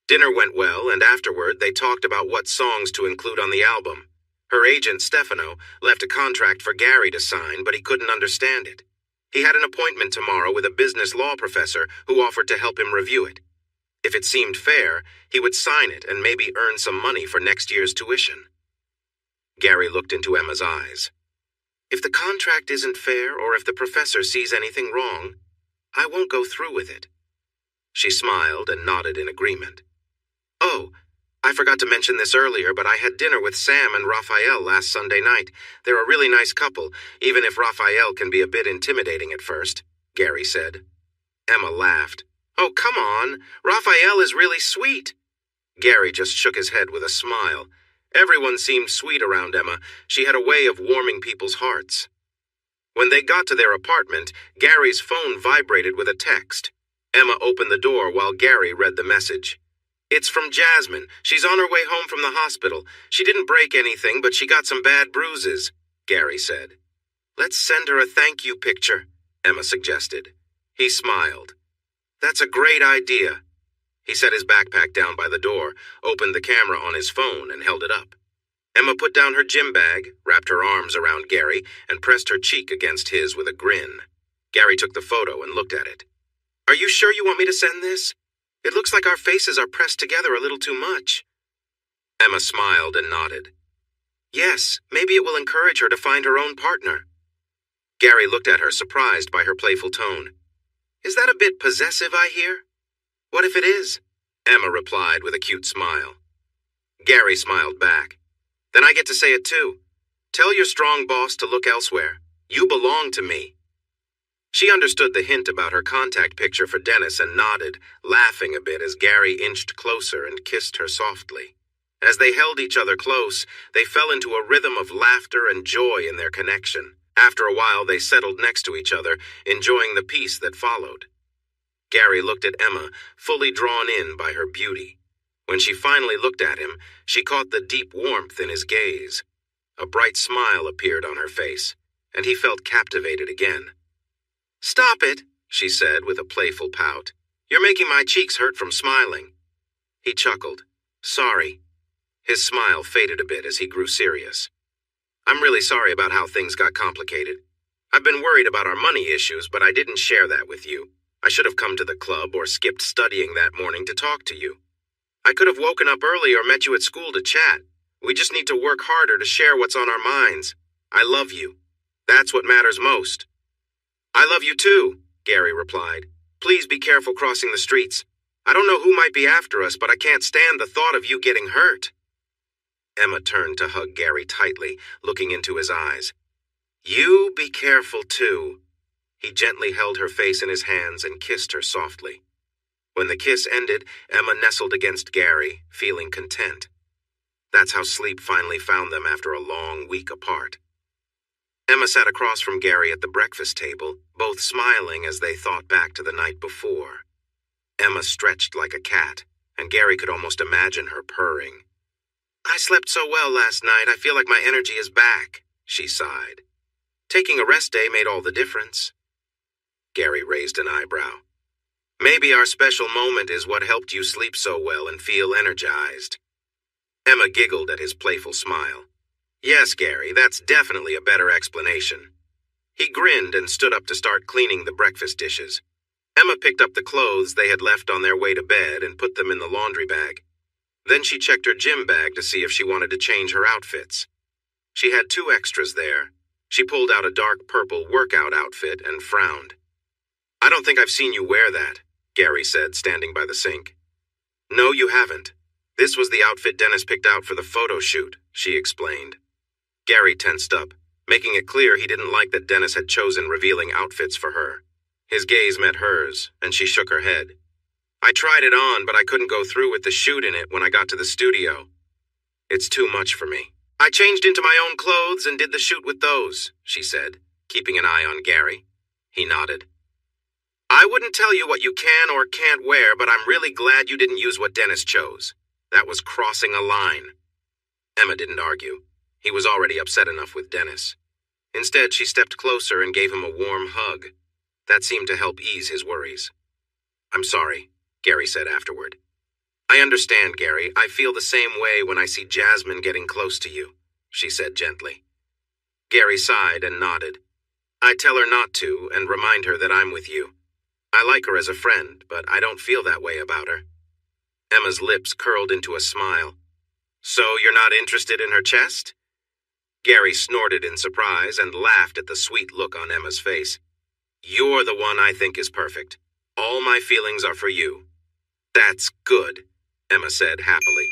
Dinner went well, and afterward they talked about what songs to include on the album. Her agent, Stefano, left a contract for Gary to sign, but he couldn't understand it. He had an appointment tomorrow with a business law professor who offered to help him review it. If it seemed fair, he would sign it and maybe earn some money for next year's tuition. Gary looked into Emma's eyes. "If the contract isn't fair or if the professor sees anything wrong, I won't go through with it." She smiled and nodded in agreement. "Oh, I forgot to mention this earlier, but I had dinner with Sam and Raphael last Sunday night. They're a really nice couple, even if Raphael can be a bit intimidating at first," Gary said. Emma laughed. "Oh, come on. Raphael is really sweet." Gary just shook his head with a smile. Everyone seemed sweet around Emma. She had a way of warming people's hearts. When they got to their apartment, Gary's phone vibrated with a text. Emma opened the door while Gary read the message. "It's from Jasmine. She's on her way home from the hospital. She didn't break anything, but she got some bad bruises," Gary said. "Let's send her a thank you picture." Emma suggested. He smiled. That's a great idea. He set his backpack down by the door, opened the camera on his phone, and held it up. Emma put down her gym bag, wrapped her arms around Gary, and pressed her cheek against his with a grin. Gary took the photo and looked at it. Are you sure you want me to send this? It looks like our faces are pressed together a little too much. Emma smiled and nodded. Yes, maybe it will encourage her to find her own partner. Gary looked at her, surprised by her playful tone. Is that a bit possessive, I hear? What if it is? Emma replied with a cute smile. Gary smiled back. Then I get to say it too. Tell your strong boss to look elsewhere. You belong to me. She understood the hint about her contact picture for Dennis and nodded, laughing a bit as Gary inched closer and kissed her softly. As they held each other close, they fell into a rhythm of laughter and joy in their connection. After a while, they settled next to each other, enjoying the peace that followed. Gary looked at Emma, fully drawn in by her beauty. When she finally looked at him, she caught the deep warmth in his gaze. A bright smile appeared on her face, and he felt captivated again. Stop it, she said with a playful pout. You're making my cheeks hurt from smiling. He chuckled. Sorry. His smile faded a bit as he grew serious. I'm really sorry about how things got complicated. I've been worried about our money issues, but I didn't share that with you. I should have come to the club or skipped studying that morning to talk to you. I could have woken up early or met you at school to chat. We just need to work harder to share what's on our minds. I love you. That's what matters most. I love you too, Gary replied. Please be careful crossing the streets. I don't know who might be after us, but I can't stand the thought of you getting hurt. Emma turned to hug Gary tightly, looking into his eyes. You be careful too. He gently held her face in his hands and kissed her softly. When the kiss ended, Emma nestled against Gary, feeling content. That's how sleep finally found them after a long week apart. Emma sat across from Gary at the breakfast table, both smiling as they thought back to the night before. Emma stretched like a cat, and Gary could almost imagine her purring. I slept so well last night, I feel like my energy is back, she sighed. Taking a rest day made all the difference. Gary raised an eyebrow. Maybe our special moment is what helped you sleep so well and feel energized. Emma giggled at his playful smile. Yes, Gary, that's definitely a better explanation. He grinned and stood up to start cleaning the breakfast dishes. Emma picked up the clothes they had left on their way to bed and put them in the laundry bag. Then she checked her gym bag to see if she wanted to change her outfits. She had 2 extras there. She pulled out a dark purple workout outfit and frowned. I don't think I've seen you wear that, Gary said, standing by the sink. No, you haven't. This was the outfit Dennis picked out for the photo shoot, she explained. Gary tensed up, making it clear he didn't like that Dennis had chosen revealing outfits for her. His gaze met hers, and she shook her head. I tried it on, but I couldn't go through with the shoot in it when I got to the studio. It's too much for me. I changed into my own clothes and did the shoot with those, she said, keeping an eye on Gary. He nodded. I wouldn't tell you what you can or can't wear, but I'm really glad you didn't use what Dennis chose. That was crossing a line. Emma didn't argue. He was already upset enough with Dennis. Instead, she stepped closer and gave him a warm hug. That seemed to help ease his worries. I'm sorry, Gary said afterward. I understand, Gary. I feel the same way when I see Jasmine getting close to you, she said gently. Gary sighed and nodded. I tell her not to and remind her that I'm with you. I like her as a friend, but I don't feel that way about her. Emma's lips curled into a smile. So you're not interested in her chest? Gary snorted in surprise and laughed at the sweet look on Emma's face. You're the one I think is perfect. All my feelings are for you. That's good, Emma said happily.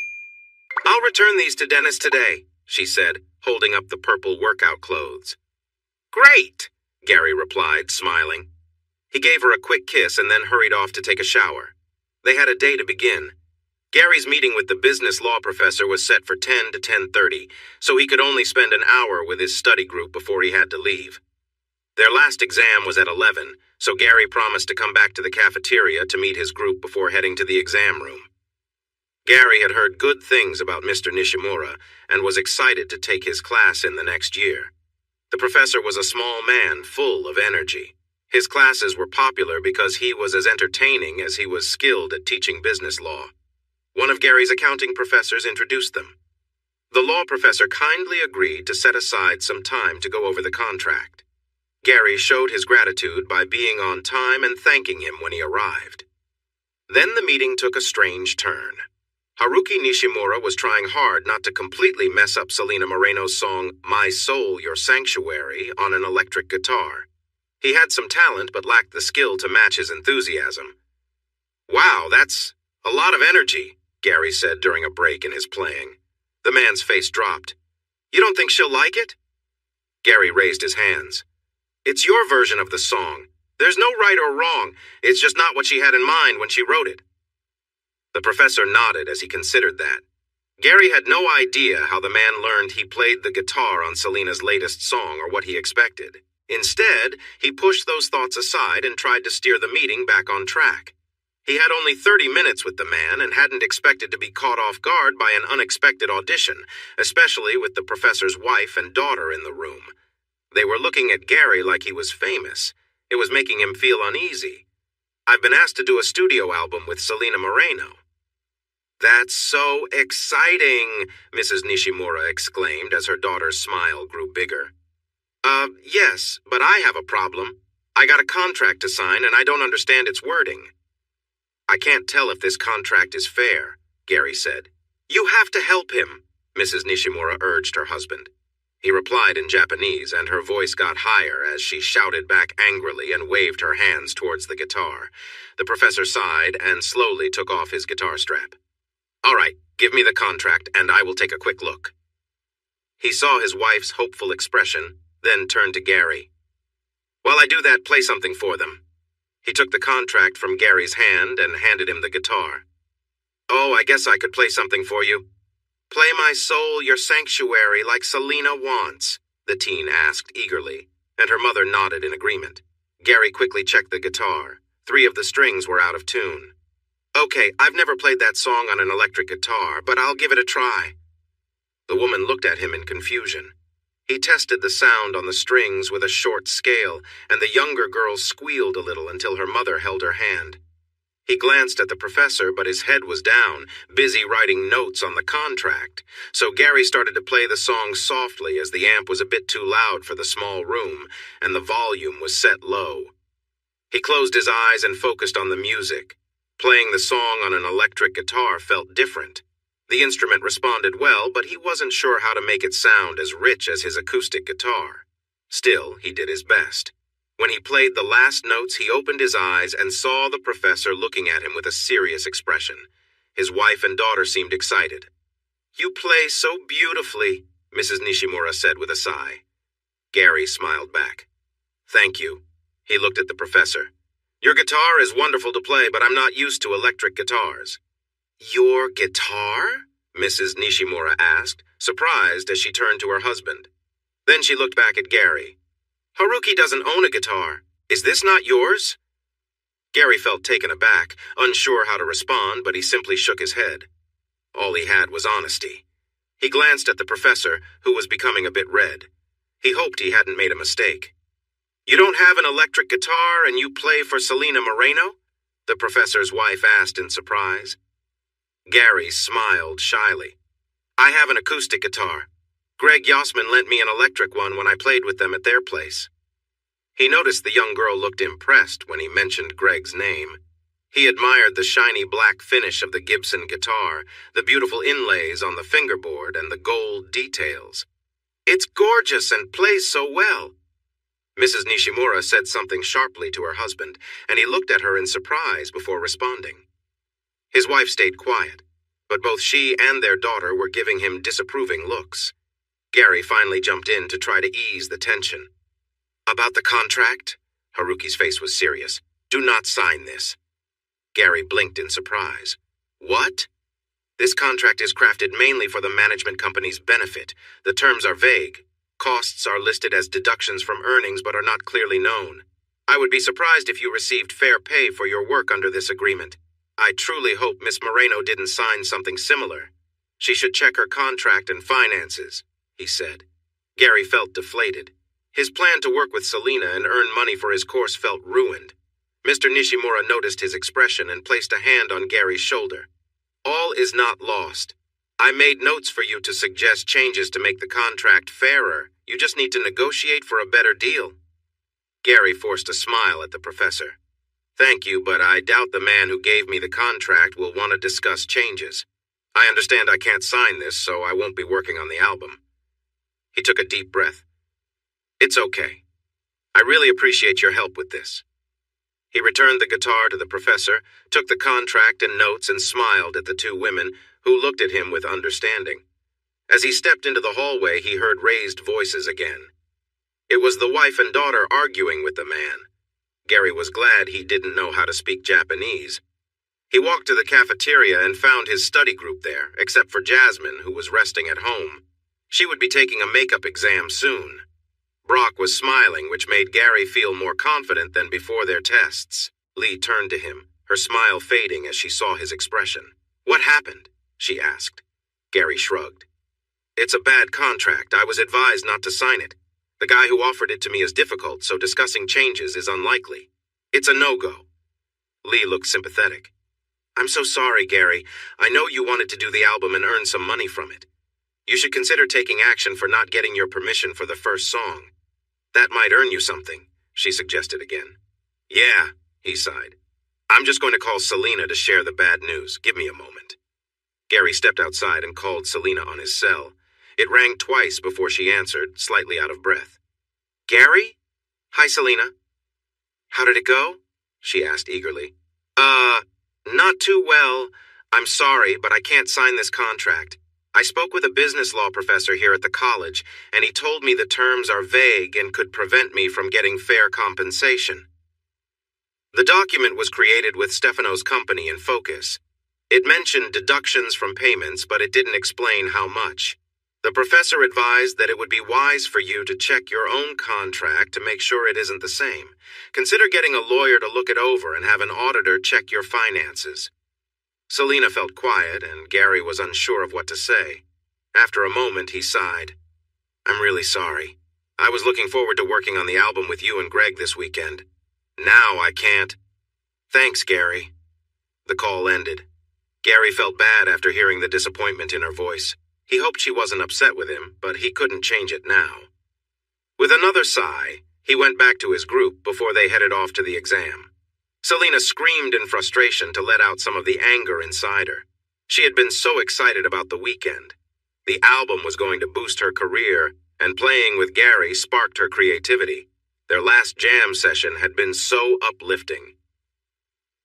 I'll return these to Dennis today, she said, holding up the purple workout clothes. Great, Gary replied, smiling. He gave her a quick kiss and then hurried off to take a shower. They had a day to begin. Gary's meeting with the business law professor was set for 10 to 10:30, so he could only spend an hour with his study group before he had to leave. Their last exam was at 11, so Gary promised to come back to the cafeteria to meet his group before heading to the exam room. Gary had heard good things about Mr. Nishimura and was excited to take his class in the next year. The professor was a small man full of energy. His classes were popular because he was as entertaining as he was skilled at teaching business law. One of Gary's accounting professors introduced them. The law professor kindly agreed to set aside some time to go over the contract. Gary showed his gratitude by being on time and thanking him when he arrived. Then the meeting took a strange turn. Haruki Nishimura was trying hard not to completely mess up Selena Moreno's song My Soul, Your Sanctuary on an electric guitar. He had some talent but lacked the skill to match his enthusiasm. "Wow, that's a lot of energy," Gary said during a break in his playing. The man's face dropped. "You don't think she'll like it?" Gary raised his hands. "It's your version of the song. There's no right or wrong. It's just not what she had in mind when she wrote it." The professor nodded as he considered that. Gary had no idea how the man learned he played the guitar on Selena's latest song or what he expected. Instead, he pushed those thoughts aside and tried to steer the meeting back on track. He had only 30 minutes with the man and hadn't expected to be caught off guard by an unexpected audition, especially with the professor's wife and daughter in the room. They were looking at Gary like he was famous. It was making him feel uneasy. "I've been asked to do a studio album with Selena Moreno." "That's so exciting," Mrs. Nishimura exclaimed as her daughter's smile grew bigger. Yes, but I have a problem. I got a contract to sign and I don't understand its wording." "I can't tell if this contract is fair," Gary said. "You have to help him," Mrs. Nishimura urged her husband. He replied in Japanese, and her voice got higher as she shouted back angrily and waved her hands towards the guitar. The professor sighed and slowly took off his guitar strap. "All right, give me the contract and I will take a quick look." He saw his wife's hopeful expression, then turned to Gary. "While I do that, play something for them." He took the contract from Gary's hand and handed him the guitar. "Oh, I guess I could play something for you." "Play My Soul, Your Sanctuary like Selena wants," the teen asked eagerly, and her mother nodded in agreement. Gary quickly checked the guitar. 3 of the strings were out of tune. "Okay, I've never played that song on an electric guitar, but I'll give it a try." The woman looked at him in confusion. He tested the sound on the strings with a short scale, and the younger girl squealed a little until her mother held her hand. He glanced at the professor, but his head was down, busy writing notes on the contract, so Gary started to play the song softly as the amp was a bit too loud for the small room, and the volume was set low. He closed his eyes and focused on the music. Playing the song on an electric guitar felt different. The instrument responded well, but he wasn't sure how to make it sound as rich as his acoustic guitar. Still, he did his best. When he played the last notes, he opened his eyes and saw the professor looking at him with a serious expression. His wife and daughter seemed excited. "You play so beautifully," Mrs. Nishimura said with a sigh. Gary smiled back. "Thank you." He looked at the professor. "Your guitar is wonderful to play, but I'm not used to electric guitars." "Your guitar?" Mrs. Nishimura asked, surprised as she turned to her husband. Then she looked back at Gary. "Haruki doesn't own a guitar. Is this not yours?" Gary felt taken aback, unsure how to respond, but he simply shook his head. All he had was honesty. He glanced at the professor, who was becoming a bit red. He hoped he hadn't made a mistake. "You don't have an electric guitar and you play for Selena Moreno?" the professor's wife asked in surprise. Gary smiled shyly. "I have an acoustic guitar. Greg Yossman lent me an electric one when I played with them at their place." He noticed the young girl looked impressed when he mentioned Greg's name. He admired the shiny black finish of the Gibson guitar, the beautiful inlays on the fingerboard, and the gold details. "It's gorgeous and plays so well." Mrs. Nishimura said something sharply to her husband, and he looked at her in surprise before responding. His wife stayed quiet, but both she and their daughter were giving him disapproving looks. Gary finally jumped in to try to ease the tension. "About the contract?" Haruki's face was serious. "Do not sign this." Gary blinked in surprise. "What?" "This contract is crafted mainly for the management company's benefit. The terms are vague. Costs are listed as deductions from earnings but are not clearly known. I would be surprised if you received fair pay for your work under this agreement. I truly hope Miss Moreno didn't sign something similar. She should check her contract and finances," he said. Gary felt deflated. His plan to work with Selina and earn money for his course felt ruined. Mr. Nishimura noticed his expression and placed a hand on Gary's shoulder. All is not lost. I made notes for you to suggest changes to make the contract fairer. You just need to negotiate for a better deal. Gary forced a smile at the professor. Thank you, but I doubt the man who gave me the contract will want to discuss changes. I understand I can't sign this, so I won't be working on the album. He took a deep breath. It's okay. I really appreciate your help with this. He returned the guitar to the professor, took the contract and notes, and smiled at the two women, who looked at him with understanding. As he stepped into the hallway, he heard raised voices again. It was the wife and daughter arguing with the man. Gary was glad he didn't know how to speak Japanese. He walked to the cafeteria and found his study group there, except for Jasmine, who was resting at home. She would be taking a makeup exam soon. Brock was smiling, which made Gary feel more confident than before their tests. Lee turned to him, her smile fading as she saw his expression. What happened? She asked. Gary shrugged. It's a bad contract. I was advised not to sign it. The guy who offered it to me is difficult, so discussing changes is unlikely. It's a no-go. Lee looked sympathetic. I'm so sorry, Gary. I know you wanted to do the album and earn some money from it. You should consider taking action for not getting your permission for the first song. That might earn you something, she suggested again. Yeah, he sighed. I'm just going to call Selina to share the bad news. Give me a moment. Gary stepped outside and called Selina on his cell. It rang twice before she answered, slightly out of breath. Gary? Hi, Selina. How did it go? She asked eagerly. Not too well. I'm sorry, but I can't sign this contract. I spoke with a business law professor here at the college, and he told me the terms are vague and could prevent me from getting fair compensation. The document was created with Stefano's company in focus. It mentioned deductions from payments, but it didn't explain how much. The professor advised that it would be wise for you to check your own contract to make sure it isn't the same. Consider getting a lawyer to look it over and have an auditor check your finances. Selina felt quiet, and Gary was unsure of what to say. After a moment, he sighed. I'm really sorry. I was looking forward to working on the album with you and Greg this weekend. Now I can't. Thanks, Gary. The call ended. Gary felt bad after hearing the disappointment in her voice. He hoped she wasn't upset with him, but he couldn't change it now. With another sigh, he went back to his group before they headed off to the exam. Selina screamed in frustration to let out some of the anger inside her. She had been so excited about the weekend. The album was going to boost her career, and playing with Gary sparked her creativity. Their last jam session had been so uplifting.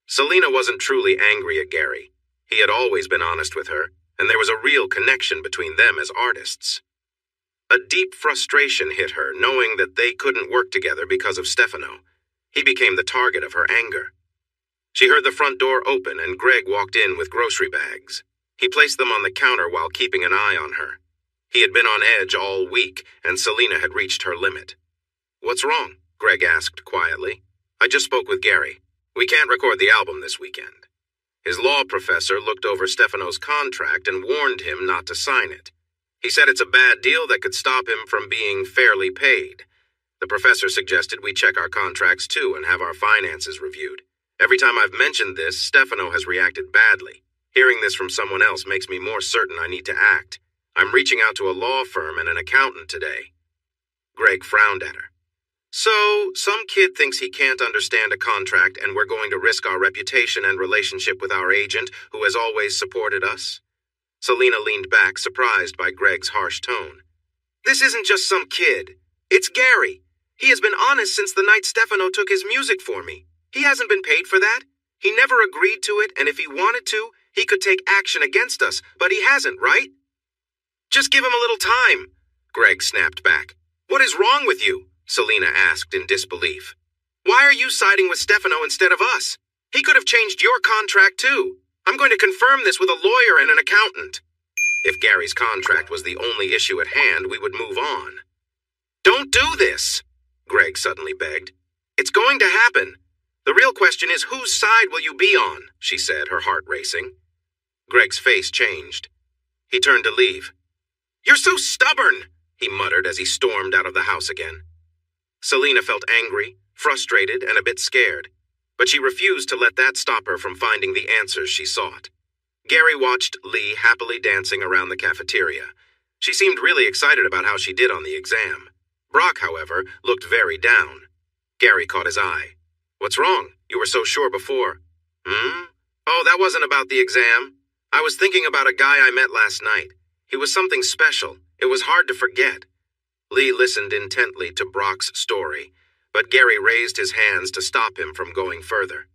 Selina wasn't truly angry at Gary. He had always been honest with her, and there was a real connection between them as artists. A deep frustration hit her, knowing that they couldn't work together because of Stefano. He became the target of her anger. She heard the front door open, and Greg walked in with grocery bags. He placed them on the counter while keeping an eye on her. He had been on edge all week, and Selina had reached her limit. What's wrong? Greg asked quietly. I just spoke with Gary. We can't record the album this weekend. His law professor looked over Stefano's contract and warned him not to sign it. He said it's a bad deal that could stop him from being fairly paid. The professor suggested we check our contracts too and have our finances reviewed. Every time I've mentioned this, Stefano has reacted badly. Hearing this from someone else makes me more certain I need to act. I'm reaching out to a law firm and an accountant today. Greg frowned at her. So, some kid thinks he can't understand a contract and we're going to risk our reputation and relationship with our agent, who has always supported us? Selina leaned back, surprised by Greg's harsh tone. This isn't just some kid. It's Gary. He has been honest since the night Stefano took his music for me. He hasn't been paid for that. He never agreed to it, and if he wanted to, he could take action against us, but he hasn't, right? Just give him a little time, Greg snapped back. What is wrong with you? Selina asked in disbelief. Why are you siding with Stefano instead of us? He could have changed your contract too. I'm going to confirm this with a lawyer and an accountant. If Gary's contract was the only issue at hand, we would move on. Don't do this, Greg suddenly begged. It's going to happen. The real question is, whose side will you be on? She said, her heart racing. Greg's face changed. He turned to leave. You're so stubborn, he muttered as he stormed out of the house again. Selina felt angry, frustrated, and a bit scared, but she refused to let that stop her from finding the answers she sought. Gary watched Lee happily dancing around the cafeteria. She seemed really excited about how she did on the exam. Brock, however, looked very down. Gary caught his eye. "What's wrong? You were so sure before." "Oh, that wasn't about the exam. I was thinking about a guy I met last night. He was something special. It was hard to forget." Lee listened intently to Brock's story, but Gary raised his hands to stop him from going further.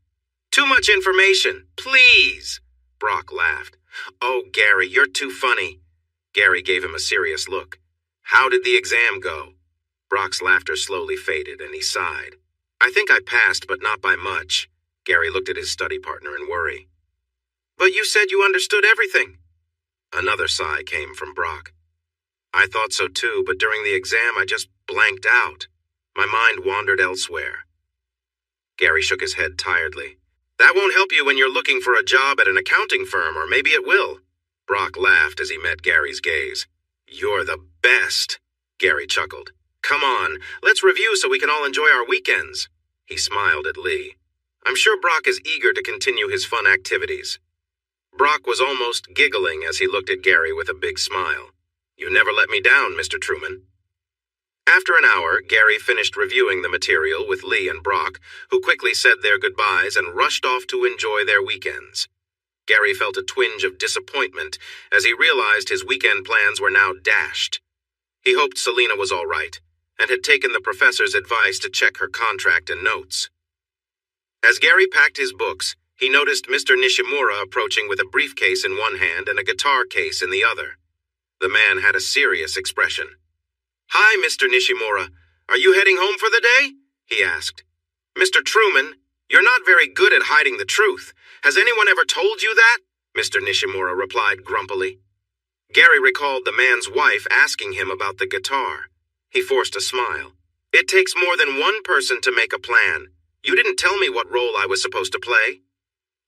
"Too much information, please!" Brock laughed. "Oh, Gary, you're too funny." Gary gave him a serious look. "How did the exam go?" Brock's laughter slowly faded, and he sighed. "I think I passed, but not by much." Gary looked at his study partner in worry. "But you said you understood everything." Another sigh came from Brock. "I thought so too, but during the exam I just blanked out. My mind wandered elsewhere." Gary shook his head tiredly. "That won't help you when you're looking for a job at an accounting firm, or maybe it will." Brock laughed as he met Gary's gaze. "You're the best," Gary chuckled. "Come on, let's review so we can all enjoy our weekends." He smiled at Lee. I'm sure Brock is eager to continue his fun activities. Brock was almost giggling as he looked at Gary with a big smile. "You never let me down, Mr. Truman." After an hour, Gary finished reviewing the material with Lee and Brock, who quickly said their goodbyes and rushed off to enjoy their weekends. Gary felt a twinge of disappointment as he realized his weekend plans were now dashed. He hoped Selina was all right, and had taken the professor's advice to check her contract and notes. As Gary packed his books, he noticed Mr. Nishimura approaching with a briefcase in one hand and a guitar case in the other. The man had a serious expression. "Hi, Mr. Nishimura. Are you heading home for the day?" he asked. "Mr. Truman, you're not very good at hiding the truth. Has anyone ever told you that?" Mr. Nishimura replied grumpily. Gary recalled the man's wife asking him about the guitar. He forced a smile. "It takes more than one person to make a plan. You didn't tell me what role I was supposed to play."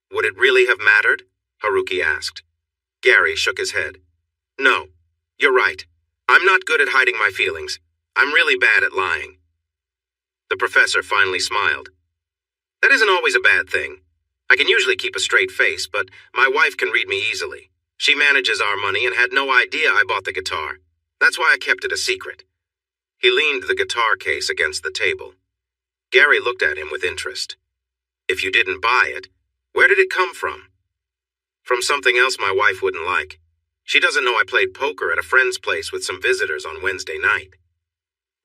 "Would it really have mattered?" Haruki asked. Gary shook his head. "No, you're right. I'm not good at hiding my feelings. I'm really bad at lying." The professor finally smiled. "That isn't always a bad thing. I can usually keep a straight face, but my wife can read me easily. She manages our money and had no idea I bought the guitar. That's why I kept it a secret." He leaned the guitar case against the table. Gary looked at him with interest. "If you didn't buy it, where did it come from?" "From something else my wife wouldn't like. She doesn't know I played poker at a friend's place with some visitors on Wednesday night.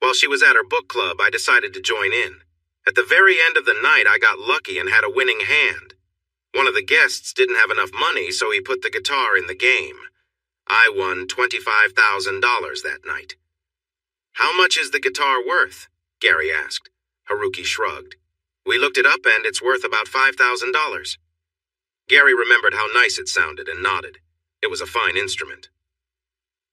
While she was at her book club, I decided to join in. At the very end of the night, I got lucky and had a winning hand. One of the guests didn't have enough money, so he put the guitar in the game. I won $25,000 that night." "How much is the guitar worth?" Gary asked. Haruki shrugged. "We looked it up and it's worth about $5,000. Gary remembered how nice it sounded and nodded. It was a fine instrument.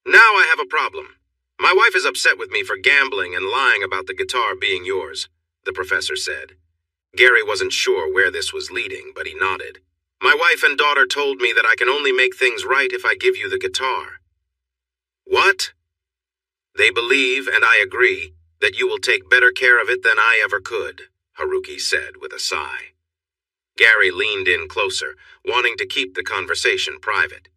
"Now I have a problem. My wife is upset with me for gambling and lying about the guitar being yours," the professor said. Gary wasn't sure where this was leading, but he nodded. "My wife and daughter told me that I can only make things right if I give you the guitar." "What?" "They believe, and I agree, that you will take better care of it than I ever could," Haruki said with a sigh. Gary leaned in closer, wanting to keep the conversation private.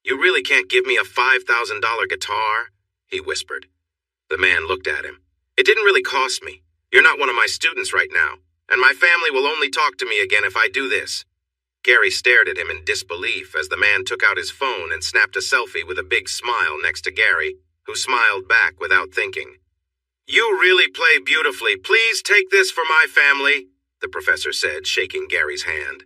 "You really can't give me a $5,000 guitar?" he whispered. The man looked at him. "It didn't really cost me. You're not one of my students right now, and my family will only talk to me again if I do this." Gary stared at him in disbelief as the man took out his phone and snapped a selfie with a big smile next to Gary, who smiled back without thinking. "You really play beautifully. Please take this for my family," the professor said, shaking Gary's hand.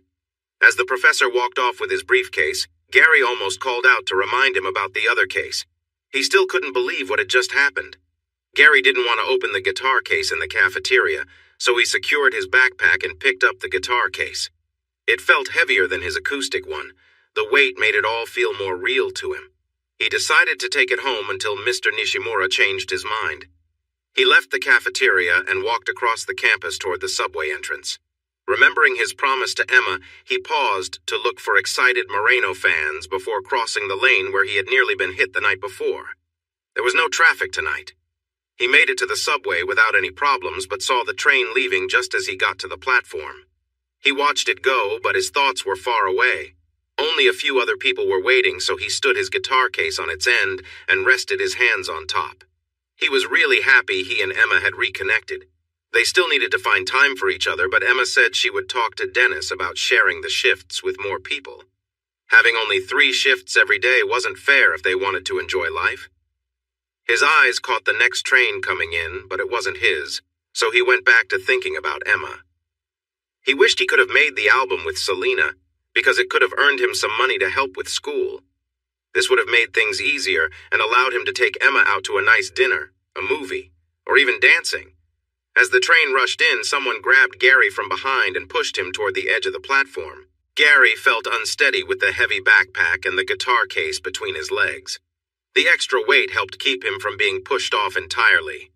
As the professor walked off with his briefcase, Gary almost called out to remind him about the other case. He still couldn't believe what had just happened. Gary didn't want to open the guitar case in the cafeteria, so he secured his backpack and picked up the guitar case. It felt heavier than his acoustic one. The weight made it all feel more real to him. He decided to take it home until Mr. Nishimura changed his mind. He left the cafeteria and walked across the campus toward the subway entrance. Remembering his promise to Emma, he paused to look for excited Moreno fans before crossing the lane where he had nearly been hit the night before. There was no traffic tonight. He made it to the subway without any problems, but saw the train leaving just as he got to the platform. He watched it go, but his thoughts were far away. Only a few other people were waiting, so he stood his guitar case on its end and rested his hands on top. He was really happy he and Emma had reconnected. They still needed to find time for each other, but Emma said she would talk to Dennis about sharing the shifts with more people. Having only 3 shifts every day wasn't fair if they wanted to enjoy life. His eyes caught the next train coming in, but it wasn't his, so he went back to thinking about Emma. He wished he could have made the album with Selena, because it could have earned him some money to help with school. This would have made things easier and allowed him to take Emma out to a nice dinner, a movie, or even dancing. As the train rushed in, someone grabbed Gary from behind and pushed him toward the edge of the platform. Gary felt unsteady with the heavy backpack and the guitar case between his legs. The extra weight helped keep him from being pushed off entirely.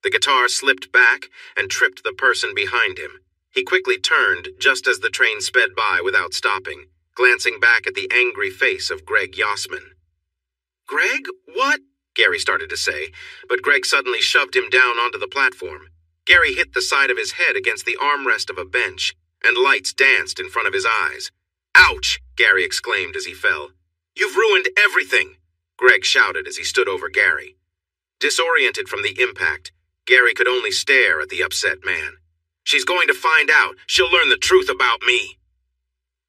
The guitar slipped back and tripped the person behind him. He quickly turned just as the train sped by without stopping, glancing back at the angry face of Greg Yossman. "Greg, what?" Gary started to say, but Greg suddenly shoved him down onto the platform. Gary hit the side of his head against the armrest of a bench, and lights danced in front of his eyes. "Ouch!" Gary exclaimed as he fell. "You've ruined everything!" Greg shouted as he stood over Gary. Disoriented from the impact, Gary could only stare at the upset man. "She's going to find out. She'll learn the truth about me."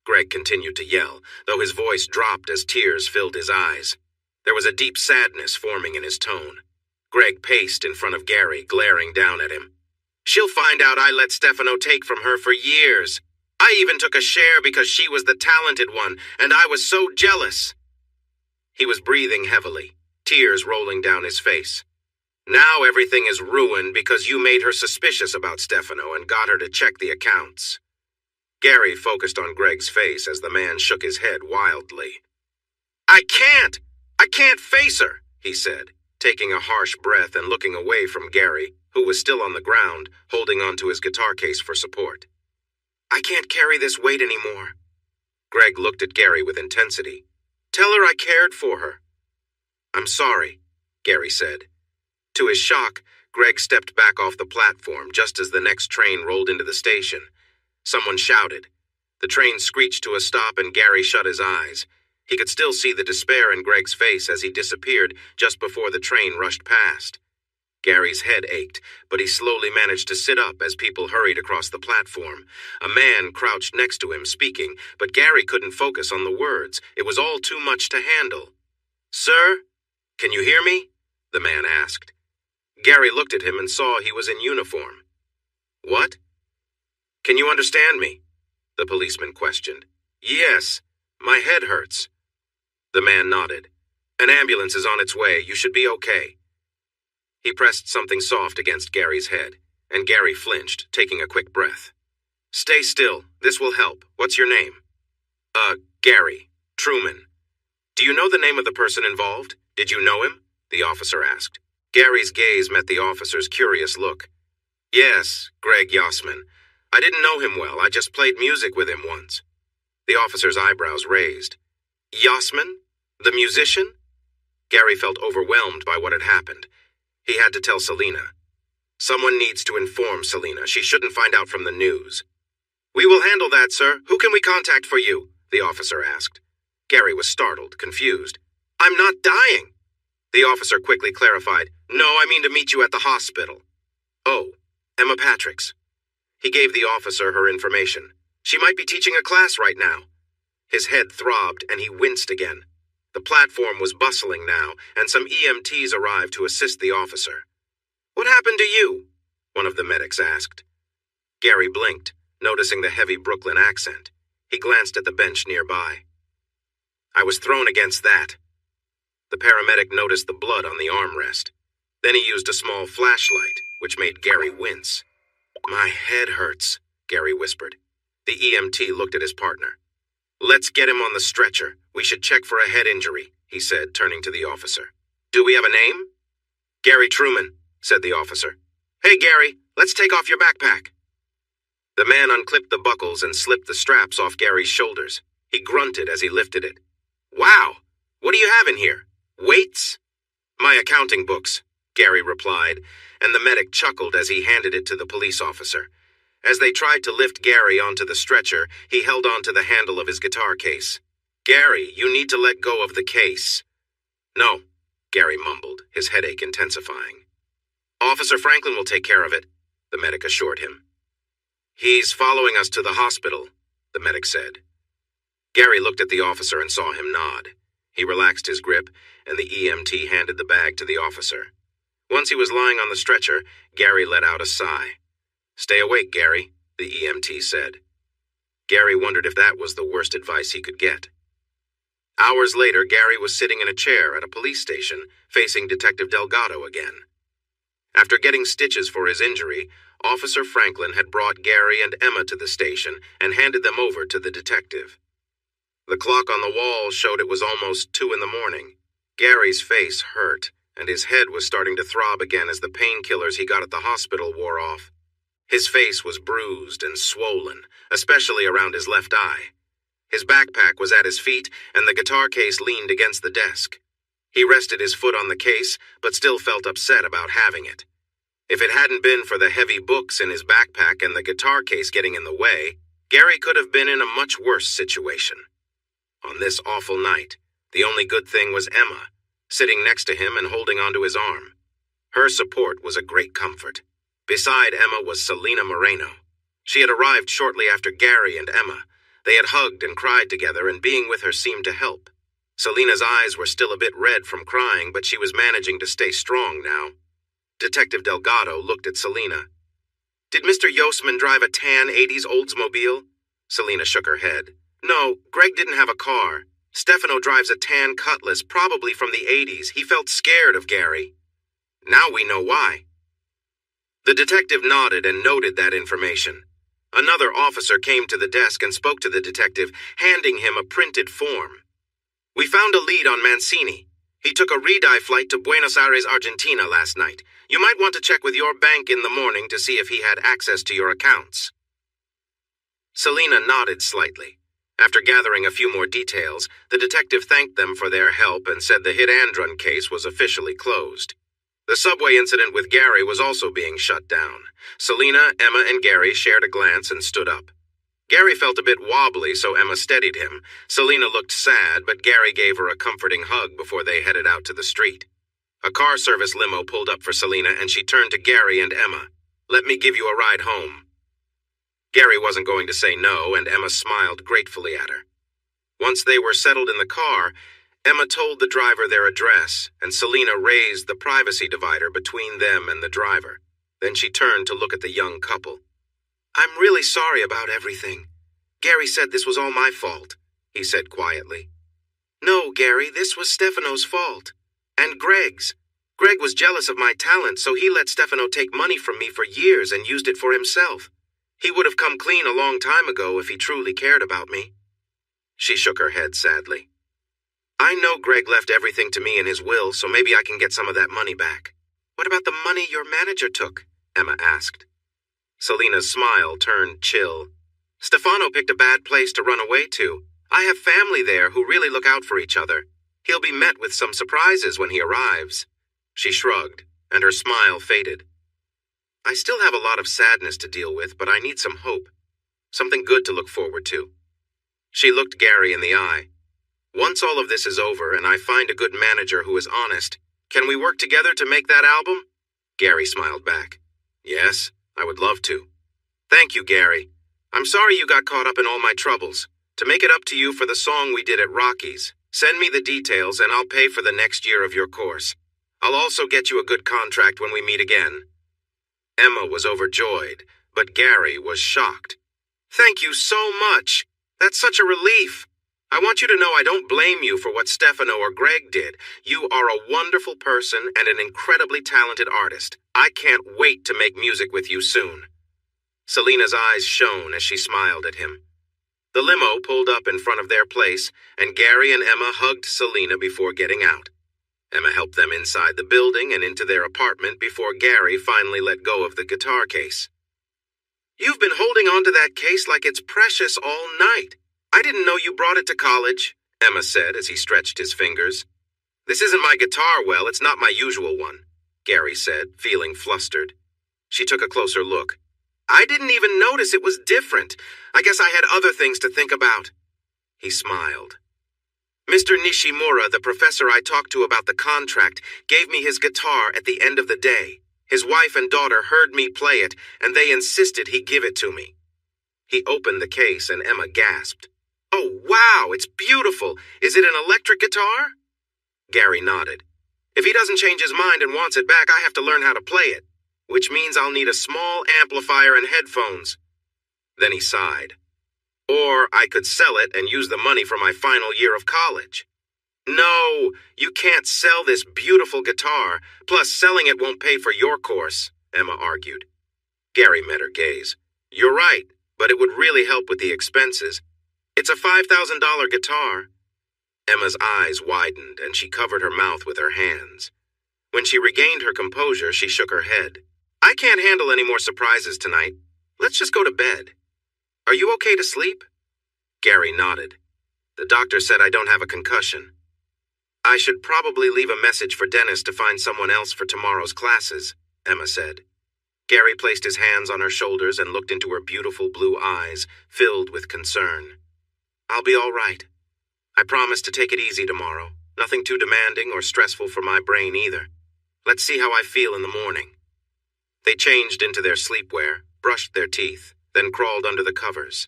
Greg continued to yell, though his voice dropped as tears filled his eyes. There was a deep sadness forming in his tone. Greg paced in front of Gary, glaring down at him. "She'll find out I let Stefano take from her for years. I even took a share because she was the talented one, and I was so jealous." He was breathing heavily, tears rolling down his face. "Now everything is ruined because you made her suspicious about Stefano and got her to check the accounts." Gary focused on Greg's face as the man shook his head wildly. I can't face her," he said, taking a harsh breath and looking away from Gary, who was still on the ground, holding onto his guitar case for support. "I can't carry this weight anymore." Greg looked at Gary with intensity. "Tell her I cared for her." "I'm sorry," Gary said. To his shock, Greg stepped back off the platform just as the next train rolled into the station. Someone shouted. The train screeched to a stop and Gary shut his eyes. He could still see the despair in Greg's face as he disappeared just before the train rushed past. Gary's head ached, but he slowly managed to sit up as people hurried across the platform. A man crouched next to him speaking, but Gary couldn't focus on the words. It was all too much to handle. "Sir, can you hear me?" the man asked. Gary looked at him and saw he was in uniform. "What?" "Can you understand me?" the policeman questioned. "Yes, my head hurts." The man nodded. "An ambulance is on its way. You should be okay." He pressed something soft against Gary's head, and Gary flinched, taking a quick breath. "Stay still. This will help. What's your name?" Gary. Truman. "Do you know the name of the person involved? Did you know him?" the officer asked. Gary's gaze met the officer's curious look. "Yes, Greg Yossman. I didn't know him well. I just played music with him once." The officer's eyebrows raised. "Yossman? The musician?" Gary felt overwhelmed by what had happened. He had to tell Selena. "Someone needs to inform Selena. She shouldn't find out from the news." "We will handle that, sir. Who can we contact for you?" the officer asked. Gary was startled, confused. "I'm not dying." The officer quickly clarified. "No, I mean to meet you at the hospital." "Oh, Emma Patricks." He gave the officer her information. "She might be teaching a class right now." His head throbbed and he winced again. The platform was bustling now, and some EMTs arrived to assist the officer. "What happened to you?" one of the medics asked. Gary blinked, noticing the heavy Brooklyn accent. He glanced at the bench nearby. "I was thrown against that." The paramedic noticed the blood on the armrest. Then he used a small flashlight, which made Gary wince. "My head hurts," Gary whispered. The EMT looked at his partner. "Let's get him on the stretcher. We should check for a head injury," he said, turning to the officer. "Do we have a name?" "Gary Truman," said the officer. "Hey, Gary, let's take off your backpack." The man unclipped the buckles and slipped the straps off Gary's shoulders. He grunted as he lifted it. "Wow, what do you have in here? Weights?" "My accounting books," Gary replied, and the medic chuckled as he handed it to the police officer. As they tried to lift Gary onto the stretcher, he held onto the handle of his guitar case. "Gary, you need to let go of the case." "No," Gary mumbled, his headache intensifying. "Officer Franklin will take care of it," the medic assured him. "He's following us to the hospital," the medic said. Gary looked at the officer and saw him nod. He relaxed his grip, and the EMT handed the bag to the officer. Once he was lying on the stretcher, Gary let out a sigh. "Stay awake, Gary," the EMT said. Gary wondered if that was the worst advice he could get. Hours later, Gary was sitting in a chair at a police station, facing Detective Delgado again. After getting stitches for his injury, Officer Franklin had brought Gary and Emma to the station and handed them over to the detective. The clock on the wall showed it was almost 2 a.m. Gary's face hurt, and his head was starting to throb again as the painkillers he got at the hospital wore off. His face was bruised and swollen, especially around his left eye. His backpack was at his feet, and the guitar case leaned against the desk. He rested his foot on the case, but still felt upset about having it. If it hadn't been for the heavy books in his backpack and the guitar case getting in the way, Gary could have been in a much worse situation. On this awful night, the only good thing was Emma, sitting next to him and holding onto his arm. Her support was a great comfort. Beside Emma was Selena Moreno. She had arrived shortly after Gary and Emma. They had hugged and cried together, and being with her seemed to help. Selena's eyes were still a bit red from crying, but she was managing to stay strong now. Detective Delgado looked at Selena. "Did Mr. Yosman drive a tan 80s Oldsmobile?" Selena shook her head. "No, Greg didn't have a car. Stefano drives a tan Cutlass, probably from the 80s. He felt scared of Gary." "Now we know why." The detective nodded and noted that information. Another officer came to the desk and spoke to the detective, handing him a printed form. "We found a lead on Mancini. He took a re-dive flight to Buenos Aires, Argentina last night. You might want to check with your bank in the morning to see if he had access to your accounts." Selena nodded slightly. After gathering a few more details, the detective thanked them for their help and said the hit-and-run case was officially closed. The subway incident with Gary was also being shut down. Selena, Emma, and Gary shared a glance and stood up. Gary felt a bit wobbly, so Emma steadied him. Selena looked sad, but Gary gave her a comforting hug before they headed out to the street. A car service limo pulled up for Selena, and she turned to Gary and Emma. "Let me give you a ride home." Gary wasn't going to say no, and Emma smiled gratefully at her. Once they were settled in the car, Emma told the driver their address, and Selena raised the privacy divider between them and the driver. Then she turned to look at the young couple. "I'm really sorry about everything. Gary said this was all my fault," he said quietly. "No, Gary, this was Stefano's fault. And Greg's. Greg was jealous of my talent, so he let Stefano take money from me for years and used it for himself. He would have come clean a long time ago if he truly cared about me." She shook her head sadly. "I know Greg left everything to me in his will, so maybe I can get some of that money back." "What about the money your manager took?" Emma asked. Selena's smile turned chill. "Stefano picked a bad place to run away to. I have family there who really look out for each other. He'll be met with some surprises when he arrives." She shrugged, and her smile faded. "I still have a lot of sadness to deal with, but I need some hope. Something good to look forward to." She looked Gary in the eye. "Once all of this is over and I find a good manager who is honest, can we work together to make that album?" Gary smiled back. "Yes, I would love to." "Thank you, Gary. I'm sorry you got caught up in all my troubles. To make it up to you for the song we did at Rockies, send me the details and I'll pay for the next year of your course. I'll also get you a good contract when we meet again." Emma was overjoyed, but Gary was shocked. "Thank you so much. That's such a relief. I want you to know I don't blame you for what Stefano or Greg did. You are a wonderful person and an incredibly talented artist. I can't wait to make music with you soon." Selena's eyes shone as she smiled at him. The limo pulled up in front of their place, and Gary and Emma hugged Selena before getting out. Emma helped them inside the building and into their apartment before Gary finally let go of the guitar case. "You've been holding on to that case like it's precious all night. I didn't know you brought it to college," Emma said as he stretched his fingers. "This isn't my guitar, well, it's not my usual one. Gary said, feeling flustered. She took a closer look. I didn't even notice it was different. I guess I had other things to think about. He smiled. Mr. Nishimura, the professor I talked to about the contract, gave me his guitar at the end of the day. His wife and daughter heard me play it, and they insisted he give it to me. He opened the case, and Emma gasped. Oh, wow, it's beautiful. Is it an electric guitar? Gary nodded. If he doesn't change his mind and wants it back, I have to learn how to play it, which means I'll need a small amplifier and headphones. Then he sighed. Or I could sell it and use the money for my final year of college. No, you can't sell this beautiful guitar. Plus, selling it won't pay for your course, Emma argued. Gary met her gaze. You're right, but it would really help with the expenses. It's a $5,000 guitar. Emma's eyes widened, and she covered her mouth with her hands. When she regained her composure, she shook her head. I can't handle any more surprises tonight. Let's just go to bed. Are you okay to sleep? Gary nodded. The doctor said I don't have a concussion. I should probably leave a message for Dennis to find someone else for tomorrow's classes, Emma said. Gary placed his hands on her shoulders and looked into her beautiful blue eyes, filled with concern. I'll be all right. I promise to take it easy tomorrow. Nothing too demanding or stressful for my brain either. Let's see how I feel in the morning. They changed into their sleepwear, brushed their teeth, then crawled under the covers.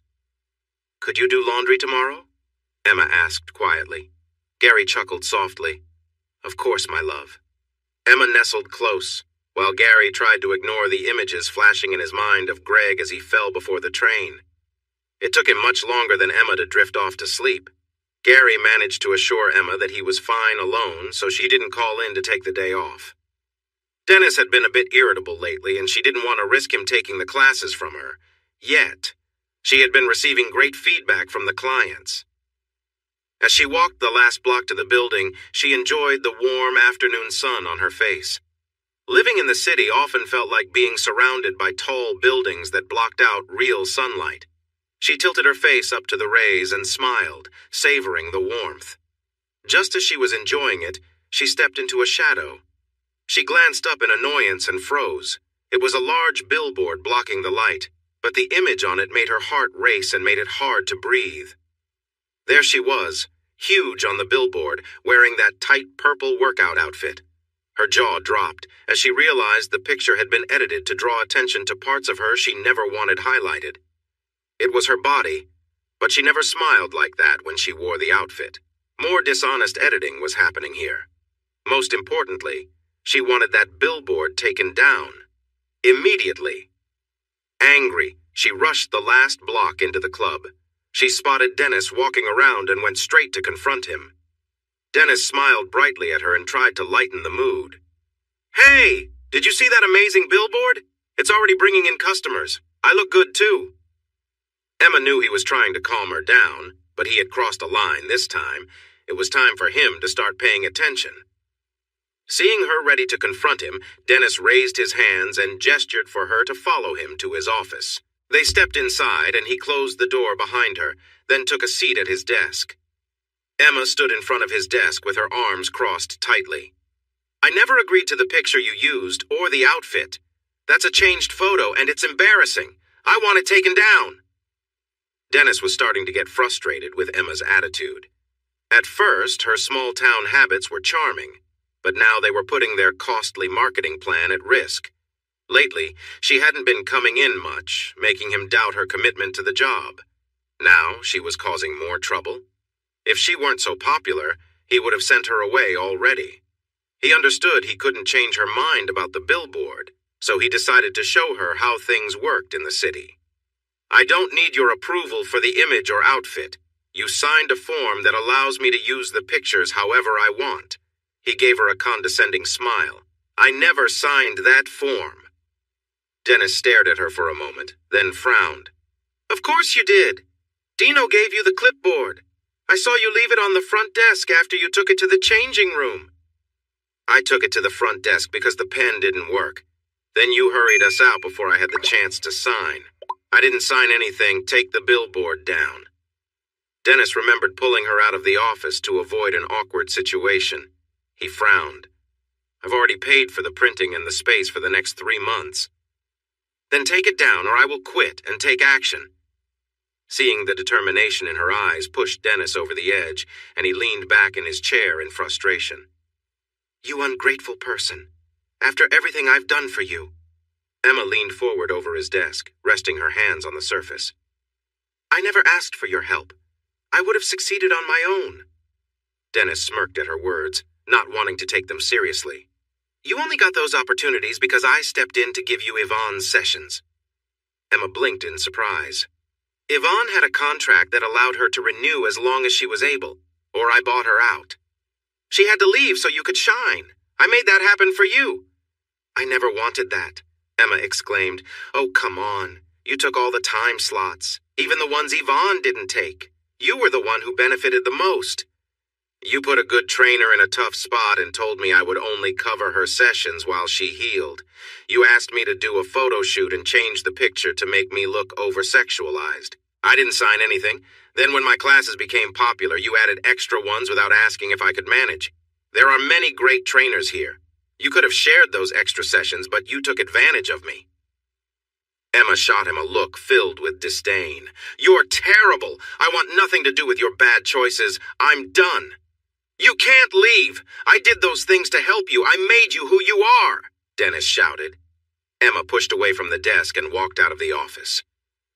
Could you do laundry tomorrow? Emma asked quietly. Gary chuckled softly. Of course, my love. Emma nestled close, while Gary tried to ignore the images flashing in his mind of Greg as he fell before the train. It took him much longer than Emma to drift off to sleep. Gary managed to assure Emma that he was fine alone, so she didn't call in to take the day off. Dennis had been a bit irritable lately, and she didn't want to risk him taking the classes from her. Yet, she had been receiving great feedback from the clients. As she walked the last block to the building, she enjoyed the warm afternoon sun on her face. Living in the city often felt like being surrounded by tall buildings that blocked out real sunlight. She tilted her face up to the rays and smiled, savoring the warmth. Just as she was enjoying it, she stepped into a shadow. She glanced up in annoyance and froze. It was a large billboard blocking the light, but the image on it made her heart race and made it hard to breathe. There she was, huge on the billboard, wearing that tight purple workout outfit. Her jaw dropped as she realized the picture had been edited to draw attention to parts of her she never wanted highlighted. It was her body, but she never smiled like that when she wore the outfit. More dishonest editing was happening here. Most importantly, she wanted that billboard taken down. Immediately. Angry, she rushed the last block into the club. She spotted Dennis walking around and went straight to confront him. Dennis smiled brightly at her and tried to lighten the mood. Hey, did you see that amazing billboard? It's already bringing in customers. I look good too. Emma knew he was trying to calm her down, but he had crossed a line this time. It was time for him to start paying attention. Seeing her ready to confront him, Dennis raised his hands and gestured for her to follow him to his office. They stepped inside and he closed the door behind her, then took a seat at his desk. Emma stood in front of his desk with her arms crossed tightly. I never agreed to the picture you used or the outfit. That's a changed photo and it's embarrassing. I want it taken down. Dennis was starting to get frustrated with Emma's attitude. At first, her small-town habits were charming, but now they were putting their costly marketing plan at risk. Lately, she hadn't been coming in much, making him doubt her commitment to the job. Now, she was causing more trouble. If she weren't so popular, he would have sent her away already. He understood he couldn't change her mind about the billboard, so he decided to show her how things worked in the city. I don't need your approval for the image or outfit. You signed a form that allows me to use the pictures however I want. He gave her a condescending smile. I never signed that form. Dennis stared at her for a moment, then frowned. Of course you did. Dino gave you the clipboard. I saw you leave it on the front desk after you took it to the changing room. I took it to the front desk because the pen didn't work. Then you hurried us out before I had the chance to sign. I didn't sign anything. Take the billboard down. Dennis remembered pulling her out of the office to avoid an awkward situation. He frowned. I've already paid for the printing and the space for the next 3 months. Then take it down or I will quit and take action. Seeing the determination in her eyes pushed Dennis over the edge, and he leaned back in his chair in frustration. You ungrateful person. After everything I've done for you. Emma leaned forward over his desk, resting her hands on the surface. I never asked for your help. I would have succeeded on my own. Dennis smirked at her words, not wanting to take them seriously. You only got those opportunities because I stepped in to give you Yvonne's sessions. Emma blinked in surprise. Yvonne had a contract that allowed her to renew as long as she was able, or I bought her out. She had to leave so you could shine. I made that happen for you. I never wanted that, Emma exclaimed. Oh, come on. You took all the time slots, even the ones Yvonne didn't take. You were the one who benefited the most. You put a good trainer in a tough spot and told me I would only cover her sessions while she healed. You asked me to do a photo shoot and change the picture to make me look over-sexualized. I didn't sign anything. Then when my classes became popular, you added extra ones without asking if I could manage. There are many great trainers here. You could have shared those extra sessions, but you took advantage of me. Emma shot him a look filled with disdain. You're terrible. I want nothing to do with your bad choices. I'm done. You can't leave. I did those things to help you. I made you who you are, Dennis shouted. Emma pushed away from the desk and walked out of the office.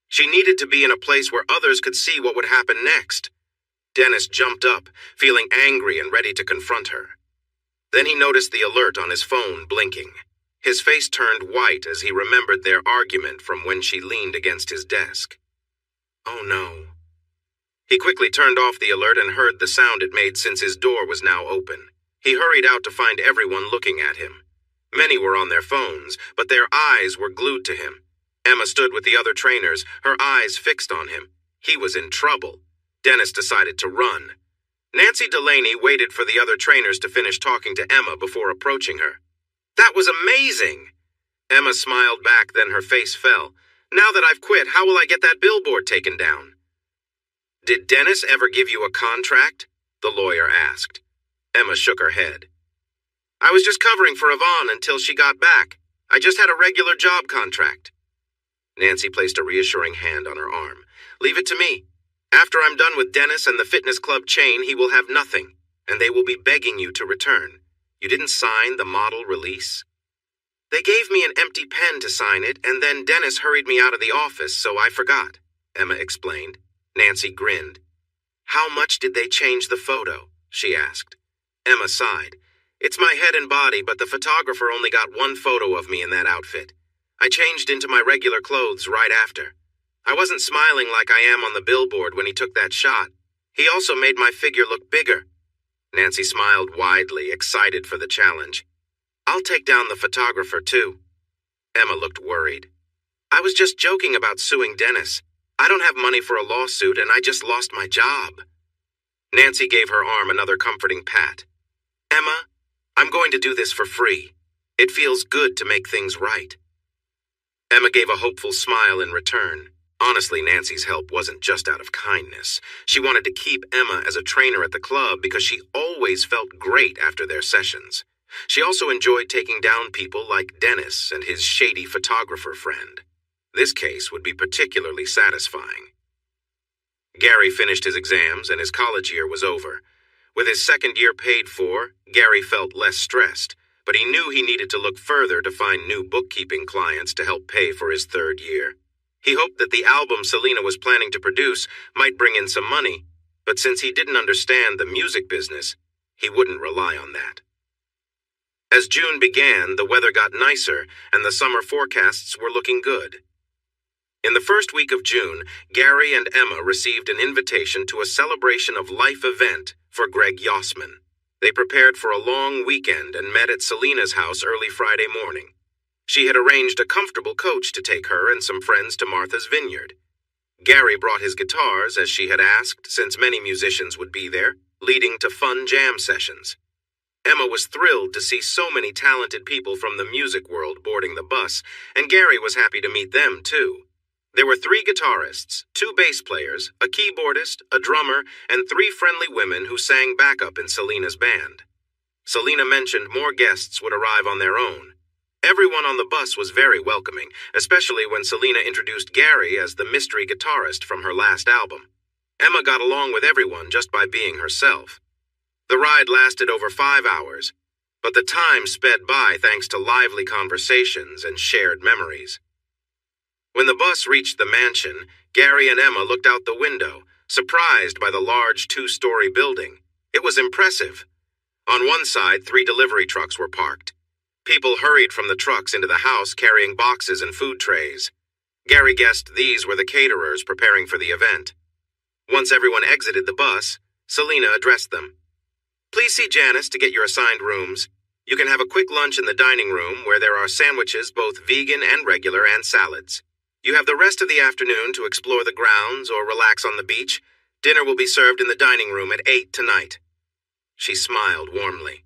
She needed to be in a place where others could see what would happen next. Dennis jumped up, feeling angry and ready to confront her. Then he noticed the alert on his phone blinking. His face turned white as he remembered their argument from when she leaned against his desk. Oh no. He quickly turned off the alert and heard the sound it made since his door was now open. He hurried out to find everyone looking at him. Many were on their phones, but their eyes were glued to him. Emma stood with the other trainers, her eyes fixed on him. He was in trouble. Dennis decided to run. Nancy Delaney waited for the other trainers to finish talking to Emma before approaching her. That was amazing! Emma smiled back, then her face fell. Now that I've quit, how will I get that billboard taken down? Did Dennis ever give you a contract? The lawyer asked. Emma shook her head. I was just covering for Yvonne until she got back. I just had a regular job contract. Nancy placed a reassuring hand on her arm. Leave it to me. After I'm done with Dennis and the fitness club chain, he will have nothing, and they will be begging you to return. You didn't sign the model release? They gave me an empty pen to sign it, and then Dennis hurried me out of the office, so I forgot, Emma explained. Nancy grinned. How much did they change the photo? She asked. Emma sighed. It's my head and body, but the photographer only got one photo of me in that outfit. I changed into my regular clothes right after. I wasn't smiling like I am on the billboard when he took that shot. He also made my figure look bigger. Nancy smiled widely, excited for the challenge. I'll take down the photographer, too. Emma looked worried. I was just joking about suing Dennis. I don't have money for a lawsuit, and I just lost my job. Nancy gave her arm another comforting pat. Emma, I'm going to do this for free. It feels good to make things right. Emma gave a hopeful smile in return. Honestly, Nancy's help wasn't just out of kindness. She wanted to keep Emma as a trainer at the club because she always felt great after their sessions. She also enjoyed taking down people like Dennis and his shady photographer friend. This case would be particularly satisfying. Gary finished his exams and his college year was over. With his second year paid for, Gary felt less stressed, but he knew he needed to look further to find new bookkeeping clients to help pay for his third year. He hoped that the album Selena was planning to produce might bring in some money, but since he didn't understand the music business, he wouldn't rely on that. As June began, the weather got nicer and the summer forecasts were looking good. In the first week of June, Gary and Emma received an invitation to a celebration of life event for Greg Yossman. They prepared for a long weekend and met at Selena's house early Friday morning. She had arranged a comfortable coach to take her and some friends to Martha's Vineyard. Gary brought his guitars, as she had asked, since many musicians would be there, leading to fun jam sessions. Emma was thrilled to see so many talented people from the music world boarding the bus, and Gary was happy to meet them, too. There were 3 guitarists, 2 bass players, a keyboardist, a drummer, and 3 friendly women who sang backup in Selena's band. Selena mentioned more guests would arrive on their own. Everyone on the bus was very welcoming, especially when Selena introduced Gary as the mystery guitarist from her last album. Emma got along with everyone just by being herself. The ride lasted over 5 hours, but the time sped by thanks to lively conversations and shared memories. When the bus reached the mansion, Gary and Emma looked out the window, surprised by the large 2-story building. It was impressive. On one side, 3 delivery trucks were parked. People hurried from the trucks into the house carrying boxes and food trays. Gary guessed these were the caterers preparing for the event. Once everyone exited the bus, Selena addressed them. "Please see Janice to get your assigned rooms. You can have a quick lunch in the dining room where there are sandwiches, both vegan and regular, and salads. You have the rest of the afternoon to explore the grounds or relax on the beach. Dinner will be served in the dining room at 8 tonight." She smiled warmly.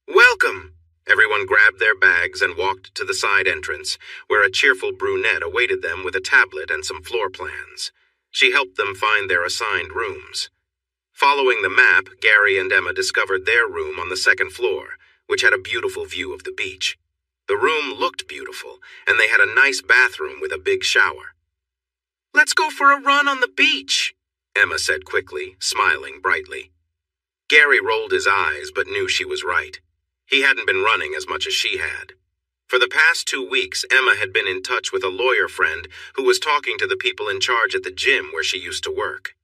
"Welcome!" Everyone grabbed their bags and walked to the side entrance, where a cheerful brunette awaited them with a tablet and some floor plans. She helped them find their assigned rooms. Following the map, Gary and Emma discovered their room on the 2nd floor, which had a beautiful view of the beach. The room looked beautiful, and they had a nice bathroom with a big shower. "Let's go for a run on the beach," Emma said quickly, smiling brightly. Gary rolled his eyes but knew she was right. He hadn't been running as much as she had. For the past 2 weeks, Emma had been in touch with a lawyer friend who was talking to the people in charge at the gym where she used to work.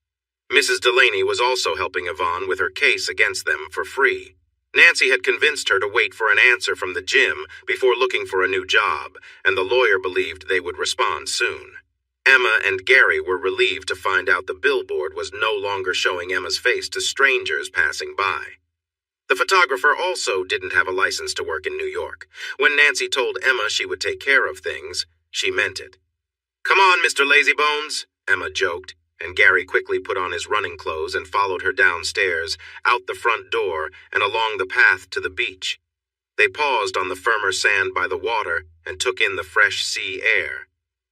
Mrs. Delaney was also helping Yvonne with her case against them for free. Nancy had convinced her to wait for an answer from the gym before looking for a new job, and the lawyer believed they would respond soon. Emma and Gary were relieved to find out the billboard was no longer showing Emma's face to strangers passing by. The photographer also didn't have a license to work in New York. When Nancy told Emma she would take care of things, she meant it. "Come on, Mr. Lazybones," Emma joked, and Gary quickly put on his running clothes and followed her downstairs, out the front door, and along the path to the beach. They paused on the firmer sand by the water and took in the fresh sea air.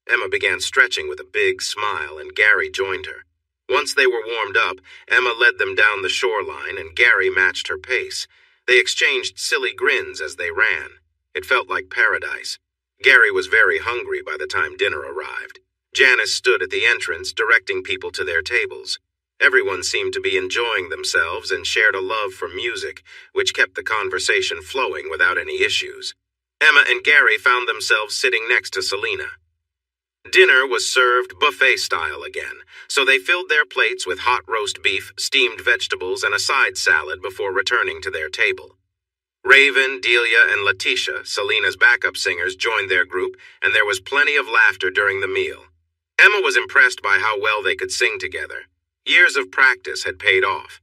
Emma began stretching with a big smile, and Gary joined her. Once they were warmed up, Emma led them down the shoreline, and Gary matched her pace. They exchanged silly grins as they ran. It felt like paradise. Gary was very hungry by the time dinner arrived. Janice stood at the entrance, directing people to their tables. Everyone seemed to be enjoying themselves and shared a love for music, which kept the conversation flowing without any issues. Emma and Gary found themselves sitting next to Selena. Dinner was served buffet-style again, so they filled their plates with hot roast beef, steamed vegetables, and a side salad before returning to their table. Raven, Delia, and Letitia, Selena's backup singers, joined their group, and there was plenty of laughter during the meal. Emma was impressed by how well they could sing together. Years of practice had paid off.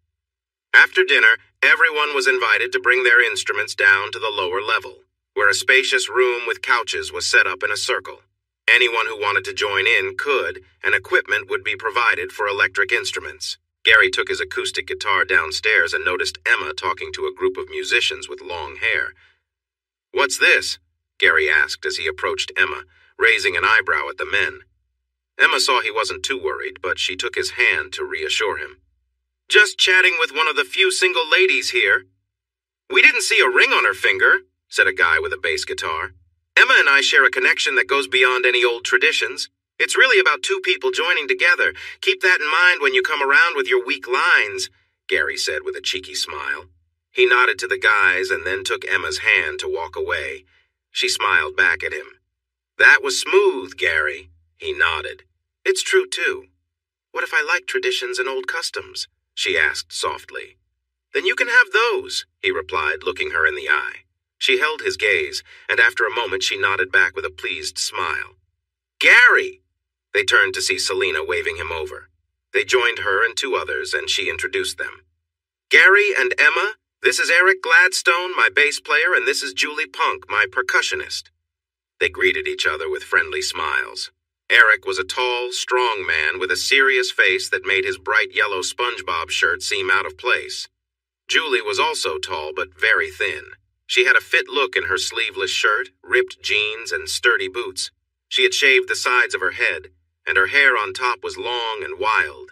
After dinner, everyone was invited to bring their instruments down to the lower level, where a spacious room with couches was set up in a circle. Anyone who wanted to join in could, and equipment would be provided for electric instruments. Gary took his acoustic guitar downstairs and noticed Emma talking to a group of musicians with long hair. "What's this?" Gary asked as he approached Emma, raising an eyebrow at the men. Emma saw he wasn't too worried, but she took his hand to reassure him. "Just chatting with one of the few single ladies here." "We didn't see a ring on her finger," said a guy with a bass guitar. "Emma and I share a connection that goes beyond any old traditions. It's really about 2 people joining together. Keep that in mind when you come around with your weak lines," Gary said with a cheeky smile. He nodded to the guys and then took Emma's hand to walk away. She smiled back at him. "That was smooth, Gary." He nodded. "It's true, too. What if I like traditions and old customs?" she asked softly. "Then you can have those," he replied, looking her in the eye. She held his gaze, and after a moment she nodded back with a pleased smile. "Gary!" They turned to see Selena waving him over. They joined her and 2 others, and she introduced them. "Gary and Emma, this is Eric Gladstone, my bass player, and this is Julie Punk, my percussionist." They greeted each other with friendly smiles. Eric was a tall, strong man with a serious face that made his bright yellow SpongeBob shirt seem out of place. Julie was also tall but very thin. She had a fit look in her sleeveless shirt, ripped jeans, and sturdy boots. She had shaved the sides of her head, and her hair on top was long and wild.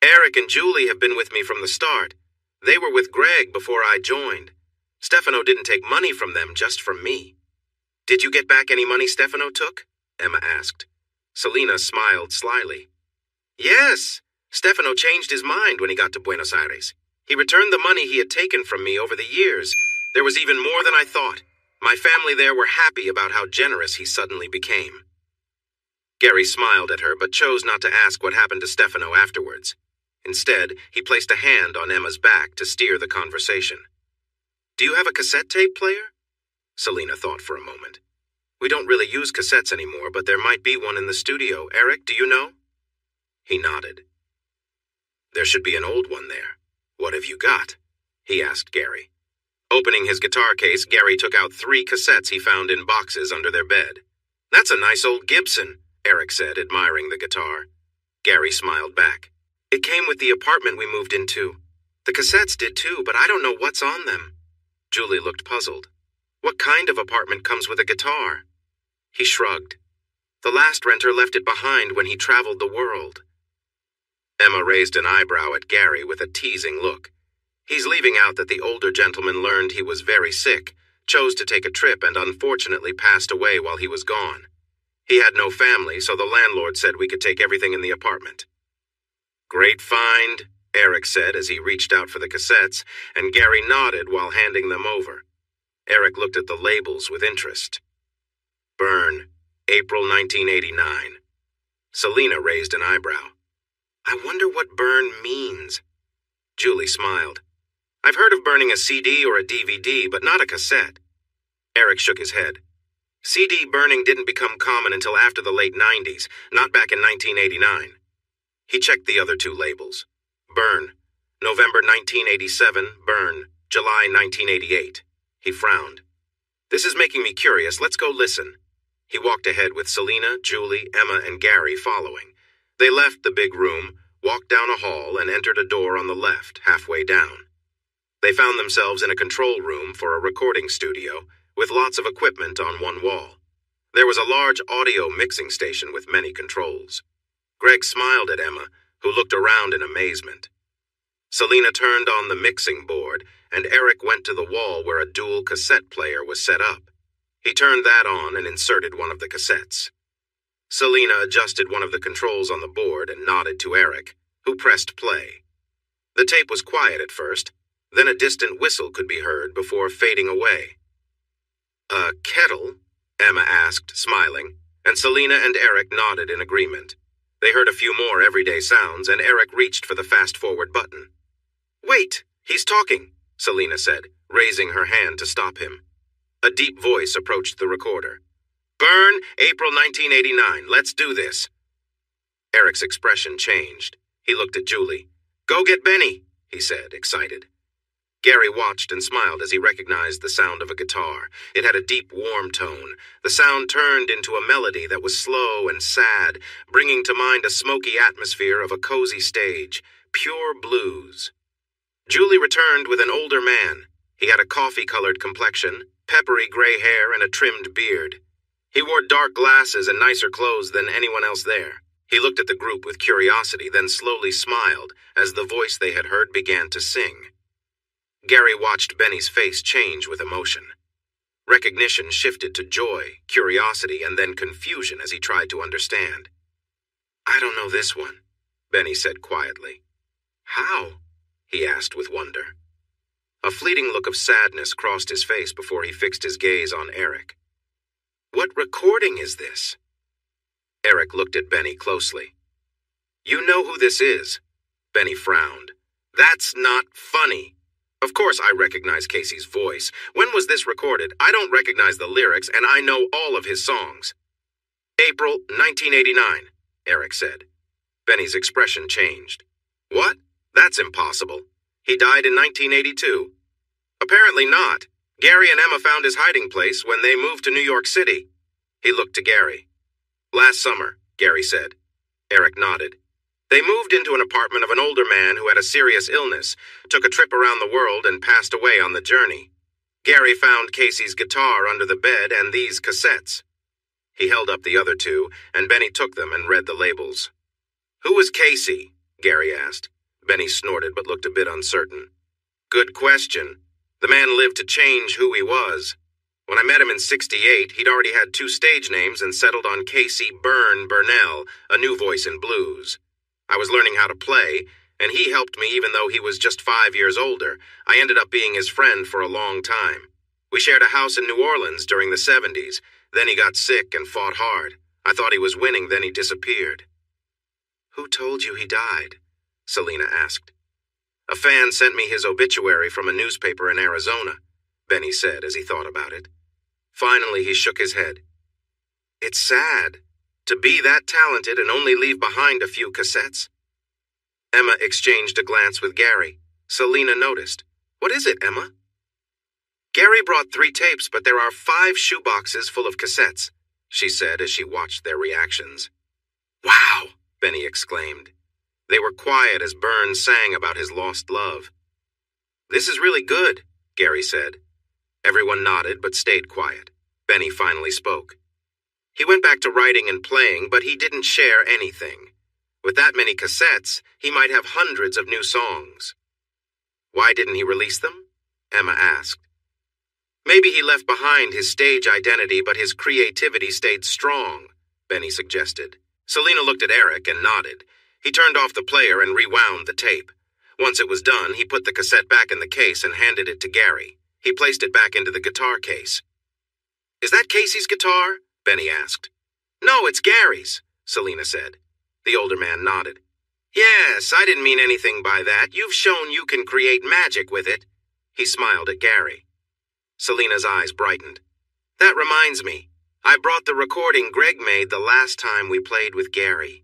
"Eric and Julie have been with me from the start. They were with Greg before I joined. Stefano didn't take money from them, just from me. Did you get back any money Stefano took? Emma asked. Selina smiled slyly. Yes, Stefano changed his mind when he got to Buenos Aires. He returned the money he had taken from me over the years. There was even more than I thought. My family there were happy about how generous he suddenly became. Gary smiled at her, but chose not to ask what happened to Stefano afterwards. Instead, he placed a hand on Emma's back to steer the conversation. Do you have a cassette tape player? Selina thought for a moment. We don't really use cassettes anymore, but there might be one in the studio. Eric, do you know? He nodded. There should be an old one there. What have you got? He asked Gary. Opening his guitar case, Gary took out 3 cassettes he found in boxes under their bed. That's a nice old Gibson, Eric said, admiring the guitar. Gary smiled back. It came with the apartment we moved into. The cassettes did too, but I don't know what's on them. Julie looked puzzled. What kind of apartment comes with a guitar? He shrugged. The last renter left it behind when he traveled the world. Emma raised an eyebrow at Gary with a teasing look. He's leaving out that the older gentleman learned he was very sick, chose to take a trip, and unfortunately passed away while he was gone. He had no family, so the landlord said we could take everything in the apartment. Great find, Eric said as he reached out for the cassettes, and Gary nodded while handing them over. Eric looked at the labels with interest. Burn, April 1989. Selina raised an eyebrow. I wonder what burn means. Julie smiled. I've heard of burning a CD or a DVD, but not a cassette. Eric shook his head. CD burning didn't become common until after the late 90s, not back in 1989. He checked the other 2 labels. Burn, November 1987, burn, July 1988. He frowned. This is making me curious. Let's go listen. He walked ahead with Selina, Julie, Emma, and Gary following. They left the big room, walked down a hall, and entered a door on the left, halfway down. They found themselves in a control room for a recording studio, with lots of equipment on one wall. There was a large audio mixing station with many controls. Greg smiled at Emma, who looked around in amazement. Selina turned on the mixing board, and Eric went to the wall where a dual cassette player was set up. He turned that on and inserted one of the cassettes. Selina adjusted one of the controls on the board and nodded to Eric, who pressed play. The tape was quiet at first, then a distant whistle could be heard before fading away. A kettle? Emma asked, smiling, and Selina and Eric nodded in agreement. They heard a few more everyday sounds, and Eric reached for the fast-forward button. Wait, he's talking, Selina said, raising her hand to stop him. A deep voice approached the recorder. Burn, April 1989. Let's do this. Eric's expression changed. He looked at Julie. Go get Benny, he said, excited. Gary watched and smiled as he recognized the sound of a guitar. It had a deep, warm tone. The sound turned into a melody that was slow and sad, bringing to mind a smoky atmosphere of a cozy stage, pure blues. Julie returned with an older man. He had a coffee-colored complexion, peppery gray hair, and a trimmed beard. He wore dark glasses and nicer clothes than anyone else there. He looked at the group with curiosity, then slowly smiled as the voice they had heard began to sing. Gary watched Benny's face change with emotion. Recognition shifted to joy, curiosity, and then confusion as he tried to understand. I don't know this one, Benny said quietly. How? He asked with wonder. A fleeting look of sadness crossed his face before he fixed his gaze on Eric. What recording is this? Eric looked at Benny closely. You know who this is? Benny frowned. That's not funny. Of course I recognize Casey's voice. When was this recorded? I don't recognize the lyrics, and I know all of his songs. April 1989, Eric said. Benny's expression changed. What? That's impossible. He died in 1982. Apparently not. Gary and Emma found his hiding place when they moved to New York City. He looked to Gary. Last summer, Gary said. Eric nodded. They moved into an apartment of an older man who had a serious illness, took a trip around the world, and passed away on the journey. Gary found Casey's guitar under the bed and these cassettes. He held up the other 2, and Benny took them and read the labels. Who was Casey? Gary asked. Benny snorted but looked a bit uncertain. Good question. The man lived to change who he was. When I met him in '68, he'd already had 2 stage names and settled on Casey Byrne Burnell, a new voice in blues. I was learning how to play, and he helped me even though he was just 5 years older. I ended up being his friend for a long time. We shared a house in New Orleans during the '70s. Then he got sick and fought hard. I thought he was winning, then he disappeared. Who told you he died? Selena asked. A fan sent me his obituary from a newspaper in Arizona, Benny said as he thought about it. Finally, he shook his head. It's sad. To be that talented and only leave behind a few cassettes. Emma exchanged a glance with Gary. Selena noticed. What is it, Emma? Gary brought 3 tapes, but there are 5 shoeboxes full of cassettes, she said as she watched their reactions. Wow, Benny exclaimed. They were quiet as Burns sang about his lost love. This is really good, Gary said. Everyone nodded but stayed quiet. Benny finally spoke. He went back to writing and playing, but he didn't share anything. With that many cassettes, he might have hundreds of new songs. Why didn't he release them? Emma asked. Maybe he left behind his stage identity, but his creativity stayed strong, Benny suggested. Selena looked at Eric and nodded. He turned off the player and rewound the tape. Once it was done, he put the cassette back in the case and handed it to Gary. He placed it back into the guitar case. Is that Casey's guitar? Benny asked. No, it's Gary's, Selena said. The older man nodded. Yes, I didn't mean anything by that. You've shown you can create magic with it. He smiled at Gary. Selena's eyes brightened. That reminds me. I brought the recording Greg made the last time we played with Gary.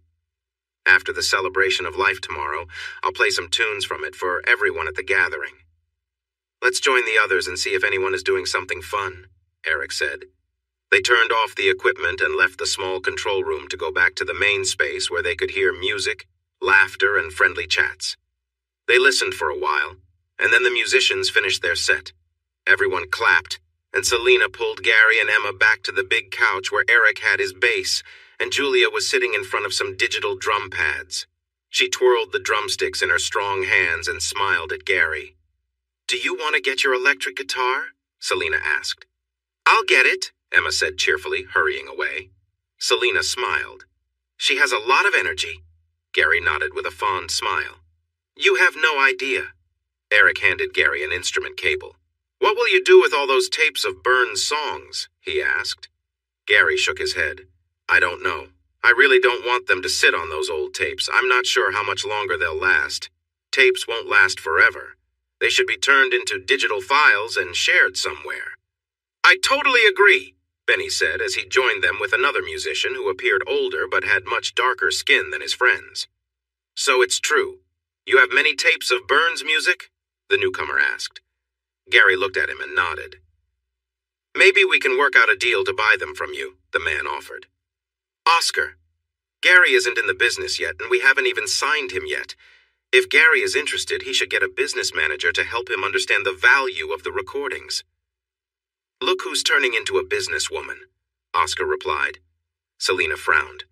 After the celebration of life tomorrow, I'll play some tunes from it for everyone at the gathering. Let's join the others and see if anyone is doing something fun, Eric said. They turned off the equipment and left the small control room to go back to the main space where they could hear music, laughter, and friendly chats. They listened for a while, and then the musicians finished their set. Everyone clapped, and Selena pulled Gary and Emma back to the big couch where Eric had his bass, and Julia was sitting in front of some digital drum pads. She twirled the drumsticks in her strong hands and smiled at Gary. Do you want to get your electric guitar? Selena asked. I'll get it, Emma said cheerfully, hurrying away. Selena smiled. She has a lot of energy. Gary nodded with a fond smile. You have no idea. Eric handed Gary an instrument cable. What will you do with all those tapes of Burns' songs? He asked. Gary shook his head. I don't know. I really don't want them to sit on those old tapes. I'm not sure how much longer they'll last. Tapes won't last forever. They should be turned into digital files and shared somewhere. I totally agree, Benny said as he joined them with another musician who appeared older but had much darker skin than his friends. So it's true. You have many tapes of Burns' music? The newcomer asked. Gary looked at him and nodded. Maybe we can work out a deal to buy them from you, the man offered. Oscar, Gary isn't in the business yet, and we haven't even signed him yet. If Gary is interested, he should get a business manager to help him understand the value of the recordings. Look who's turning into a businesswoman, Oscar replied. Selena frowned.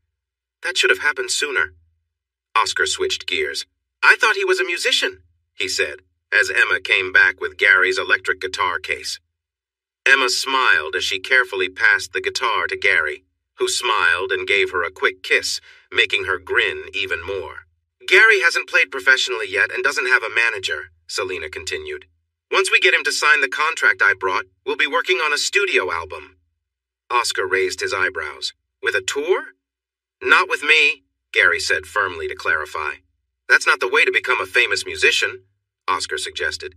That should have happened sooner. Oscar switched gears. I thought he was a musician, he said, as Emma came back with Gary's electric guitar case. Emma smiled as she carefully passed the guitar to Gary, who smiled and gave her a quick kiss, making her grin even more. Gary hasn't played professionally yet and doesn't have a manager, Selena continued. Once we get him to sign the contract I brought, we'll be working on a studio album. Oscar raised his eyebrows. With a tour? Not with me, Gary said firmly to clarify. That's not the way to become a famous musician, Oscar suggested.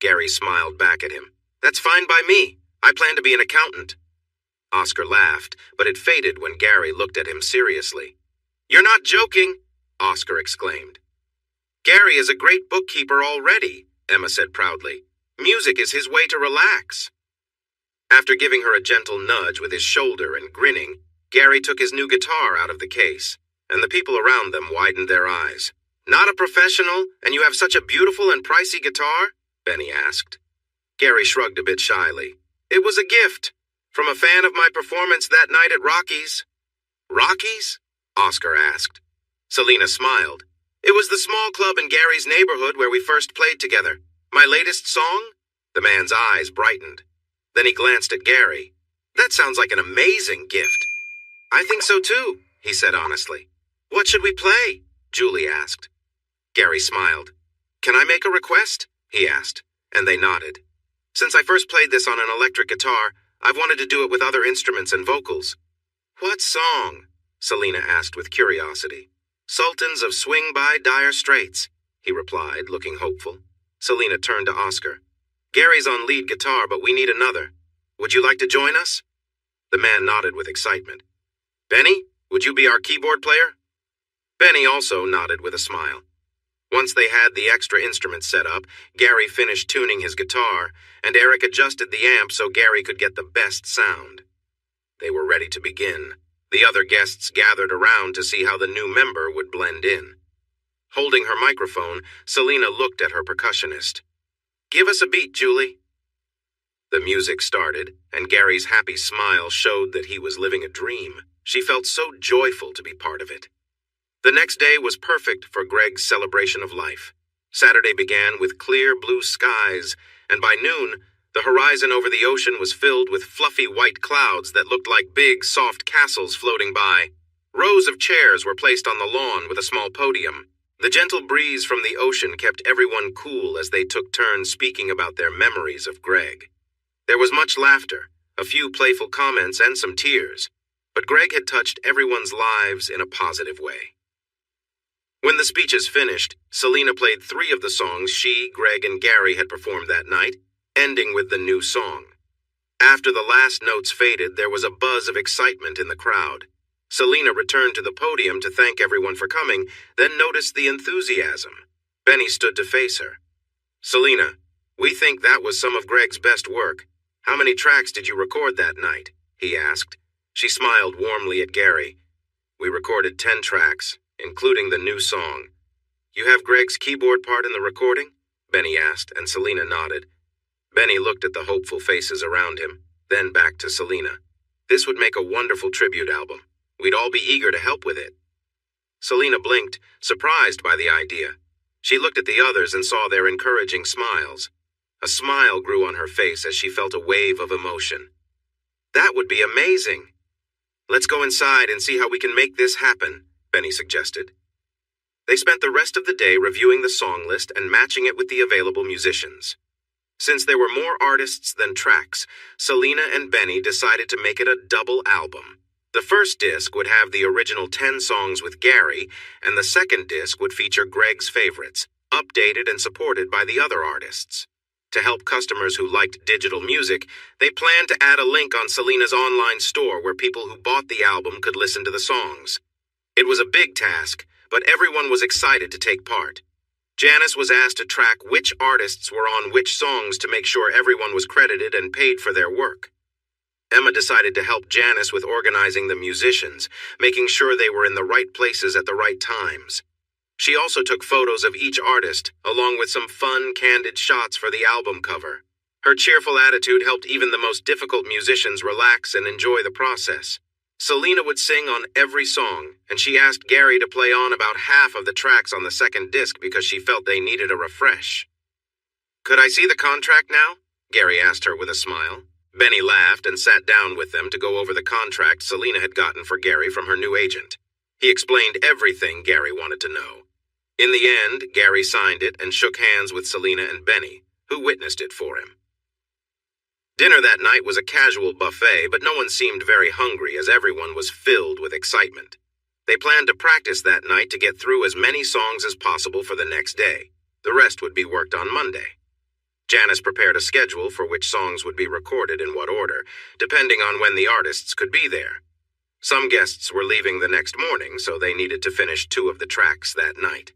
Gary smiled back at him. That's fine by me. I plan to be an accountant. Oscar laughed, but it faded when Gary looked at him seriously. You're not joking, Oscar exclaimed. Gary is a great bookkeeper already, Emma said proudly. Music is his way to relax. After giving her a gentle nudge with his shoulder and grinning, Gary took his new guitar out of the case, and the people around them widened their eyes. Not a professional, and you have such a beautiful and pricey guitar? Benny asked. Gary shrugged a bit shyly. It was a gift, from a fan of my performance that night at Rocky's. Rocky's? Oscar asked. Selena smiled. It was the small club in Gary's neighborhood where we first played together. My latest song? The man's eyes brightened. Then he glanced at Gary. "That sounds like an amazing gift." "I think so too," he said honestly. "What should we play?" Julie asked. Gary smiled. "Can I make a request?" he asked, and they nodded. "Since I first played this on an electric guitar, I've wanted to do it with other instruments and vocals." "What song?" Selena asked with curiosity. "Sultans of Swing by Dire Straits," he replied, looking hopeful. Selena turned to Oscar. "Gary's on lead guitar, but we need another. Would you like to join us?" The man nodded with excitement. "Benny, would you be our keyboard player?" Benny also nodded with a smile. Once they had the extra instruments set up, Gary finished tuning his guitar, and Eric adjusted the amp so Gary could get the best sound. They were ready to begin. The other guests gathered around to see how the new member would blend in. Holding her microphone, Selena looked at her percussionist. "Give us a beat, Julie." The music started, and Gary's happy smile showed that he was living a dream. She felt so joyful to be part of it. The next day was perfect for Greg's celebration of life. Saturday began with clear blue skies, and by noon, the horizon over the ocean was filled with fluffy white clouds that looked like big, soft castles floating by. Rows of chairs were placed on the lawn with a small podium. The gentle breeze from the ocean kept everyone cool as they took turns speaking about their memories of Greg. There was much laughter, a few playful comments, and some tears, but Greg had touched everyone's lives in a positive way. When the speeches finished, Selena played 3 of the songs she, Greg, and Gary had performed that night, ending with the new song. After the last notes faded, there was a buzz of excitement in the crowd. Selena returned to the podium to thank everyone for coming, then noticed the enthusiasm. Benny stood to face her. "Selena, we think that was some of Greg's best work. How many tracks did you record that night?" he asked. She smiled warmly at Gary. "We recorded 10 tracks, including the new song." "You have Greg's keyboard part in the recording?" Benny asked, and Selena nodded. Benny looked at the hopeful faces around him, then back to Selena. "This would make a wonderful tribute album. We'd all be eager to help with it." Selena blinked, surprised by the idea. She looked at the others and saw their encouraging smiles. A smile grew on her face as she felt a wave of emotion. "That would be amazing." "Let's go inside and see how we can make this happen," Benny suggested. They spent the rest of the day reviewing the song list and matching it with the available musicians. Since there were more artists than tracks, Selena and Benny decided to make it a double album. The first disc would have the original 10 songs with Gary, and the second disc would feature Greg's favorites, updated and supported by the other artists. To help customers who liked digital music, they planned to add a link on Selena's online store where people who bought the album could listen to the songs. It was a big task, but everyone was excited to take part. Janice was asked to track which artists were on which songs to make sure everyone was credited and paid for their work. Emma decided to help Janice with organizing the musicians, making sure they were in the right places at the right times. She also took photos of each artist, along with some fun, candid shots for the album cover. Her cheerful attitude helped even the most difficult musicians relax and enjoy the process. Selena would sing on every song, and she asked Gary to play on about half of the tracks on the second disc because she felt they needed a refresh. "Could I see the contract now?" Gary asked her with a smile. Benny laughed and sat down with them to go over the contract Selena had gotten for Gary from her new agent. He explained everything Gary wanted to know. In the end, Gary signed it and shook hands with Selena and Benny, who witnessed it for him. Dinner that night was a casual buffet, but no one seemed very hungry as everyone was filled with excitement. They planned to practice that night to get through as many songs as possible for the next day. The rest would be worked on Monday. Janice prepared a schedule for which songs would be recorded in what order, depending on when the artists could be there. Some guests were leaving the next morning, so they needed to finish 2 of the tracks that night.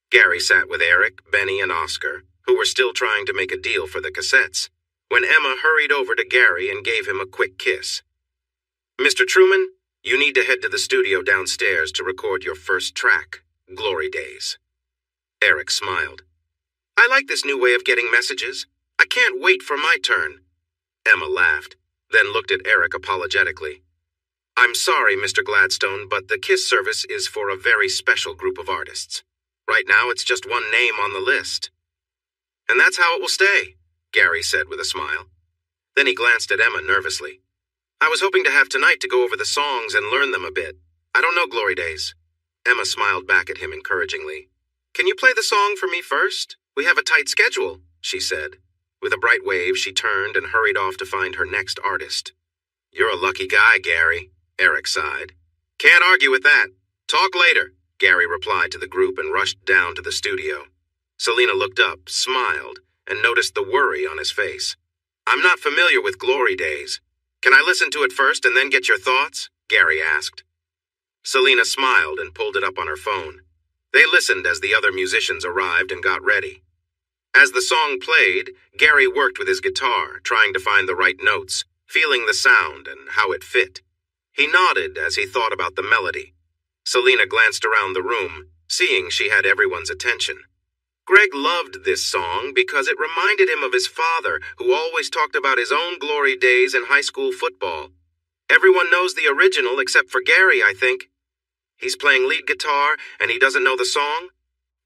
Gary sat with Eric, Benny, and Oscar, who were still trying to make a deal for the cassettes, when Emma hurried over to Gary and gave him a quick kiss. "Mr. Truman, you need to head to the studio downstairs to record your first track, Glory Days." Eric smiled. "I like this new way of getting messages. I can't wait for my turn." Emma laughed, then looked at Eric apologetically. "I'm sorry, Mr. Gladstone, but the KISS service is for a very special group of artists. Right now, it's just one name on the list." "And that's how it will stay," Gary said with a smile. Then he glanced at Emma nervously. I was hoping to have tonight to go over the songs and learn them a bit. I don't know Glory Days. Emma smiled back at him encouragingly. Can you play the song for me first? We have a tight schedule, she said. With a bright wave, she turned and hurried off to find her next artist. You're a lucky guy, Gary, Eric sighed. Can't argue with that. Talk later, Gary replied to the group and rushed down to the studio. Selena looked up, smiled, and noticed the worry on his face. I'm not familiar with Glory Days. Can I listen to it first and then get your thoughts? Gary asked. Selena smiled and pulled it up on her phone. They listened as the other musicians arrived and got ready. As the song played, Gary worked with his guitar, trying to find the right notes, feeling the sound and how it fit. He nodded as he thought about the melody. Selena glanced around the room, seeing she had everyone's attention. Greg loved this song because it reminded him of his father, who always talked about his own glory days in high school football. Everyone knows the original except for Gary, I think. He's playing lead guitar and he doesn't know the song?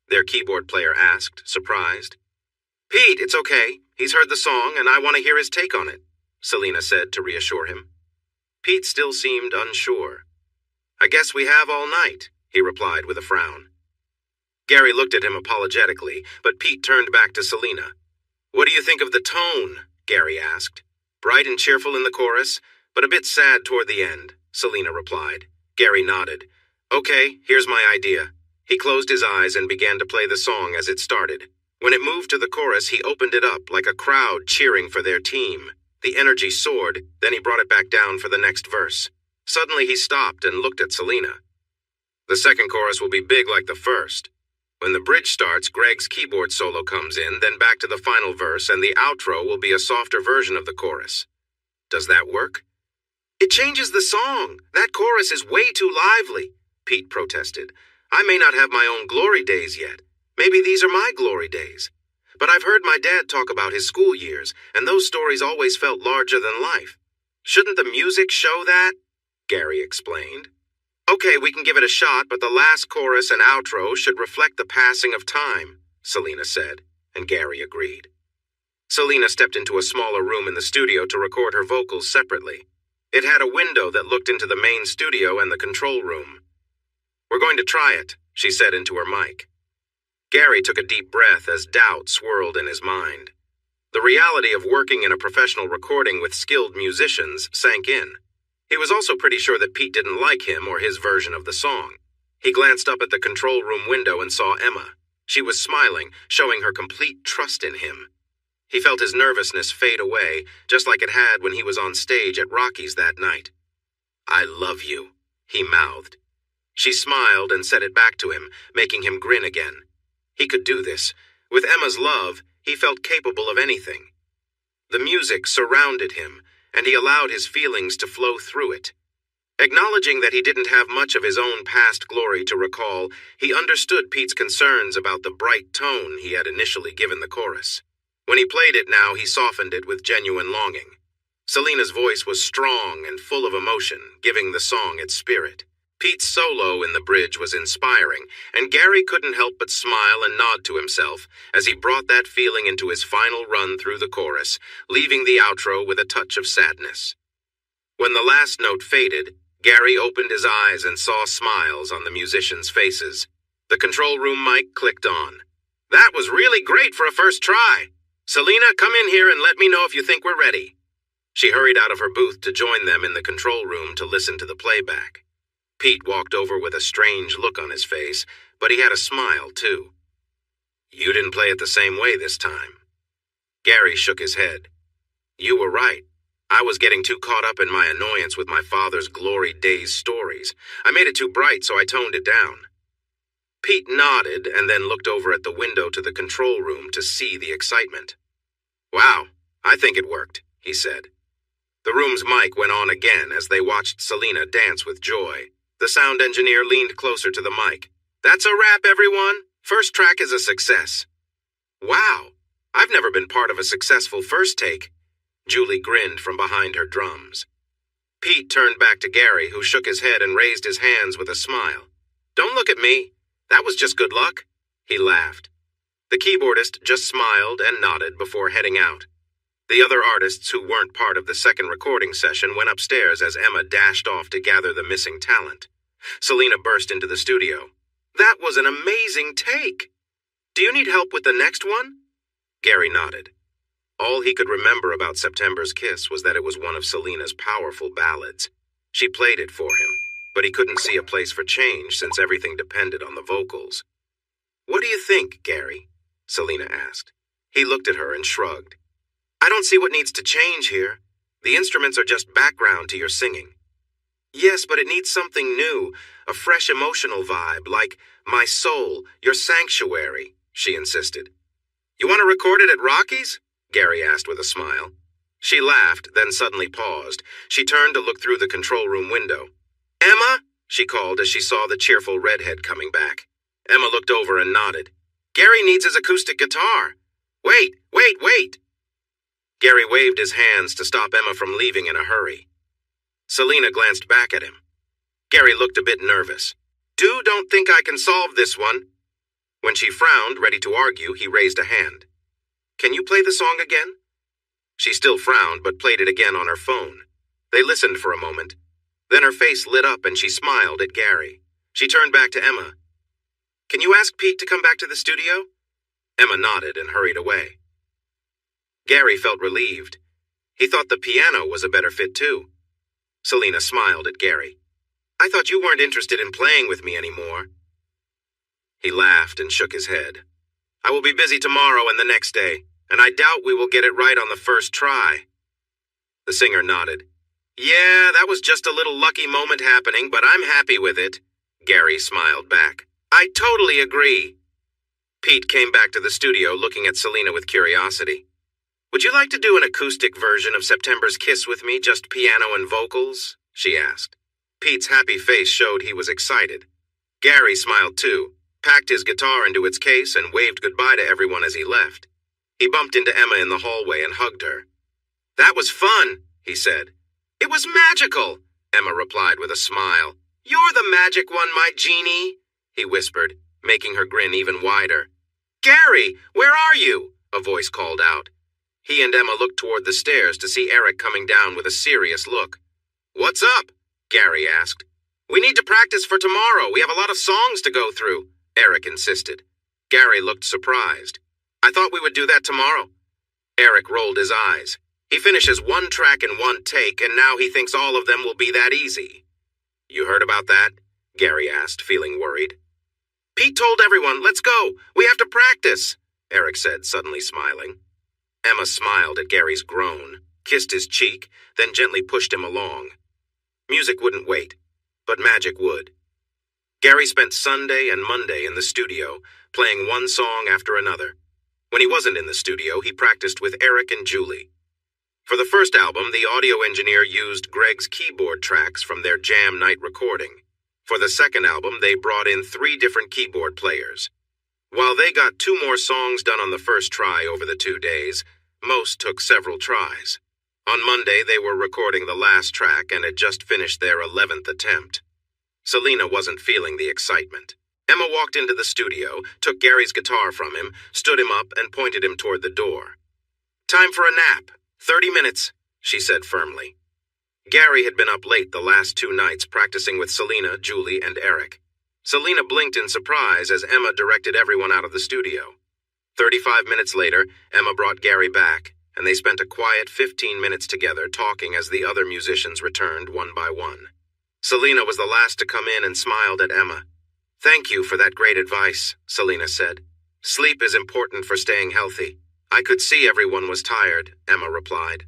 Their keyboard player asked, surprised. Pete, it's okay. He's heard the song and I want to hear his take on it, Selena said to reassure him. Pete still seemed unsure. I guess we have all night, he replied with a frown. Gary looked at him apologetically, but Pete turned back to Selena. What do you think of the tone? Gary asked. Bright and cheerful in the chorus, but a bit sad toward the end, Selena replied. Gary nodded. Okay, here's my idea. He closed his eyes and began to play the song as it started. When it moved to the chorus, he opened it up like a crowd cheering for their team. The energy soared, then he brought it back down for the next verse. Suddenly he stopped and looked at Selena. The second chorus will be big like the first. When the bridge starts, Greg's keyboard solo comes in, then back to the final verse, and the outro will be a softer version of the chorus. Does that work? It changes the song. That chorus is way too lively, Pete protested. I may not have my own glory days yet. Maybe these are my glory days. But I've heard my dad talk about his school years, and those stories always felt larger than life. Shouldn't the music show that? Gary explained. Okay, we can give it a shot, but the last chorus and outro should reflect the passing of time, Selena said, and Gary agreed. Selena stepped into a smaller room in the studio to record her vocals separately. It had a window that looked into the main studio and the control room. We're going to try it, she said into her mic. Gary took a deep breath as doubt swirled in his mind. The reality of working in a professional recording with skilled musicians sank in. He was also pretty sure that Pete didn't like him or his version of the song. He glanced up at the control room window and saw Emma. She was smiling, showing her complete trust in him. He felt his nervousness fade away, just like it had when he was on stage at Rocky's that night. I love you, he mouthed. She smiled and said it back to him, making him grin again. He could do this. With Emma's love, he felt capable of anything. The music surrounded him, and he allowed his feelings to flow through it. Acknowledging that he didn't have much of his own past glory to recall, he understood Pete's concerns about the bright tone he had initially given the chorus. When he played it now, he softened it with genuine longing. Selena's voice was strong and full of emotion, giving the song its spirit. Pete's solo in the bridge was inspiring, and Gary couldn't help but smile and nod to himself as he brought that feeling into his final run through the chorus, leaving the outro with a touch of sadness. When the last note faded, Gary opened his eyes and saw smiles on the musicians' faces. The control room mic clicked on. That was really great for a first try. Selena, come in here and let me know if you think we're ready. She hurried out of her booth to join them in the control room to listen to the playback. Pete walked over with a strange look on his face, but he had a smile, too. You didn't play it the same way this time. Gary shook his head. You were right. I was getting too caught up in my annoyance with my father's glory days stories. I made it too bright, so I toned it down. Pete nodded and then looked over at the window to the control room to see the excitement. Wow, I think it worked, he said. The room's mic went on again as they watched Selena dance with joy. The sound engineer leaned closer to the mic. That's a wrap, everyone. First track is a success. Wow, I've never been part of a successful first take. Julie grinned from behind her drums. Pete turned back to Gary, who shook his head and raised his hands with a smile. Don't look at me. That was just good luck. He laughed. The keyboardist just smiled and nodded before heading out. The other artists who weren't part of the second recording session went upstairs as Emma dashed off to gather the missing talent. Selena burst into the studio. "That was an amazing take! Do you need help with the next one?" Gary nodded. All he could remember about September's Kiss was that it was one of Selena's powerful ballads. She played it for him, but he couldn't see a place for change since everything depended on the vocals. "What do you think, Gary?" Selena asked. He looked at her and shrugged. "I don't see what needs to change here. The instruments are just background to your singing." "Yes, but it needs something new, a fresh emotional vibe, like My Soul, Your Sanctuary," she insisted. "You want to record it at Rocky's?" Gary asked with a smile. She laughed, then suddenly paused. She turned to look through the control room window. "Emma?" she called as she saw the cheerful redhead coming back. Emma looked over and nodded. "Gary needs his acoustic guitar. Wait. Gary waved his hands to stop Emma from leaving in a hurry. Selena glanced back at him. Gary looked a bit nervous. Don't think I can solve this one." When she frowned, ready to argue, he raised a hand. "Can you play the song again?" She still frowned, but played it again on her phone. They listened for a moment. Then her face lit up and she smiled at Gary. She turned back to Emma. "Can you ask Pete to come back to the studio?" Emma nodded and hurried away. Gary felt relieved. He thought the piano was a better fit too. Selena smiled at Gary. "I thought you weren't interested in playing with me anymore." He laughed and shook his head. "I will be busy tomorrow and the next day, and I doubt we will get it right on the first try." The singer nodded. "Yeah, that was just a little lucky moment happening, but I'm happy with it." Gary smiled back. "I totally agree." Pete came back to the studio looking at Selena with curiosity. "Would you like to do an acoustic version of September's Kiss with me, just piano and vocals?" she asked. Pete's happy face showed he was excited. Gary smiled too, packed his guitar into its case, and waved goodbye to everyone as he left. He bumped into Emma in the hallway and hugged her. "That was fun," he said. "It was magical," Emma replied with a smile. "You're the magic one, my genie," he whispered, making her grin even wider. "Gary, where are you?" a voice called out. He and Emma looked toward the stairs to see Eric coming down with a serious look. "What's up?" Gary asked. "We need to practice for tomorrow. We have a lot of songs to go through," Eric insisted. Gary looked surprised. "I thought we would do that tomorrow." Eric rolled his eyes. He finishes one track in one take, and now he thinks all of them will be that easy. "You heard about that?" Gary asked, feeling worried. "Pete told everyone, let's go. We have to practice," Eric said, suddenly smiling. Emma smiled at Gary's groan, kissed his cheek, then gently pushed him along. Music wouldn't wait, but magic would. Gary spent Sunday and Monday in the studio, playing one song after another. When he wasn't in the studio, he practiced with Eric and Julie. For the first album, the audio engineer used Greg's keyboard tracks from their jam night recording. For the second album, they brought in 3 different keyboard players. While they got 2 more songs done on the first try over the 2 days, most took several tries. On Monday, they were recording the last track and had just finished their 11th attempt. Selena wasn't feeling the excitement. Emma walked into the studio, took Gary's guitar from him, stood him up, and pointed him toward the door. "Time for a nap. 30 minutes, she said firmly. Gary had been up late the last 2 nights practicing with Selena, Julie, and Eric. Selena blinked in surprise as Emma directed everyone out of the studio. 35 minutes later, Emma brought Gary back, and they spent a quiet 15 minutes together talking as the other musicians returned one by one. Selena was the last to come in and smiled at Emma. "Thank you for that great advice," Selena said. "Sleep is important for staying healthy." "I could see everyone was tired," Emma replied.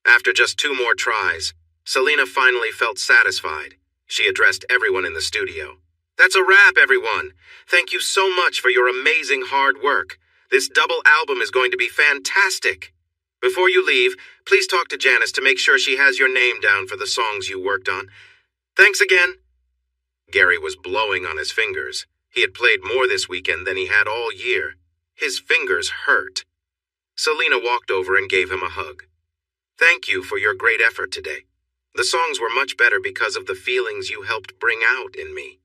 After just 2 more tries, Selena finally felt satisfied. She addressed everyone in the studio. "That's a wrap, everyone. Thank you so much for your amazing hard work. This double album is going to be fantastic. Before you leave, please talk to Janice to make sure she has your name down for the songs you worked on. Thanks again." Gary was blowing on his fingers. He had played more this weekend than he had all year. His fingers hurt. Selena walked over and gave him a hug. "Thank you for your great effort today. The songs were much better because of the feelings you helped bring out in me.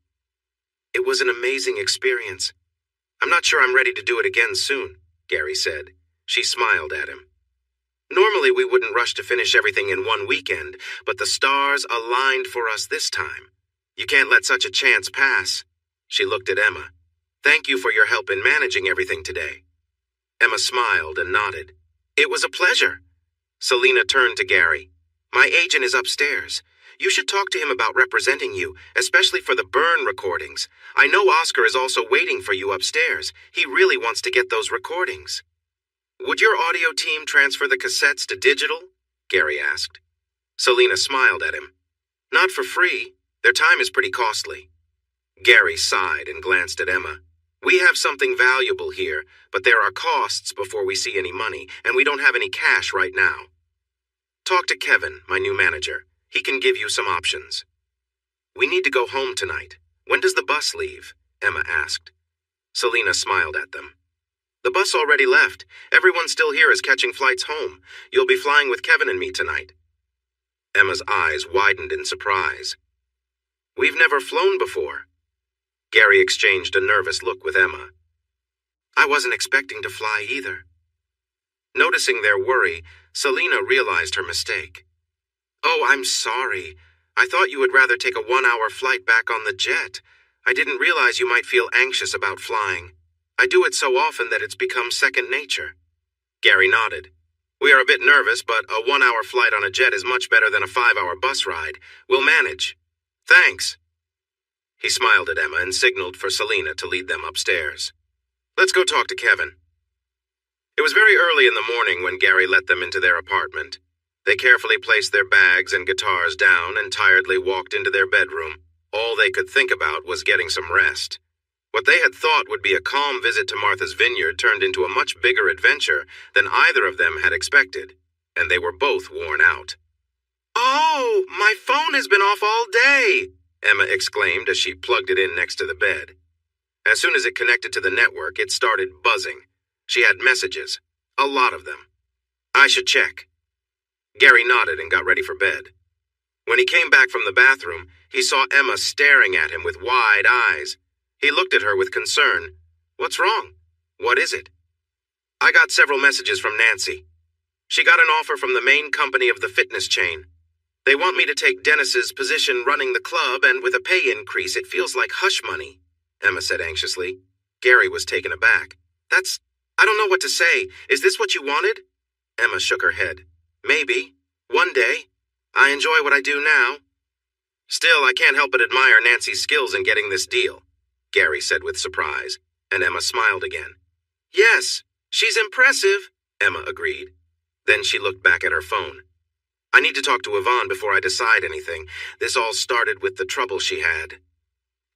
It was an amazing experience. I'm not sure I'm ready to do it again soon," Gary said. She smiled at him. Normally we wouldn't rush to finish everything in one weekend, but the stars aligned for us this time. You can't let such a chance pass. She looked at Emma. Thank you for your help in managing everything today. Emma smiled and nodded. It was a pleasure. Selina turned to Gary. My agent is upstairs. You should talk to him about representing you, especially for the burn recordings. I know Oscar is also waiting for you upstairs. He really wants to get those recordings. Would your audio team transfer the cassettes to digital? Gary asked. Selina smiled at him. Not for free. Their time is pretty costly. Gary sighed and glanced at Emma. We have something valuable here, but there are costs before we see any money, and we don't have any cash right now. Talk to Kevin, my new manager. He can give you some options. We need to go home tonight. When does the bus leave? Emma asked. Selina smiled at them. The bus already left. Everyone still here is catching flights home. You'll be flying with Kevin and me tonight. Emma's eyes widened in surprise. We've never flown before. Gary exchanged a nervous look with Emma. I wasn't expecting to fly either. Noticing their worry, Selina realized her mistake. Oh, I'm sorry. I thought you would rather take a 1-hour flight back on the jet. I didn't realize you might feel anxious about flying. I do it so often that it's become second nature. Gary nodded. We are a bit nervous, but a 1-hour flight on a jet is much better than a 5-hour bus ride. We'll manage. Thanks. He smiled at Emma and signaled for Selina to lead them upstairs. Let's go talk to Kevin. It was very early in the morning when Gary let them into their apartment. They carefully placed their bags and guitars down and tiredly walked into their bedroom. All they could think about was getting some rest. What they had thought would be a calm visit to Martha's Vineyard turned into a much bigger adventure than either of them had expected, and they were both worn out. Oh, my phone has been off all day, Emma exclaimed as she plugged it in next to the bed. As soon as it connected to the network, it started buzzing. She had messages, a lot of them. I should check. Gary nodded and got ready for bed. When he came back from the bathroom, he saw Emma staring at him with wide eyes. He looked at her with concern. What's wrong? What is it? I got several messages from Nancy. She got an offer from the main company of the fitness chain. They want me to take Dennis's position running the club, and with a pay increase, it feels like hush money, Emma said anxiously. Gary was taken aback. I don't know what to say. Is this what you wanted? Emma shook her head. Maybe. One day. I enjoy what I do now. Still, I can't help but admire Nancy's skills in getting this deal, Gary said with surprise, and Emma smiled again. Yes, she's impressive, Emma agreed. Then she looked back at her phone. I need to talk to Yvonne before I decide anything. This all started with the trouble she had.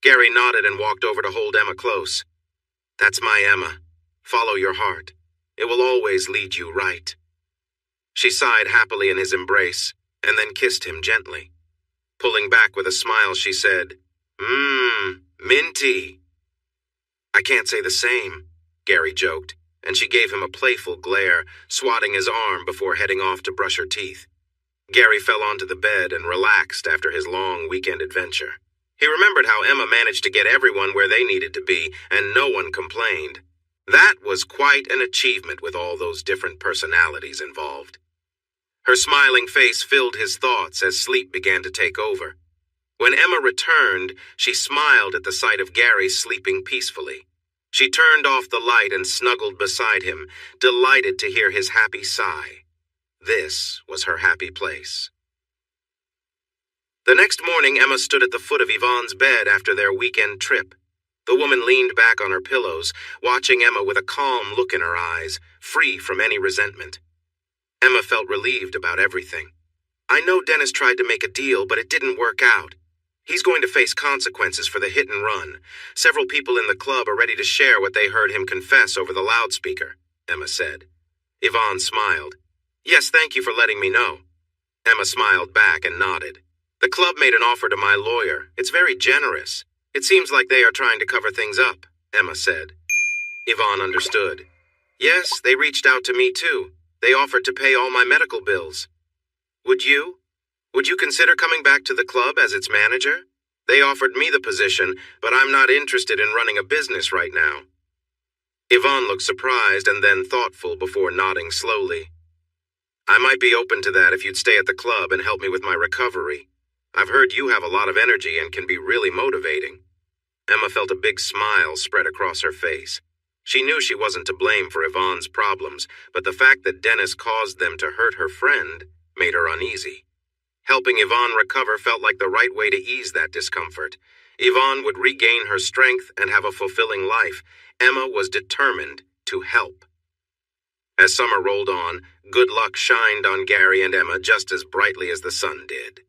Gary nodded and walked over to hold Emma close. That's my Emma. Follow your heart. It will always lead you right. She sighed happily in his embrace, and then kissed him gently. Pulling back with a smile, she said, minty. I can't say the same, Gary joked, and she gave him a playful glare, swatting his arm before heading off to brush her teeth. Gary fell onto the bed and relaxed after his long weekend adventure. He remembered how Emma managed to get everyone where they needed to be, and no one complained. That was quite an achievement with all those different personalities involved. Her smiling face filled his thoughts as sleep began to take over. When Emma returned, she smiled at the sight of Gary sleeping peacefully. She turned off the light and snuggled beside him, delighted to hear his happy sigh. This was her happy place. The next morning, Emma stood at the foot of Yvonne's bed after their weekend trip. The woman leaned back on her pillows, watching Emma with a calm look in her eyes, free from any resentment. Emma felt relieved about everything. I know Dennis tried to make a deal, but it didn't work out. He's going to face consequences for the hit and run. Several people in the club are ready to share what they heard him confess over the loudspeaker, Emma said. Yvonne smiled. Yes, thank you for letting me know. Emma smiled back and nodded. The club made an offer to my lawyer. It's very generous. It seems like they are trying to cover things up, Emma said. Yvonne understood. Yes, they reached out to me too. They offered to pay all my medical bills. Would you? Would you consider coming back to the club as its manager? They offered me the position, but I'm not interested in running a business right now. Yvonne looked surprised and then thoughtful before nodding slowly. I might be open to that if you'd stay at the club and help me with my recovery. I've heard you have a lot of energy and can be really motivating. Emma felt a big smile spread across her face. She knew she wasn't to blame for Yvonne's problems, but the fact that Dennis caused them to hurt her friend made her uneasy. Helping Yvonne recover felt like the right way to ease that discomfort. Yvonne would regain her strength and have a fulfilling life. Emma was determined to help. As summer rolled on, good luck shined on Gary and Emma just as brightly as the sun did.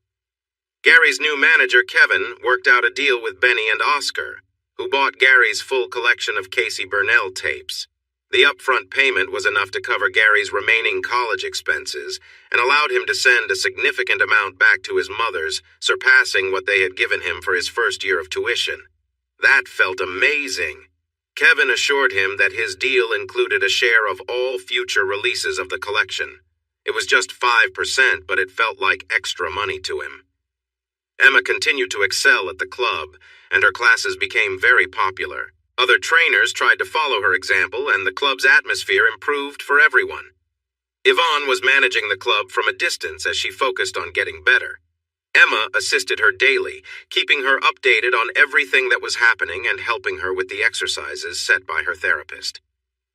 Gary's new manager, Kevin, worked out a deal with Benny and Oscar, who bought Gary's full collection of Casey Burnell tapes. The upfront payment was enough to cover Gary's remaining college expenses and allowed him to send a significant amount back to his mother's, surpassing what they had given him for his first year of tuition. That felt amazing. Kevin assured him that his deal included a share of all future releases of the collection. It was just 5%, but it felt like extra money to him. Emma continued to excel at the club, and her classes became very popular. Other trainers tried to follow her example, and the club's atmosphere improved for everyone. Yvonne was managing the club from a distance as she focused on getting better. Emma assisted her daily, keeping her updated on everything that was happening and helping her with the exercises set by her therapist.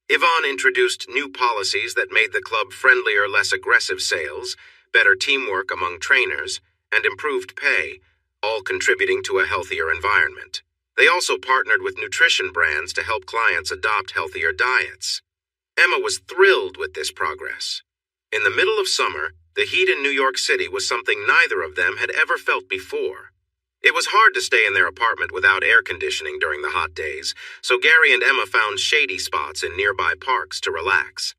Yvonne introduced new policies that made the club friendlier, less aggressive sales, better teamwork among trainers, and improved pay, all contributing to a healthier environment. They also partnered with nutrition brands to help clients adopt healthier diets. Emma was thrilled with this progress. In the middle of summer, the heat in New York City was something neither of them had ever felt before. It was hard to stay in their apartment without air conditioning during the hot days, so Gary and Emma found shady spots in nearby parks to relax.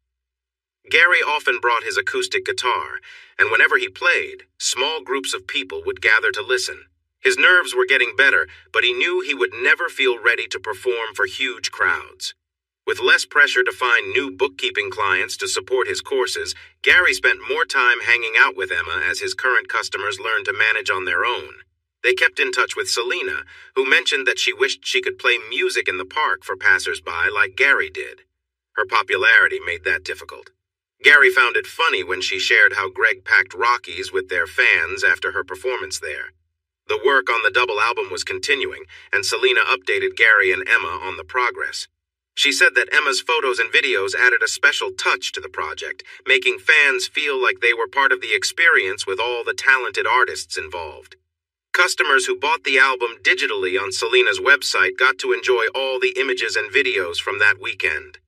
Gary often brought his acoustic guitar, and whenever he played, small groups of people would gather to listen. His nerves were getting better, but he knew he would never feel ready to perform for huge crowds. With less pressure to find new bookkeeping clients to support his courses, Gary spent more time hanging out with Emma as his current customers learned to manage on their own. They kept in touch with Selena, who mentioned that she wished she could play music in the park for passers-by like Gary did. Her popularity made that difficult. Gary found it funny when she shared how Greg packed Rockies with their fans after her performance there. The work on the double album was continuing, and Selena updated Gary and Emma on the progress. She said that Emma's photos and videos added a special touch to the project, making fans feel like they were part of the experience with all the talented artists involved. Customers who bought the album digitally on Selena's website got to enjoy all the images and videos from that weekend.